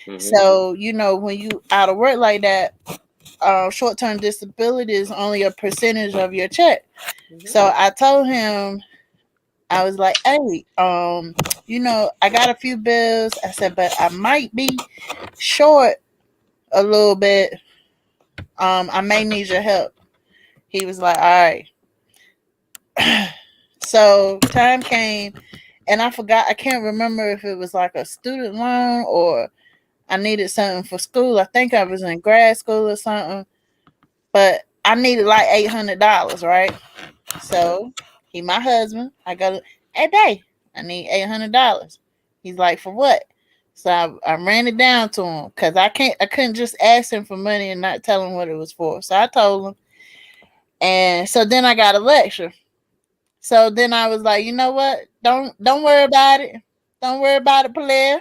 Mhm. So, you know, when you out of work like that, short-term disability is only a percentage of your check. So I told him, I was like, "Hey, you know, I got a few bills." I said, "But I might be short a little bit. I may need your help." He was like, "All right." So time came, and I forgot. I can't remember if it was like a student loan or I needed something for school. I think I was in grad school or something, but I needed like $800, right? So he, my husband, I go, "Hey, babe, I need $800. He's like, "For what?" So I ran it down to him, because I couldn't just ask him for money and not tell him what it was for. So I told him, and so then I got a lecture. So then I was like, "You know what? Don't worry about it. Don't worry about it, player."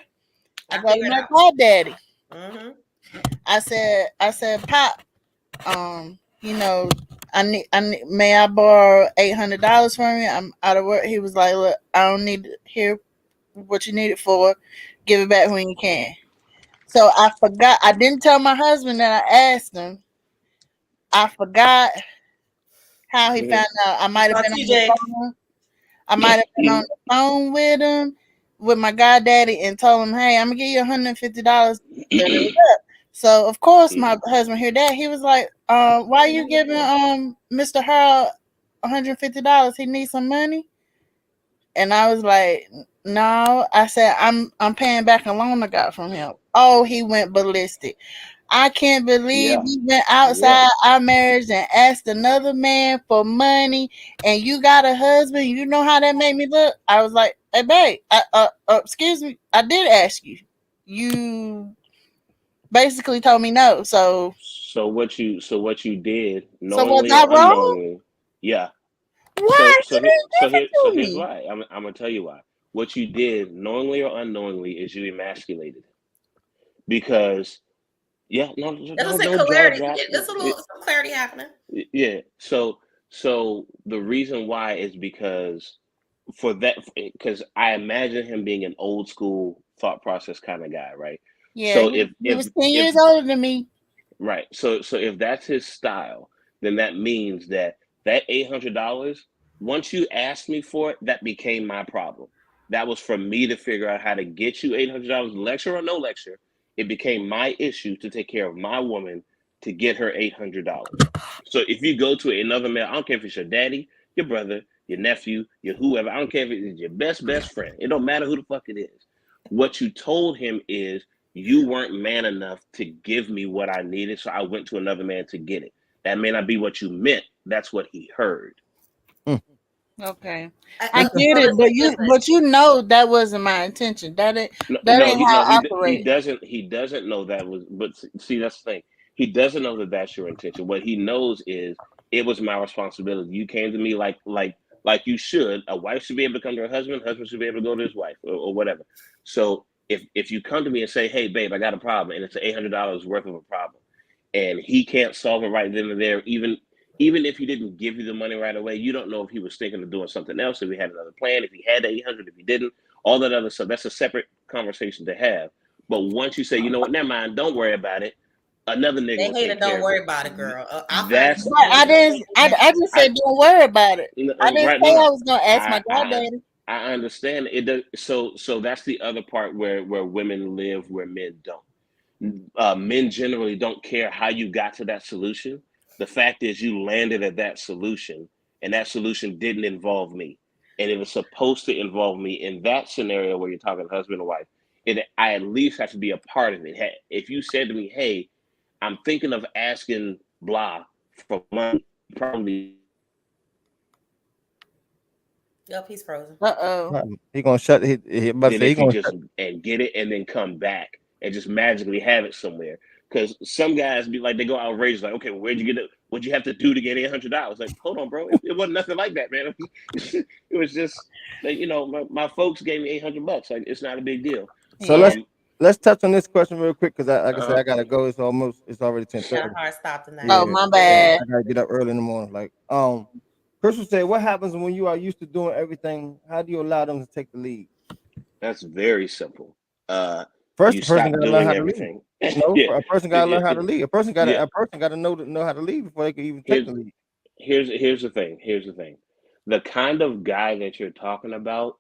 I go to my goddaddy. Mm-hmm. I said, "Pop, you know, I need, may I borrow $800 from you? I'm out of work." He was like, "Look, I don't need to hear what you need it for. Give it back when you can." So I forgot. I didn't tell my husband that I asked him. I forgot how he found out. I might have been on the phone. I might have been on the phone with him, with my goddaddy, and told him, "Hey, I'm gonna give you $150." So of course my husband heard that. He was like, "Why are you giving Mr. Harold $150? He needs some money." And I was like, "No." I said, I'm paying back a loan I got from him." Oh, he went ballistic. I can't believe you went outside our marriage and asked another man for money, and you got a husband. You know how that made me look? I was like, "Hey, babe, excuse me. I did ask you. You basically told me no. So what you did, was knowingly I or wrong? unknowingly, yeah. Why? So here's Me? why. I'm gonna tell you why. What you did, knowingly or unknowingly, is you emasculated him. Because That'll say no clarity. jaw drop. There's some clarity happening. Yeah. So the reason why is because I imagine him being an old school thought process kind of guy, right? Yeah, So he if was 10 years older than me. right, so if that's his style, then that means that $800, once you asked me for it, that became my problem. That was for me to figure out how to get you $800, lecture or no lecture. It became my issue to take care of my woman to get her $800. So if you go to another male, I don't care if it's your daddy, your brother, your nephew, your whoever, I don't care if it's your best friend. It don't matter who the fuck it is. What you told him is, you weren't man enough to give me what I needed, so I went to another man to get it. That may not be what you meant. That's what he heard. Okay, I get it, but you know that wasn't my intention. That ain't how I operate. He doesn't know that was. But see, that's the thing. He doesn't know that that's your intention. What he knows is, it was my responsibility. You came to me like you should. A wife should be able to come to her husband. Husband should be able to go to his wife, or whatever. So if you come to me and say, "Hey, babe, I got a problem," and it's $800 worth of a problem, and he can't solve it right then and there, even if he didn't give you the money right away, you don't know if he was thinking of doing something else, if he had another plan, if he had the 800, if he didn't, all that other stuff. That's a separate conversation to have. But once you say, you know what, never mind, don't worry about it, another nigga They will hate take it. care Don't of worry it. about it, girl. I That's But I didn't. I just said don't worry about it. I didn't right. say No, I was gonna ask my I goddaddy. I understand it. Does, so that's the other part where women live where men don't. Men generally don't care how you got to that solution. The fact is, you landed at that solution, and that solution didn't involve me, and it was supposed to involve me. In that scenario where you're talking husband and wife, I at least have to be a part of it. If you said to me, "Hey, I'm thinking of asking blah for money," probably. Yep, he's frozen. He gonna shut. He about to Than say he if you gonna just shut. and get it and then come back and just magically have it somewhere. Because some guys be like, they go outrageous, like, okay, well, where'd you get it? What'd you have to do to get $800? Like, hold on, bro, it wasn't nothing like that, man. It was just like, you know, my folks gave me $800. Like, it's not a big deal. So let's touch on this question real quick because like I said, I gotta go. It's already 10:30. Got a hard stop tonight. Oh, my bad. I gotta get up early in the morning. Like Crystal said, what happens when you are used to doing everything? How do you allow them to take the lead? That's very simple. First, you the person stop gotta learn doing how to everything. lead. No, Yeah. a person gotta learn how to lead. A person gotta Yeah. know how to lead before they can even take the lead. Here's the thing. Here's the thing. The kind of guy that you're talking about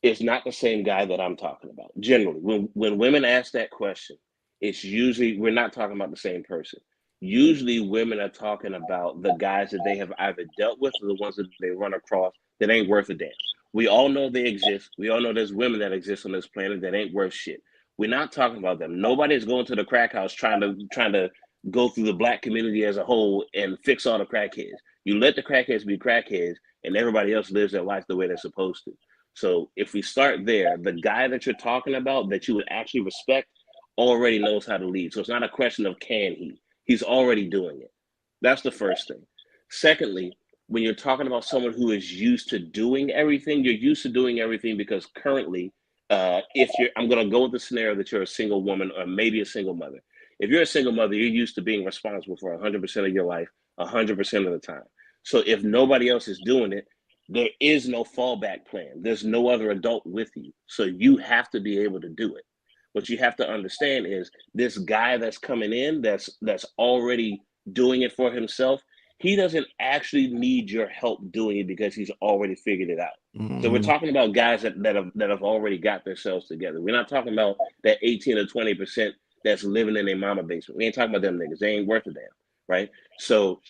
is not the same guy that I'm talking about. Generally, when women ask that question, it's usually we're not talking about the same person. Usually, women are talking about the guys that they have either dealt with or the ones that they run across that ain't worth a damn. We all know they exist. We all know there's women that exist on this planet that ain't worth shit. We're not talking about them. Nobody's going to the crack house trying to go through the black community as a whole and fix all the crackheads. You let the crackheads be crackheads, and everybody else lives their life the way they're supposed to. So if we start there, the guy that you're talking about that you would actually respect already knows how to lead. So it's not a question of can he. He's already doing it. That's the first thing. Secondly, when you're talking about someone who is used to doing everything, you're used to doing everything because currently, I'm going to go with the scenario that you're a single woman or maybe a single mother. If you're a single mother, you're used to being responsible for 100% of your life, 100% of the time. So if nobody else is doing it, there is no fallback plan. There's no other adult with you. So you have to be able to do it. What you have to understand is this guy that's coming in, that's already doing it for himself, he doesn't actually need your help doing it because he's already figured it out. Mm-hmm. So we're talking about guys that have already got themselves together. We're not talking about that 18 or 20% that's living in their mama basement. We ain't talking about them niggas. They ain't worth a damn, right? So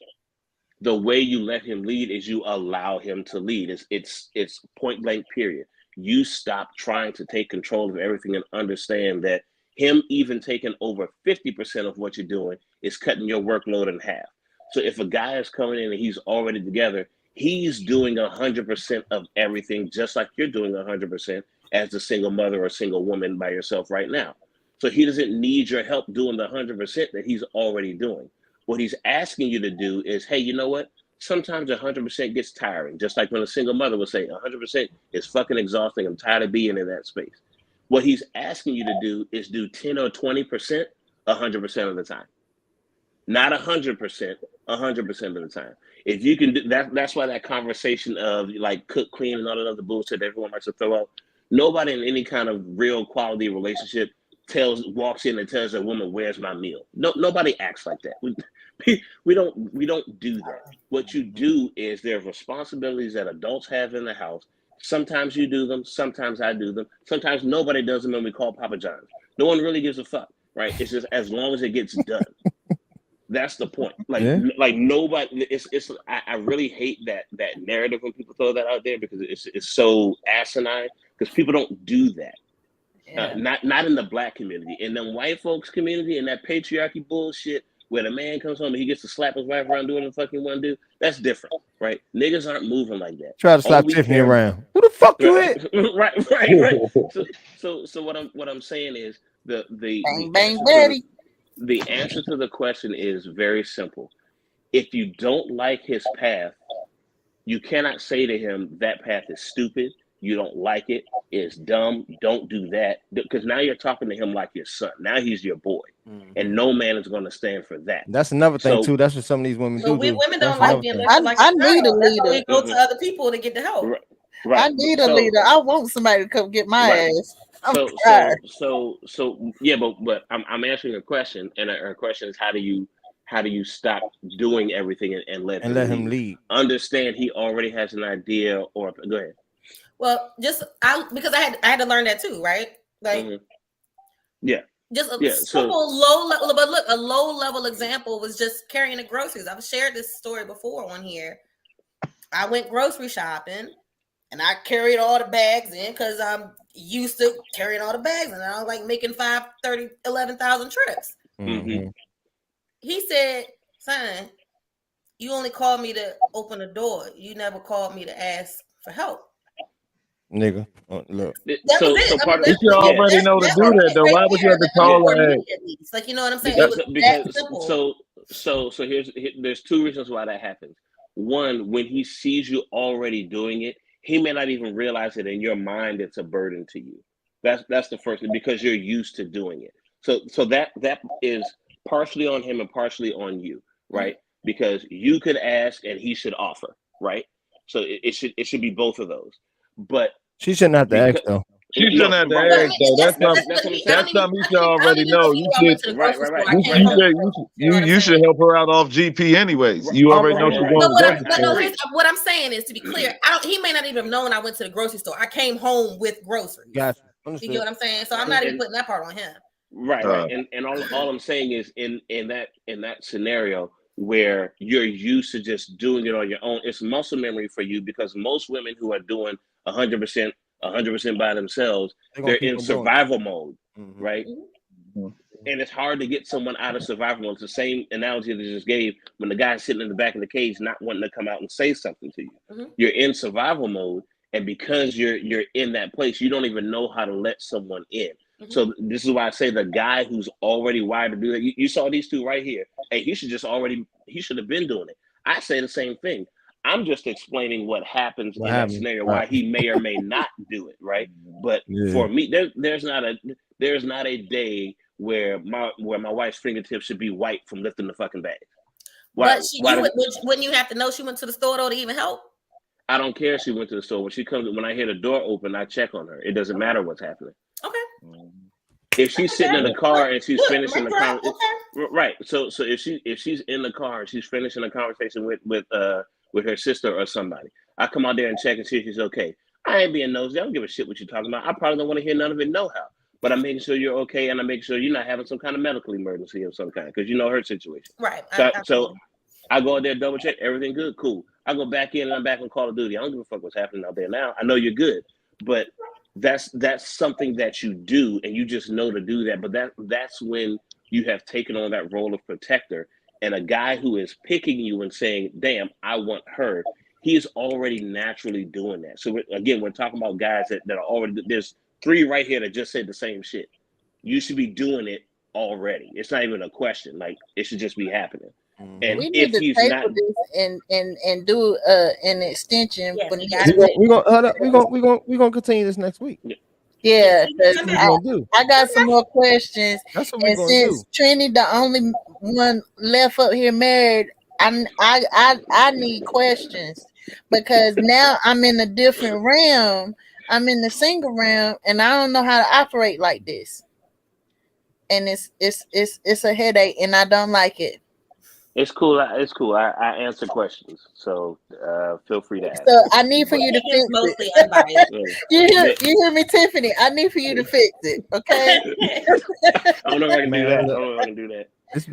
the way you let him lead is you allow him to lead. It's point blank, period. You stop trying to take control of everything and understand that him even taking over 50% of what you're doing is cutting your workload in half. So if a guy is coming in and he's already together, he's doing 100% of everything, just like you're doing 100% as a single mother or single woman by yourself right now. So he doesn't need your help doing the 100% that he's already doing. What he's asking you to do is, hey, you know what? Sometimes 100% gets tiring. Just like when a single mother would say, 100% is fucking exhausting. I'm tired of being in that space. What he's asking you to do is do 10 or 20% 100% of the time. Not 100%, 100% of the time. If you can do that, that's why that conversation of like cook, clean, and all that other bullshit that everyone likes to throw out. Nobody in any kind of real quality relationship walks in and tells a woman, "Where's my meal?" No, nobody acts like that. We don't do that. What you do is there are responsibilities that adults have in the house. Sometimes you do them, sometimes I do them, sometimes nobody does them, and we call Papa John's. No one really gives a fuck, right? It's just as long as it gets done. That's the point. Like nobody. I really hate that narrative when people throw that out there because it's so asinine because people don't do that. Yeah. Not in the black community. In the white folks community, in that patriarchy bullshit where the man comes home and he gets to slap his wife around doing what the fuck he want to do, that's different, right? Niggas aren't moving like that. Try to slap Tiffany around. Who the fuck you hit? Right. So what I'm saying is the answer to the question is very simple. If you don't like his path, you cannot say to him that path is stupid. You don't like it. It's dumb. Don't do that. Because now you're talking to him like your son. Now he's your boy. Mm-hmm. And no man is going to stand for that. That's another thing, too. That's what some of these women do. Women don't like being left like I need a leader. We go to other people to get the help. I need a So- leader. I want somebody to come get my Right. ass. I'm So tired. yeah, but I'm answering a question, and her question is how do you stop doing everything and let And let him lead. Understand he already has an idea, or go ahead. Well, because I had to learn that too, right? Like, Mhm. Yeah. just a Yeah, so- simple low level. But look, a low level example was just carrying the groceries. I've shared this story before on here. I went grocery shopping, and I carried all the bags in because I'm used to carrying all the bags, and I was like making 11,000 trips. Mhm. He said, "Son, you only called me to open the door. You never called me to ask for help." Nigga, look. That So was it. I mean, part You of should already know to that's do it that though. right Why would you have to there. call For her? me, at least. Like, you know what I'm saying? It was that simple. So there's two reasons why that happens. One, when he sees you already doing it, he may not even realize that in your mind it's a burden to you. That's the first thing, because you're used to doing it. So that is partially on him and partially on you, right? Because you could ask and he should offer, right? So it should be both of those. But She shouldn't have to ask though. She shouldn't have to right, ask though. That's what I'm something saying. you should already know. You should. Right. You should help her out off GP anyways. You already know she's Right. going But to grocery store. what I'm saying is, to be clear, he may not even have known I went to the grocery store. I came home with groceries. Gotcha. You get what I'm saying? So I'm not even putting that part on him. Right. And all I'm saying is in that scenario where you're used to just doing it on your own, it's muscle memory for you, because most women who are doing 100% by themselves, they're in survival mode, right? Mm-hmm. And it's hard to get someone out of survival mode. It's the same analogy that I just gave when the guy's sitting in the back of the cage not wanting to come out and say something to you. You're in survival mode, and because you're in that place, you don't even know how to let someone in. So this is why I say the guy who's already wired to do that. You saw these two right here. Hey, he should have been doing it. I say the same thing. I'm just explaining what happens in that scenario, why he may or may not do it, right? But for me, there's not a day where my wife's fingertips should be white from lifting the fucking bag. Wouldn't you have to know she went to the store though to even help? I don't care if she went to the store. When I hear the door open, I check on her. It doesn't matter what's happening. Okay. If she's sitting in the car and she's finishing the conversation, right? So if she's in the car and she's finishing a conversation with her sister or somebody, I come out there and check and see if she's okay. I ain't being nosy. I don't give a shit what you're talking about. I probably don't want to hear none of it, no how. But I'm making sure you're okay, and I'm making sure you're not having some kind of medical emergency of some kind, because you know her situation. Right. So I go out there, double check, everything good, cool. I go back in and I'm back on Call of Duty. I don't give a fuck what's happening out there now. I know you're good, but that's something that you do, and you just know to do that. But that's when you have taken on that role of protector, and a guy who is picking you and saying, "Damn, I want her." He is already naturally doing that. So again, we're talking about guys that are already. There's 3 right here that just said the same shit. You should be doing it already. It's not even a question. Like, it should just be happening. And we need to table this and do an extension. Yes, When We're gonna continue this next week. Yeah, That's what we're gonna do. I got some more questions. That's what we're gonna since do. Trini the only one left up here married, I need questions, because now I'm in a different realm. I'm in the single realm, and I don't know how to operate like this. And it's a headache, and I don't like it. It's cool. It's cool. I answer questions, so feel free to ask. So I need for you to fix mostly it. unbiased. You hear me, Tiffany? I need for you to fix it, okay? I don't know if I can do that. I don't know if I can do that.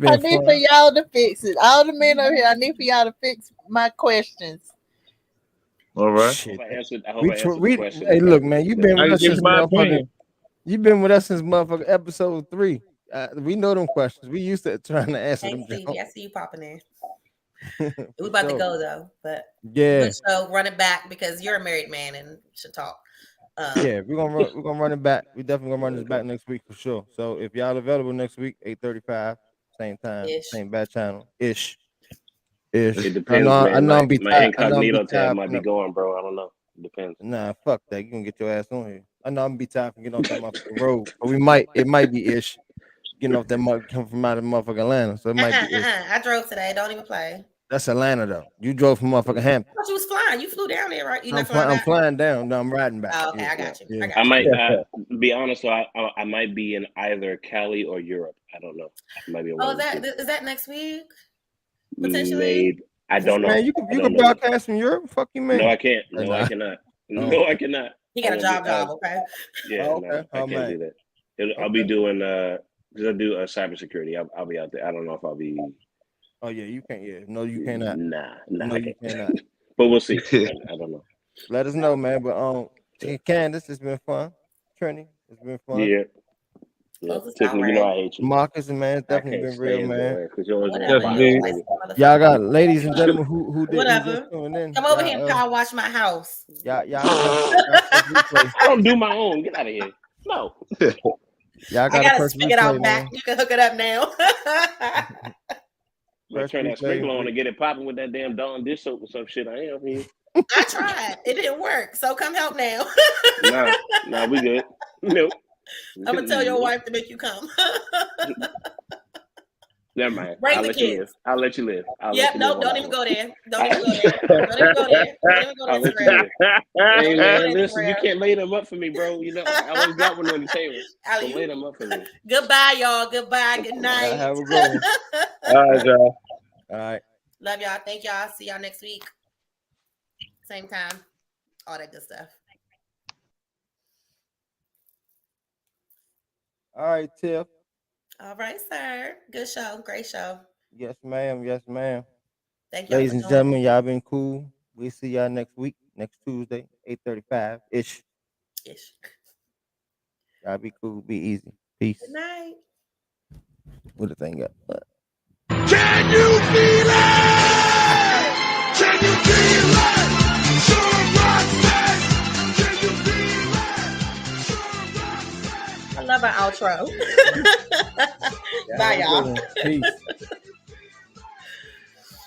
I need for y'all to fix it. All the men over here, I need for y'all to fix my questions. All right. Shit. I answered the question. Hey, look, man, you've been with us since my motherfucker. opinion. You've been with us since motherfucker episode 3. We know them questions. We used to trying to answer them. I see you popping in. We about to go though, but yeah. So run it back, because you're a married man and should talk. Yeah, we're gonna run it back. We definitely gonna run this back next week for sure. So if y'all available next week, 8:35, same time, same bad channel ish. It depends, I know man. My incognito tab might be going, bro. I don't know. It depends. Nah, fuck that. You gonna get your ass on here. I know I'm gonna be tired from getting off that motherfucking road, but it might be ish. Getting off that come from out of motherfucking Atlanta, so it might be ish. I drove today. Don't even play. That's Atlanta though. You drove from motherfucking Hampton. I thought you was flying. You flew down there, right? You I'm, not flying I'm back? flying down. No, I'm riding back. Oh, okay, Yeah, I got you. yeah. I got I you. might be honest. So I might be in either Cali or Europe. I don't know. I might be in Oh, one of the two. is that next week? Potentially? Maybe. I don't know. Man, you I can don't know. broadcast from Europe. Fuck you, man. No, I can't. No, Nah. I cannot. Oh. No, I cannot. He got a job, okay? Yeah, Oh, no, okay. I Oh, can't man. do that. I'll be doing because I do cybersecurity. I'll be out there. I don't know if I'll be. Oh yeah, you can't. Yeah, no, you cannot. Nah, No, I you can't. cannot. But we'll see. I don't know. Let us know, man. But Candace, it's been fun. Trini, it's been fun. Yeah. Close us Tiffany, out, you know right? I hate you. Marcus, man, it's I definitely can't been real, stand man. that because you always Whatever. want Definitely. You to nice motherfucker. Y'all got ladies and gentlemen who did Whatever. who just tuning in. Come over here and power wash my house. Y'all I don't do my own. Get out of here. No. y'all I got gotta a speak it out back. You can hook it up now. Let's turn that replay, sprinkler on and get it popping with that damn Dawn dish soap or some shit. I am here. I tried. It didn't work. So come help now. Nah, we good. Nope. I'm gonna tell your wife to make you come. Never mind. Bring I'll the let you kids. live. I'll let you live. Yep, nope, don't even go there. Don't even go there. Don't even go there. Don't even go I'll there. let you live. Hey man, Instagram. listen, you can't lay them up for me, bro. You know, I always got one on the table. So Alley-oop. lay them up for me. Goodbye, y'all. Goodbye. Good night. Have a good one. All right, y'all. All right. Love y'all. Thank y'all. See y'all next week. Same time. All that good stuff. All right, Tiff. All right, sir. Good show. Great show. Yes, ma'am. Yes, ma'am. Thank y'all. Ladies for and joining. gentlemen, y'all been cool. We'll see y'all next week, next Tuesday, 8:35 ish. Ish. Y'all be cool, be easy. Peace. Good night. What the thing up? Can you feel it? Can you feel it? Sure, Roxanne. Can you feel it? Sure, Roxanne. I love our outro. Y'all Bye, have a good y'all. one. Peace.